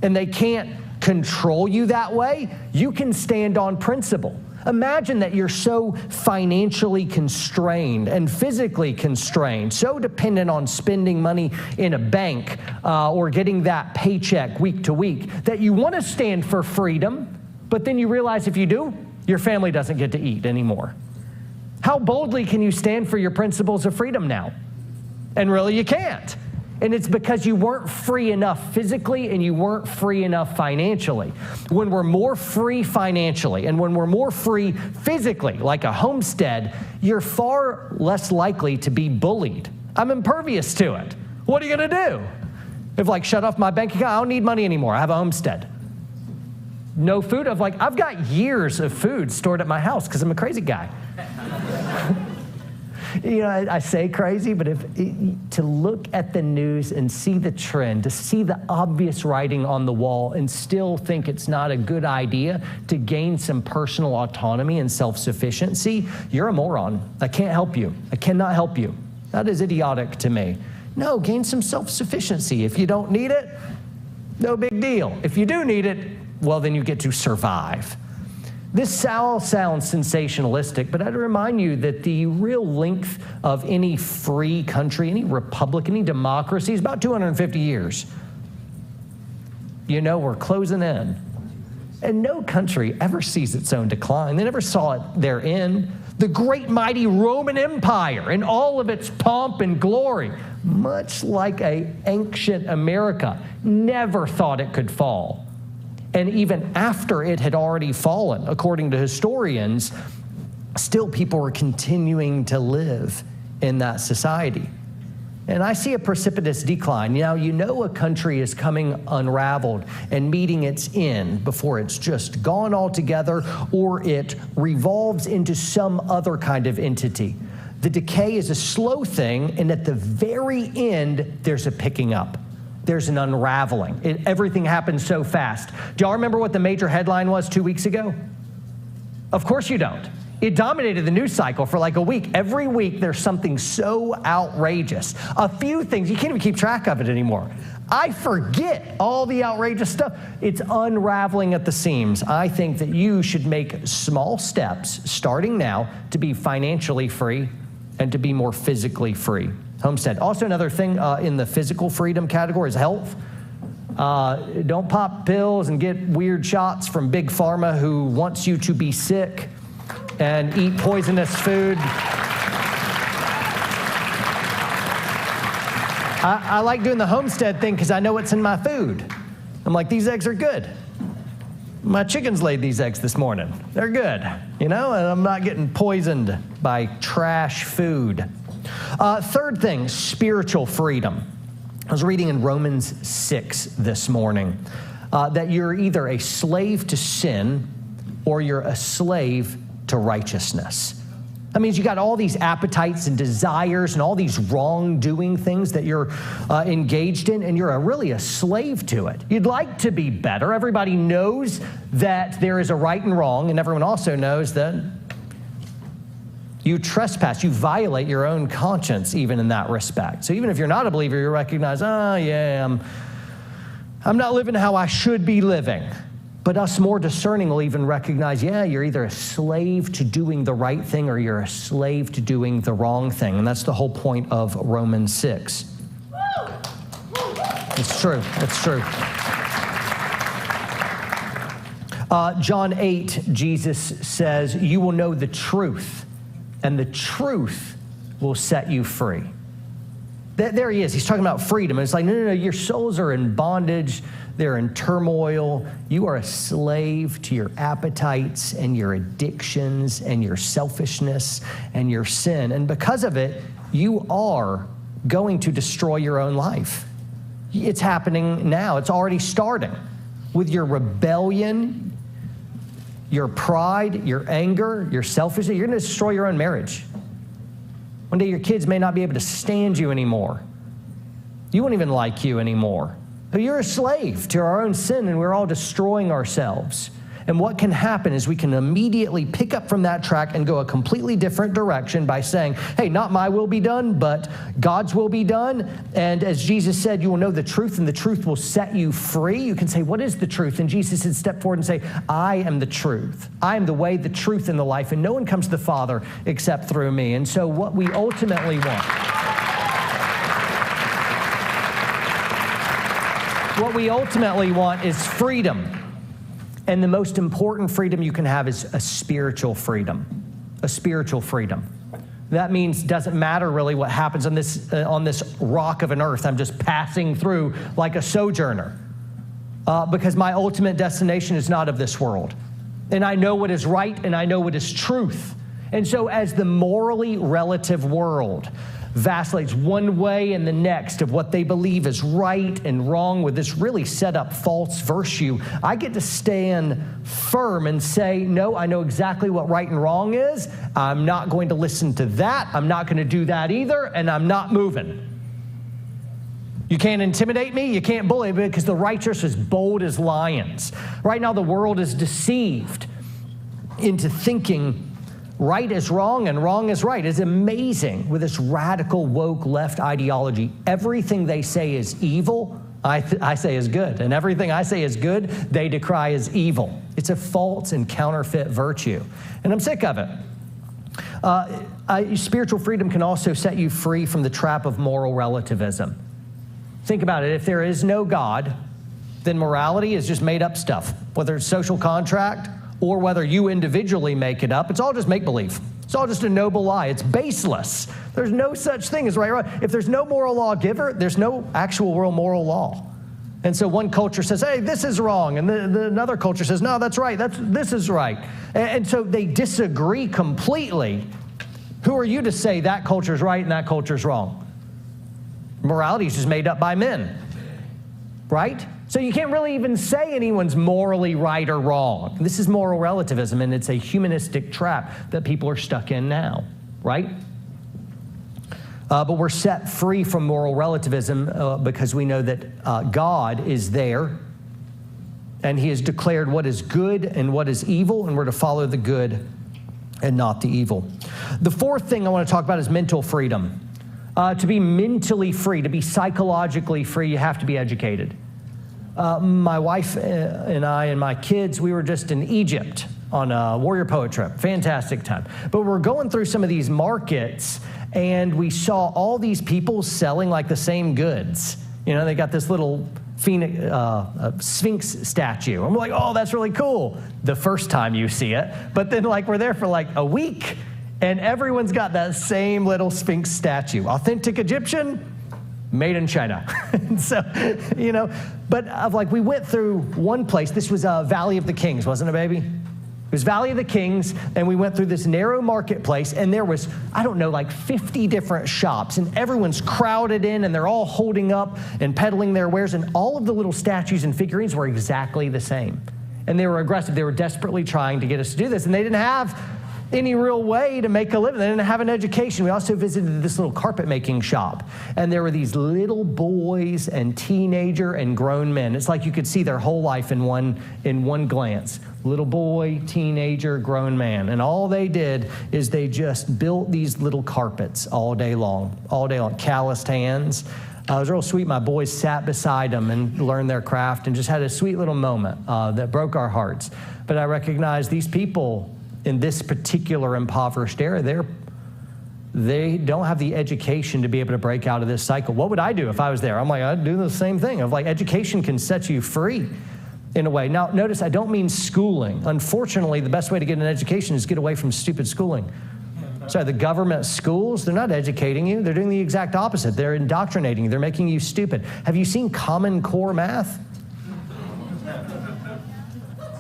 and they can't control you that way, you can stand on principle. Imagine that you're so financially constrained and physically constrained, so dependent on spending money in a bank or getting that paycheck week to week, that you want to stand for freedom, but then you realize if you do, your family doesn't get to eat anymore. How boldly can you stand for your principles of freedom now? And really, you can't. And it's because you weren't free enough physically and you weren't free enough financially. When we're more free financially and when we're more free physically, like a homestead, you're far less likely to be bullied. I'm impervious to it. What are you going to do? If like, shut off my bank account, I don't need money anymore. I have a homestead. No food. I've got years of food stored at my house because I'm a crazy guy. You know, I say crazy, but to look at the news and see the trend, to see the obvious writing on the wall and still think it's not a good idea to gain some personal autonomy and self-sufficiency, you're a moron. I can't help you. I cannot help you. That is idiotic to me. No, gain some self-sufficiency. If you don't need it, no big deal. If you do need it, well, then you get to survive. This all sounds sensationalistic, but I'd remind you that the real length of any free country, any republic, any democracy is about 250 years. You know, we're closing in. And no country ever sees its own decline. They never saw it their end. The great mighty Roman Empire in all of its pomp and glory, much like an ancient America, never thought it could fall. And even after it had already fallen, according to historians, still people were continuing to live in that society. And I see a precipitous decline. Now, you know a country is coming unraveled and meeting its end before it's just gone altogether or it revolves into some other kind of entity. The decay is a slow thing, and at the very end, there's a picking up. There's an unraveling. Everything happens so fast. Do y'all remember what the major headline was 2 weeks ago? Of course you don't. It dominated the news cycle for like a week. Every week there's something so outrageous. A few things, you can't even keep track of it anymore. I forget all the outrageous stuff. It's unraveling at the seams. I think that you should make small steps starting now to be financially free and to be more physically free. Homestead. Also, another thing in the physical freedom category is health. Don't pop pills and get weird shots from Big Pharma who wants you to be sick and eat poisonous food. I like doing the homestead thing because I know what's in my food. I'm like, these eggs are good. My chickens laid these eggs this morning. They're good, you know, and I'm not getting poisoned by trash food. Third thing, spiritual freedom. I was reading in Romans 6 this morning that you're either a slave to sin or you're a slave to righteousness. That means you got all these appetites and desires and all these wrongdoing things that you're engaged in, and you're really a slave to it. You'd like to be better. Everybody knows that there is a right and wrong, and everyone also knows that you trespass, you violate your own conscience even in that respect. So even if you're not a believer, you recognize, I'm not living how I should be living. But us more discerning will even recognize, you're either a slave to doing the right thing or you're a slave to doing the wrong thing. And that's the whole point of Romans 6. It's true. It's true. John 8, Jesus says, you will know the truth, and the truth will set you free. There he is. He's talking about freedom. And it's like, no, your souls are in bondage. They're in turmoil. You are a slave to your appetites and your addictions and your selfishness and your sin. And because of it, you are going to destroy your own life. It's happening now. It's already starting with your rebellion, your pride, your anger, your selfishness. You're going to destroy your own marriage. One day your kids may not be able to stand you anymore. You won't even like you anymore. You're a slave to our own sin, and we're all destroying ourselves. And what can happen is we can immediately pick up from that track and go a completely different direction by saying, hey, not my will be done, but God's will be done. And as Jesus said, you will know the truth, and the truth will set you free. You can say, what is the truth? And Jesus said, step forward and say, I am the truth. I am the way, the truth, and the life, and no one comes to the Father except through me. And so what we ultimately want, is freedom. And the most important freedom you can have is a spiritual freedom. A spiritual freedom. That means it doesn't matter really what happens on this rock of an earth. I'm just passing through like a sojourner. Because my ultimate destination is not of this world. And I know what is right and I know what is truth. And so as the morally relative world vacillates one way and the next of what they believe is right and wrong with this really set up false virtue, I get to stand firm and say, no, I know exactly what right and wrong is. I'm not going to listen to that. I'm not going to do that either, and I'm not moving. You can't intimidate me. You can't bully me because the righteous is bold as lions. Right now, the world is deceived into thinking right is wrong and wrong is right. It's amazing with this radical woke left ideology. Everything they say is evil, I say is good. And everything I say is good, they decry as evil. It's a false and counterfeit virtue. And I'm sick of it. Spiritual freedom can also set you free from the trap of moral relativism. Think about it. If there is no God, then morality is just made up stuff, whether it's social contract or whether you individually make it up. It's all just make-believe. It's all just a noble lie. It's baseless. There's no such thing as right or wrong. If there's no moral lawgiver, there's no actual real moral law. And so one culture says, hey, this is wrong. And another culture says, no, that's right. This is right. And so they disagree completely. Who are you to say that culture's right and that culture's wrong? Morality is just made up by men, right? So you can't really even say anyone's morally right or wrong. This is moral relativism, and it's a humanistic trap that people are stuck in now, right? But we're set free from moral relativism because we know that God is there, and he has declared what is good and what is evil, and we're to follow the good and not the evil. The fourth thing I want to talk about is mental freedom. To be mentally free, to be psychologically free, you have to be educated. My wife and I and my kids, we were just in Egypt on a Warrior Poet trip. Fantastic time. But we're going through some of these markets, and we saw all these people selling like the same goods. You know, they got this little Sphinx statue. And we're like, oh, that's really cool the first time you see it. But then like we're there for like a week, and everyone's got that same little Sphinx statue. Authentic Egyptian, made in China. So, you know, but we went through one place. This was Valley of the Kings, wasn't it, baby? It was Valley of the Kings, and we went through this narrow marketplace, and there was, I don't know, like 50 different shops, and everyone's crowded in, and they're all holding up and peddling their wares, and all of the little statues and figurines were exactly the same. And they were aggressive. They were desperately trying to get us to do this, and they didn't have any real way to make a living. They didn't have an education. We also visited this little carpet making shop, and there were these little boys and teenager and grown men. It's like you could see their whole life in one glance. Little boy, teenager, grown man. And all they did is they just built these little carpets all day long, calloused hands. It was real sweet. My boys sat beside them and learned their craft and just had a sweet little moment that broke our hearts. But I recognized these people in this particular impoverished area, they don't have the education to be able to break out of this cycle. What would I do if I was there? I'm like, I'd do the same thing. Education can set you free in a way. Now, notice I don't mean schooling. Unfortunately, the best way to get an education is get away from stupid schooling. Sorry, the government schools, they're not educating you. They're doing the exact opposite. They're indoctrinating you. They're making you stupid. Have you seen Common Core math?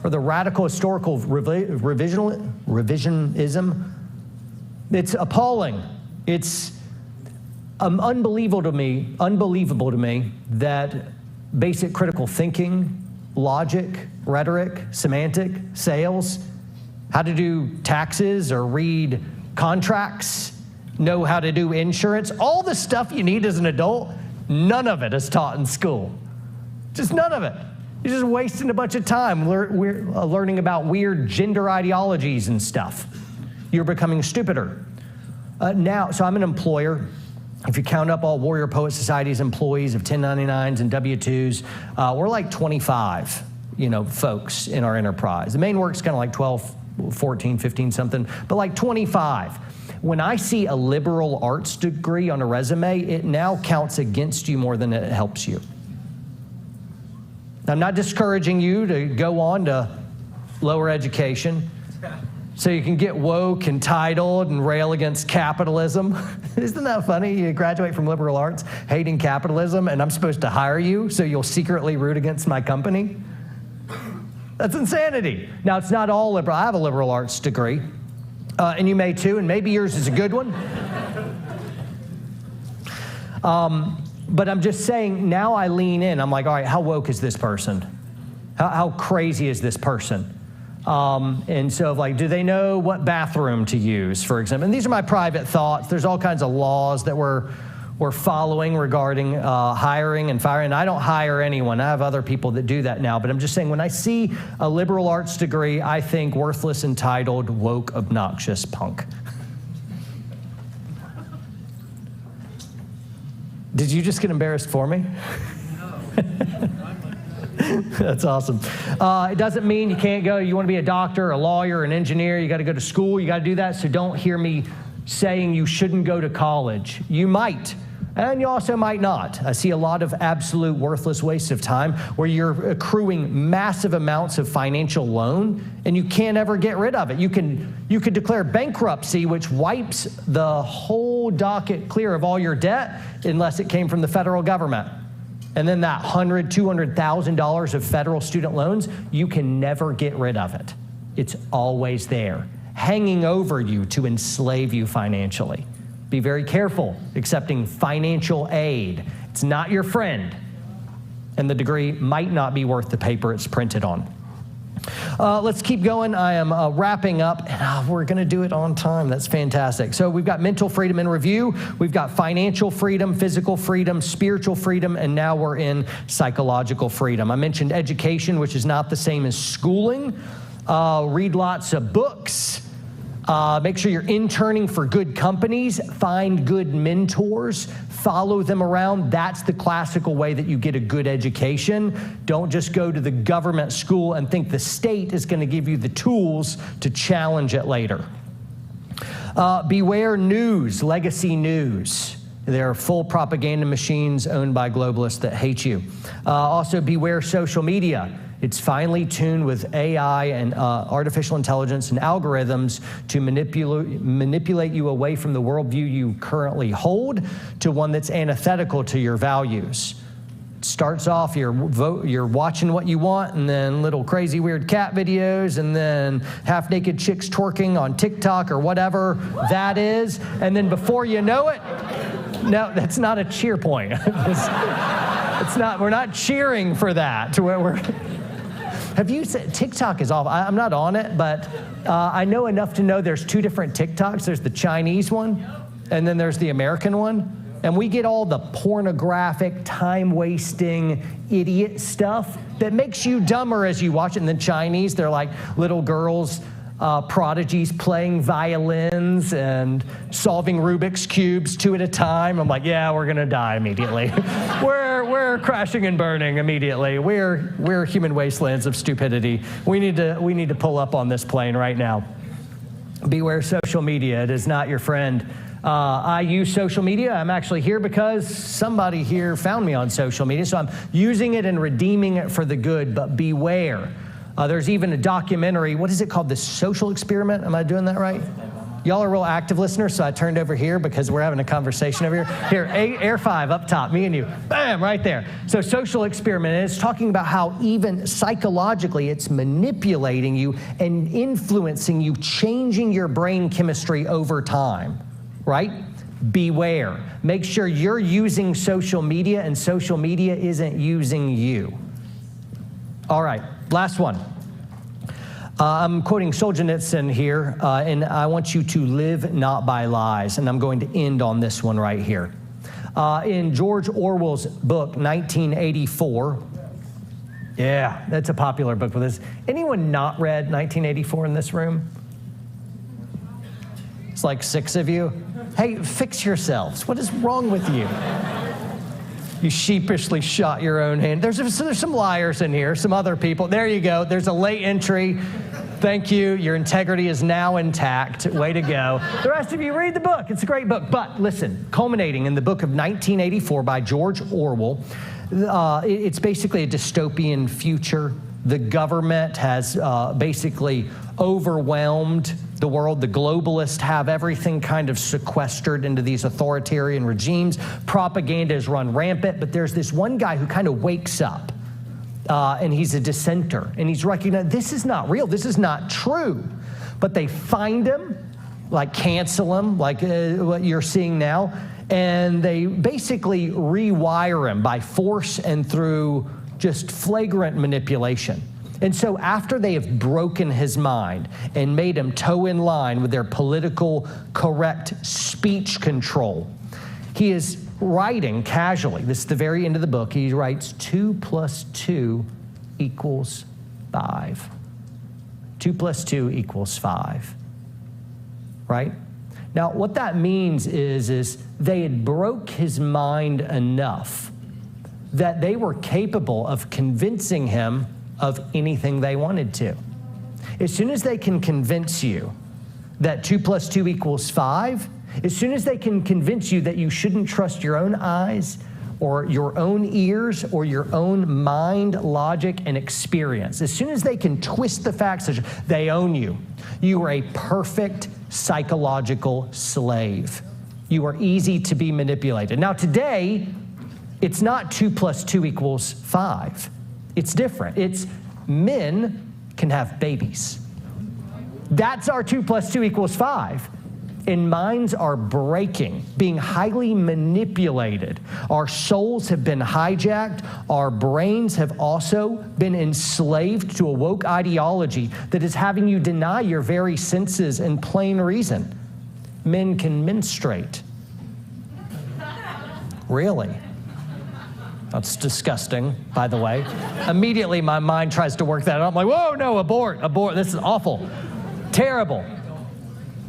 Or the radical historical revisionism? It's appalling. It's unbelievable to me that basic critical thinking, logic, rhetoric, semantic, sales, how to do taxes or read contracts, know how to do insurance, all the stuff you need as an adult, none of it is taught in school. Just none of it. You're just wasting a bunch of time learning about weird gender ideologies and stuff. You're becoming stupider. So I'm an employer. If you count up all Warrior Poet Society's employees of 1099s and W-2s, we're like 25, folks in our enterprise. The main work's kind of like 12, 14, 15 something, but like 25. When I see a liberal arts degree on a resume, it now counts against you more than it helps you. I'm not discouraging you to go on to lower education so you can get woke, entitled, and rail against capitalism. Isn't that funny? You graduate from liberal arts hating capitalism, and I'm supposed to hire you so you'll secretly root against my company? That's insanity. Now, it's not all liberal. I have a liberal arts degree, and you may too, and maybe yours is a good one. But I'm just saying, now I lean in. I'm like, all right, how woke is this person? How crazy is this person? And so, do they know what bathroom to use, for example? And these are my private thoughts. There's all kinds of laws that we're following regarding hiring and firing. I don't hire anyone. I have other people that do that now. But I'm just saying, when I see a liberal arts degree, I think worthless, entitled, woke, obnoxious punk. Did you just get embarrassed for me? That's awesome. It doesn't mean you can't go. You want to be a doctor, a lawyer, an engineer. You got to go to school. You got to do that. So don't hear me saying you shouldn't go to college. You might, and you also might not. I see a lot of absolute worthless waste of time where you're accruing massive amounts of financial loan and you can't ever get rid of it. You could declare bankruptcy, which wipes the whole docket clear of all your debt unless it came from the federal government. And then that $100,000, $200,000 of federal student loans, you can never get rid of it. It's always there, hanging over you to enslave you financially. Be very careful accepting financial aid. It's not your friend, and the degree might not be worth the paper it's printed on. Let's keep going. I am wrapping up, and we're going to do it on time. That's fantastic. So we've got mental freedom in review. We've got financial freedom, physical freedom, spiritual freedom, and now we're in psychological freedom. I mentioned education, which is not the same as schooling. Read lots of books. Make sure you're interning for good companies. Find good mentors. Follow them around. That's the classical way that you get a good education. Don't just go to the government school and think the state is going to give you the tools to challenge it later. Beware news, legacy news. They're full propaganda machines owned by globalists that hate you. Also, beware social media. It's finely tuned with AI and artificial intelligence and algorithms to manipulate you away from the worldview you currently hold to one that's antithetical to your values. It starts off, you're watching what you want, and then little crazy weird cat videos, and then half-naked chicks twerking on TikTok or whatever that is, and then before you know it, no, that's not a cheer point. It's not. We're not cheering for that. Have you said TikTok is awful? I'm not on it, but I know enough to know there's two different TikToks. There's the Chinese one, and then there's the American one. And we get all the pornographic, time-wasting, idiot stuff that makes you dumber as you watch it. And then Chinese, they're like little girls, prodigies playing violins and solving Rubik's Cubes 2 at a time. I'm like, yeah, we're gonna die immediately. We're crashing and burning immediately. We're human wastelands of stupidity. We need to pull up on this plane right now. Beware social media. It is not your friend. I use social media. I'm actually here because somebody here found me on social media, so I'm using it and redeeming it for the good, but beware. There's even a documentary. What is it called? The Social Experiment? Am I doing that right? Y'all are real active listeners, so I turned over here because we're having a conversation over here. Here, Air 5 up top, me and you. Bam, right there. So Social Experiment, and it's talking about how even psychologically it's manipulating you and influencing you, changing your brain chemistry over time, right? Beware. Make sure you're using social media and social media isn't using you. All right, last one. I'm quoting Solzhenitsyn here, and I want you to live not by lies, and I'm going to end on this one right here. In George Orwell's book, 1984, yeah, that's a popular book for this. Anyone not read 1984 in this room? It's like 6 of you. Hey, fix yourselves. What is wrong with you? You sheepishly shot your own hand. There's some liars in here, some other people. There you go. There's a late entry. Thank you. Your integrity is now intact. Way to go. The rest of you, read the book. It's a great book. But listen, culminating in the book of 1984 by George Orwell, it's basically a dystopian future. The government has basically overwhelmed the world. The globalists have everything kind of sequestered into these authoritarian regimes. Propaganda is run rampant, but there's this one guy who kind of wakes up, and he's a dissenter, and he's recognized this is not real, this is not true. But they find him, like cancel him, like what you're seeing now, and they basically rewire him by force and through just flagrant manipulation. And so after they have broken his mind and made him toe in line with their political correct speech control, he is writing casually. This is the very end of the book. He writes 2 + 2 = 5. 2 + 2 = 5. Right? Now, what that means is they had broke his mind enough that they were capable of convincing him of anything they wanted to. As soon as they can convince you that 2 + 2 = 5, as soon as they can convince you that you shouldn't trust your own eyes or your own ears or your own mind, logic, and experience, as soon as they can twist the facts, they own you. You are a perfect psychological slave. You are easy to be manipulated. Now today, it's not 2 + 2 = 5. It's different. It's men can have babies. That's our 2 + 2 = 5. and minds are breaking, being highly manipulated. Our souls have been hijacked. Our brains have also been enslaved to a woke ideology that is having you deny your very senses and plain reason. Men can menstruate. Really? That's disgusting, by the way. Immediately, my mind tries to work that out. I'm like, whoa, no, abort. This is awful. Terrible.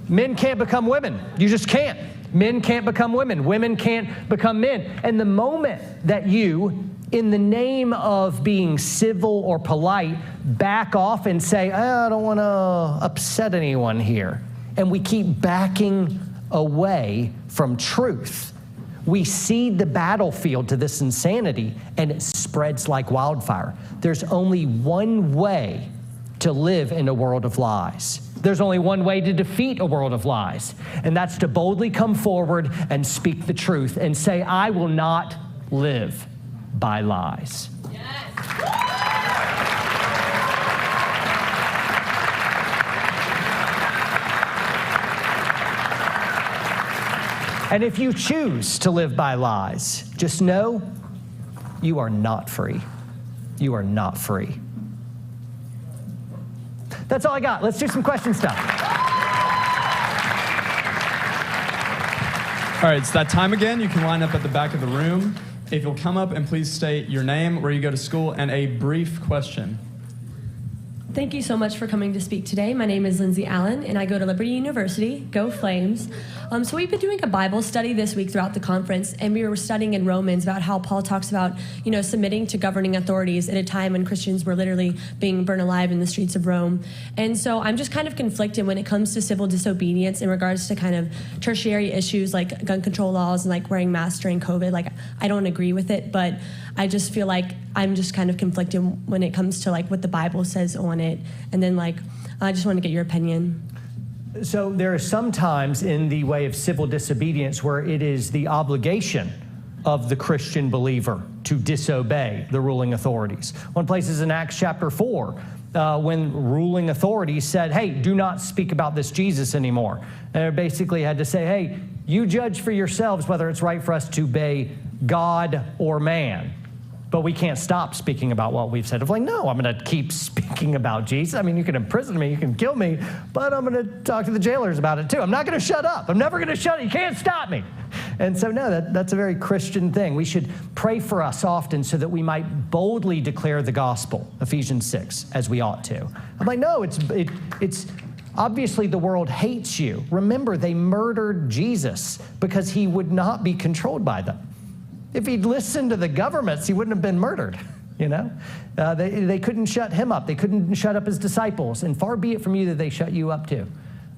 Men can't become women. You just can't. Men can't become women. Women can't become men. And the moment that you, in the name of being civil or polite, back off and say, I don't want to upset anyone here, and we keep backing away from truth, we seed the battlefield to this insanity, and it spreads like wildfire. There's only one way to live in a world of lies. There's only one way to defeat a world of lies, and that's to boldly come forward and speak the truth and say, I will not live by lies. And if you choose to live by lies, just know you are not free. You are not free. That's all I got. Let's do some question stuff. All right, it's that time again. You can line up at the back of the room. If you'll come up and please state your name, where you go to school, and a brief question. Thank you so much for coming to speak today. My name is Lindsay Allen, and I go to Liberty University. Go Flames. So we've been doing a Bible study this week throughout the conference, and we were studying in Romans about how Paul talks about, submitting to governing authorities at a time when Christians were literally being burned alive in the streets of Rome. And so I'm just kind of conflicted when it comes to civil disobedience in regards to kind of tertiary issues like gun control laws and like wearing masks during COVID. Like, I don't agree with it, but I just feel like I'm just kind of conflicted when it comes to like what the Bible says on it. And then I just want to get your opinion. So there are some times in the way of civil disobedience where it is the obligation of the Christian believer to disobey the ruling authorities. One place is in Acts chapter 4, when ruling authorities said, hey, do not speak about this Jesus anymore. And they basically had to say, hey, you judge for yourselves whether it's right for us to obey God or man. But we can't stop speaking about what we've said. Of like, no, I'm going to keep speaking about Jesus. I mean, you can imprison me, you can kill me, but I'm going to talk to the jailers about it too. I'm not going to shut up. I'm never going to shut up. You can't stop me. And so, no, that's a very Christian thing. We should pray for us often so that we might boldly declare the gospel, Ephesians 6, as we ought to. I'm like, no, it's obviously the world hates you. Remember, they murdered Jesus because he would not be controlled by them. If he'd listened to the governments, he wouldn't have been murdered, They couldn't shut him up. They couldn't shut up his disciples. And far be it from you that they shut you up too,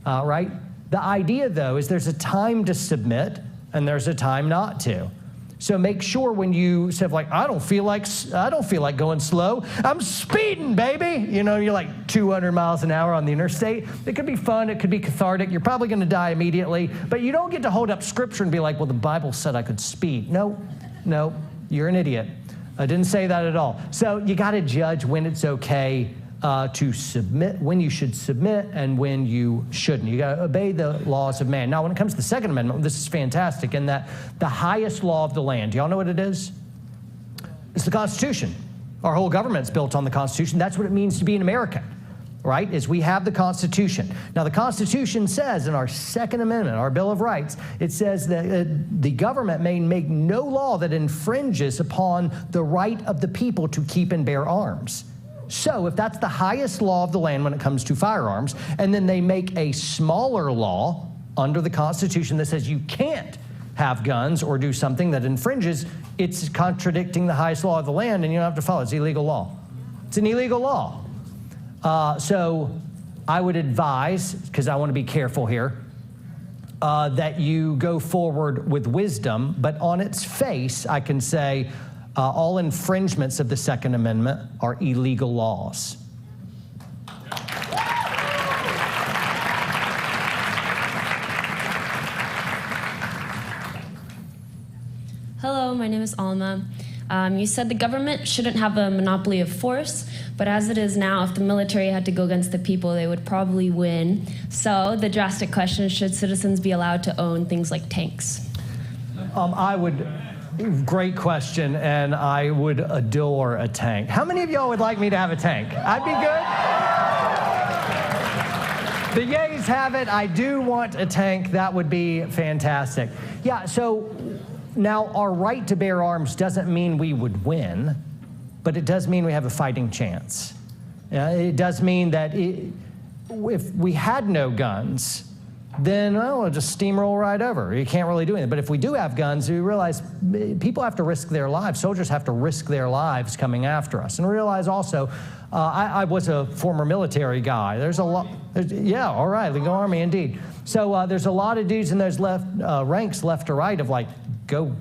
right? The idea, though, is there's a time to submit and there's a time not to. So make sure when you say, I don't feel like going slow. I'm speeding, baby. You're like 200 miles an hour on the interstate. It could be fun. It could be cathartic. You're probably going to die immediately. But you don't get to hold up Scripture and be like, well, the Bible said I could speed. No, you're an idiot. I didn't say that at all. So you got to judge when it's okay to submit, when you should submit and when you shouldn't. You got to obey the laws of man. Now, when it comes to the Second Amendment, this is fantastic in that the highest law of the land, do y'all know what it is? It's the Constitution. Our whole government's built on the Constitution. That's what it means to be an American, right? Is we have the Constitution. Now, the Constitution says in our Second Amendment, our Bill of Rights, it says that the government may make no law that infringes upon the right of the people to keep and bear arms. So if that's the highest law of the land when it comes to firearms, and then they make a smaller law under the Constitution that says you can't have guns or do something that infringes, it's contradicting the highest law of the land, and you don't have to follow it. It's illegal law. It's an illegal law. So I would advise, because I want to be careful here, that you go forward with wisdom, but on its face, I can say all infringements of the Second Amendment are illegal laws. Hello, my name is Alma. You said the government shouldn't have a monopoly of force, but as it is now, if the military had to go against the people, they would probably win. So the drastic question is, should citizens be allowed to own things like tanks? Great question, and I would adore a tank. How many of y'all would like me to have a tank? I'd be good. The yays have it. I do want a tank. That would be fantastic. Yeah, so now our right to bear arms doesn't mean we would win, but it does mean we have a fighting chance. It does mean that if we had no guns, then we'll just steamroll right over. You can't really do anything. But if we do have guns, we realize people have to risk their lives. Soldiers have to risk their lives coming after us. And realize also, I was a former military guy. There's a lot. Yeah, all right, legal army indeed. So there's a lot of dudes in those ranks left to right of like, go,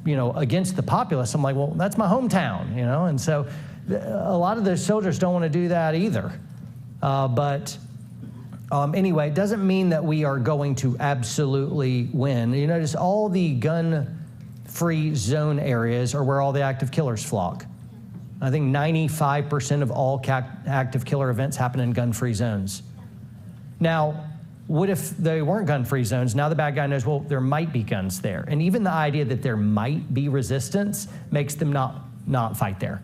against the populace. I'm like, well, that's my hometown, And so a lot of those soldiers don't want to do that either. Anyway, it doesn't mean that we are going to absolutely win. You notice all the gun-free zone areas are where all the active killers flock. I think 95% of all active killer events happen in gun-free zones. Now, what if they weren't gun-free zones? Now the bad guy knows, well, there might be guns there. And even the idea that there might be resistance makes them not fight there.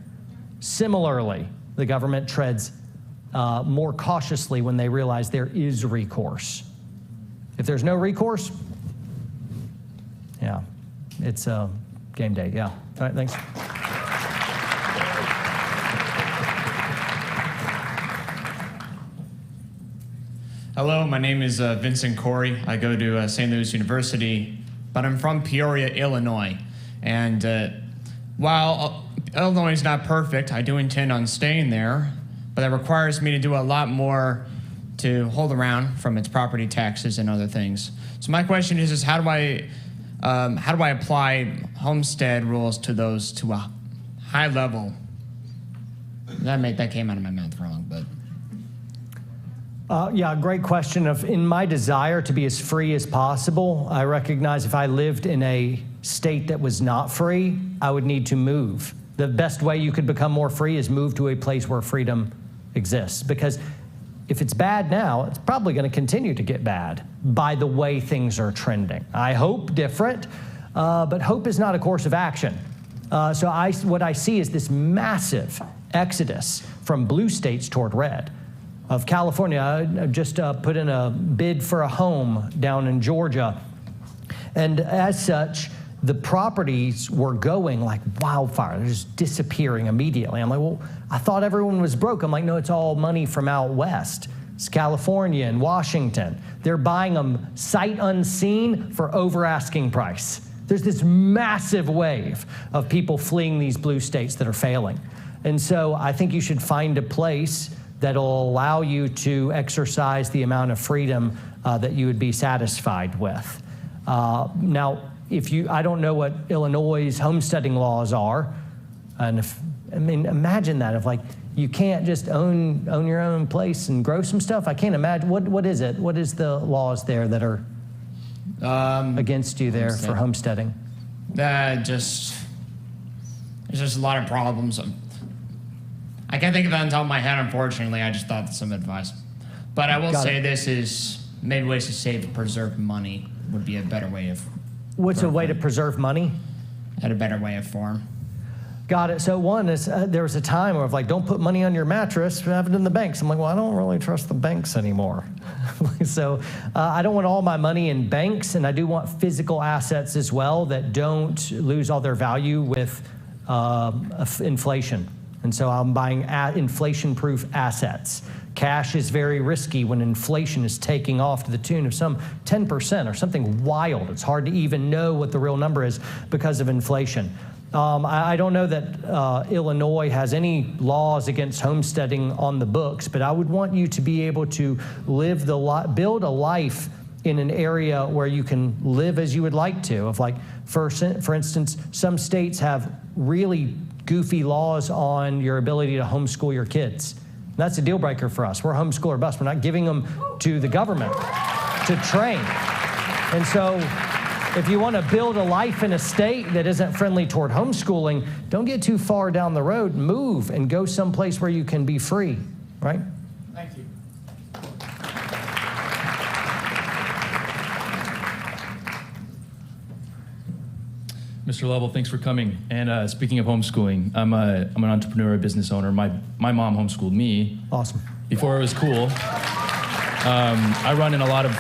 Similarly, the government treads more cautiously when they realize there is recourse. If there's no recourse, yeah, it's game day, yeah. All right, thanks. Hello, my name is Vincent Corey. I go to St. Louis University, but I'm from Peoria, Illinois. And while Illinois is not perfect, I do intend on staying there. But that requires me to do a lot more to hold around from its property taxes and other things. So my question is how do I apply homestead rules to those to a high level? That came out of my mouth wrong, but. Yeah, great question. In my desire to be as free as possible, I recognize if I lived in a state that was not free, I would need to move. The best way you could become more free is move to a place where freedom exists, because if it's bad now, it's probably going to continue to get bad by the way things are trending. I hope different, but hope is not a course of action. So what I see is this massive exodus from blue states toward red. Of California, I just put in a bid for a home down in Georgia, and as such, the properties were going like wildfire. They're just disappearing immediately. I'm like, well, I thought everyone was broke. I'm like, no, it's all money from out west. It's California and Washington. They're buying them sight unseen for over asking price. There's this massive wave of people fleeing these blue states that are failing. And so I think you should find a place that'll allow you to exercise the amount of freedom that you would be satisfied with. Now, I don't know what Illinois' homesteading laws are, and imagine that, if like you can't just own your own place and grow some stuff. I can't imagine, what is it? What is the laws there that are against you there for homesteading? There's just a lot of problems. I can't think of that on top of my head, unfortunately. I just thought some advice. But I will say this is maybe ways to save and preserve money would be a better way of. What's a way to preserve money? At a better way of form. Got it. So one is there was a time where like, don't put money on your mattress, have it in the banks. I'm like, well, I don't really trust the banks anymore. So I don't want all my money in banks, and I do want physical assets as well that don't lose all their value with inflation. And so I'm buying inflation-proof assets. Cash is very risky when inflation is taking off to the tune of some 10% or something wild. It's hard to even know what the real number is because of inflation. I don't know that Illinois has any laws against homesteading on the books, but I would want you to be able to build a life in an area where you can live as you would like to. If, like, for instance, some states have really goofy laws on your ability to homeschool your kids. That's a deal breaker for us. We're homeschool or bust. We're not giving them to the government to train. And so if you want to build a life in a state that isn't friendly toward homeschooling, don't get too far down the road. Move and go someplace where you can be free, right? Thank you. Mr. Lovell, thanks for coming. And speaking of homeschooling, I'm an entrepreneur, a business owner. My mom homeschooled me. Awesome. Before it was cool. I run in a lot of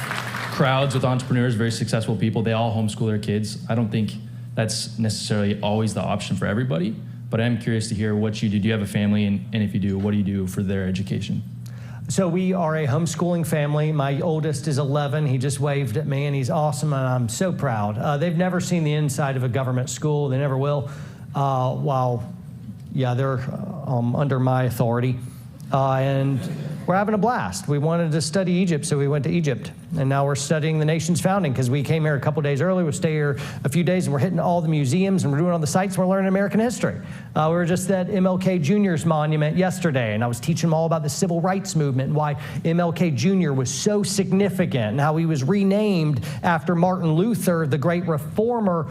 crowds with entrepreneurs, very successful people. They all homeschool their kids. I don't think that's necessarily always the option for everybody, but I'm curious to hear what you do. Do you have a family? And if you do, what do you do for their education? So we are a homeschooling family. My oldest is 11. He just waved at me, and he's awesome, and I'm so proud. They've never seen the inside of a government school. They never will. They're under my authority. And we're having a blast. We wanted to study Egypt, so we went to Egypt. And now we're studying the nation's founding because we came here a couple days early. We'll stay here a few days, and we're hitting all the museums, and we're doing all the sites, and we're learning American history. We were just at MLK Jr.'s monument yesterday, and I was teaching them all about the civil rights movement and why MLK Jr. was so significant and how he was renamed after Martin Luther, the great reformer.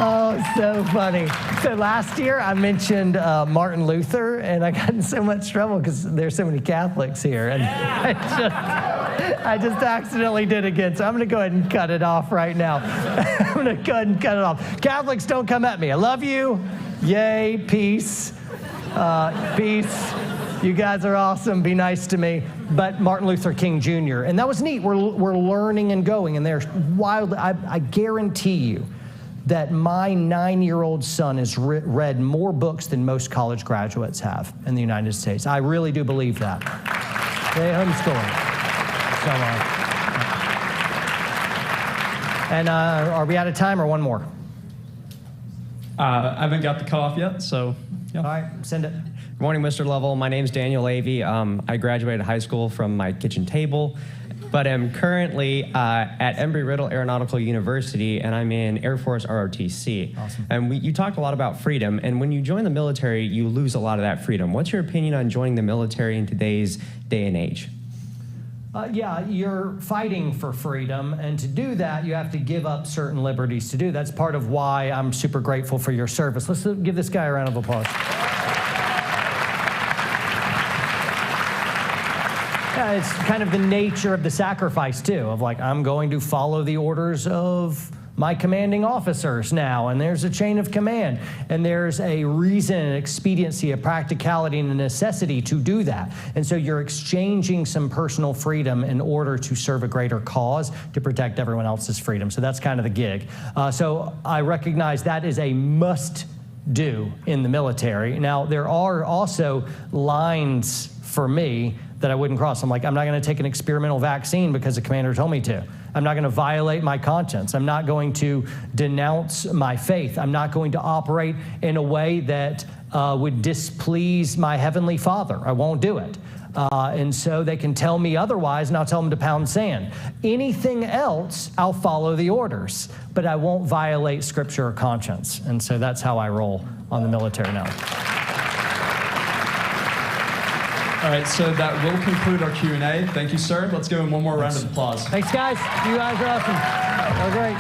Oh, so funny. So last year I mentioned Martin Luther, and I got in so much trouble because there's so many Catholics here, and I just accidentally did again. So I'm going to go ahead and cut it off right now. I'm going to go ahead and cut it off. Catholics, don't come at me. I love you. Yay, peace. Peace. You guys are awesome. Be nice to me. But Martin Luther King Jr., and that was neat. We're learning and going, and there's wild. I guarantee you that my 9-year-old son has read more books than most college graduates have in the United States. I really do believe that. They homeschool. And are we out of time or one more? I haven't got the cutoff yet, so yeah. All right, send it. Good morning, Mr. Lovell. My name's Daniel Avey. I graduated high school from my kitchen table, but I'm currently at Embry-Riddle Aeronautical University, and I'm in Air Force ROTC. Awesome. And you talked a lot about freedom, and when you join the military, you lose a lot of that freedom. What's your opinion on joining the military in today's day and age? You're fighting for freedom, and to do that, you have to give up certain liberties to do. That's part of why I'm super grateful for your service. Let's give this guy a round of applause. It's kind of the nature of the sacrifice, too, of like, I'm going to follow the orders of my commanding officers now, and there's a chain of command, and there's a reason, an expediency, a practicality, and a necessity to do that. And so you're exchanging some personal freedom in order to serve a greater cause to protect everyone else's freedom. So that's kind of the gig. So I recognize that is a must-do in the military. Now, there are also lines for me that I wouldn't cross. I'm like, I'm not going to take an experimental vaccine because the commander told me to. I'm not going to violate my conscience. I'm not going to denounce my faith. I'm not going to operate in a way that would displease my Heavenly Father. I won't do it. And so they can tell me otherwise, and I'll tell them to pound sand. Anything else, I'll follow the orders, but I won't violate Scripture or conscience. And so that's how I roll on the military now. All right, so that will conclude our Q&A. Thank you, sir. Let's give him one more round of applause. Thanks, guys. You guys are awesome. That was great.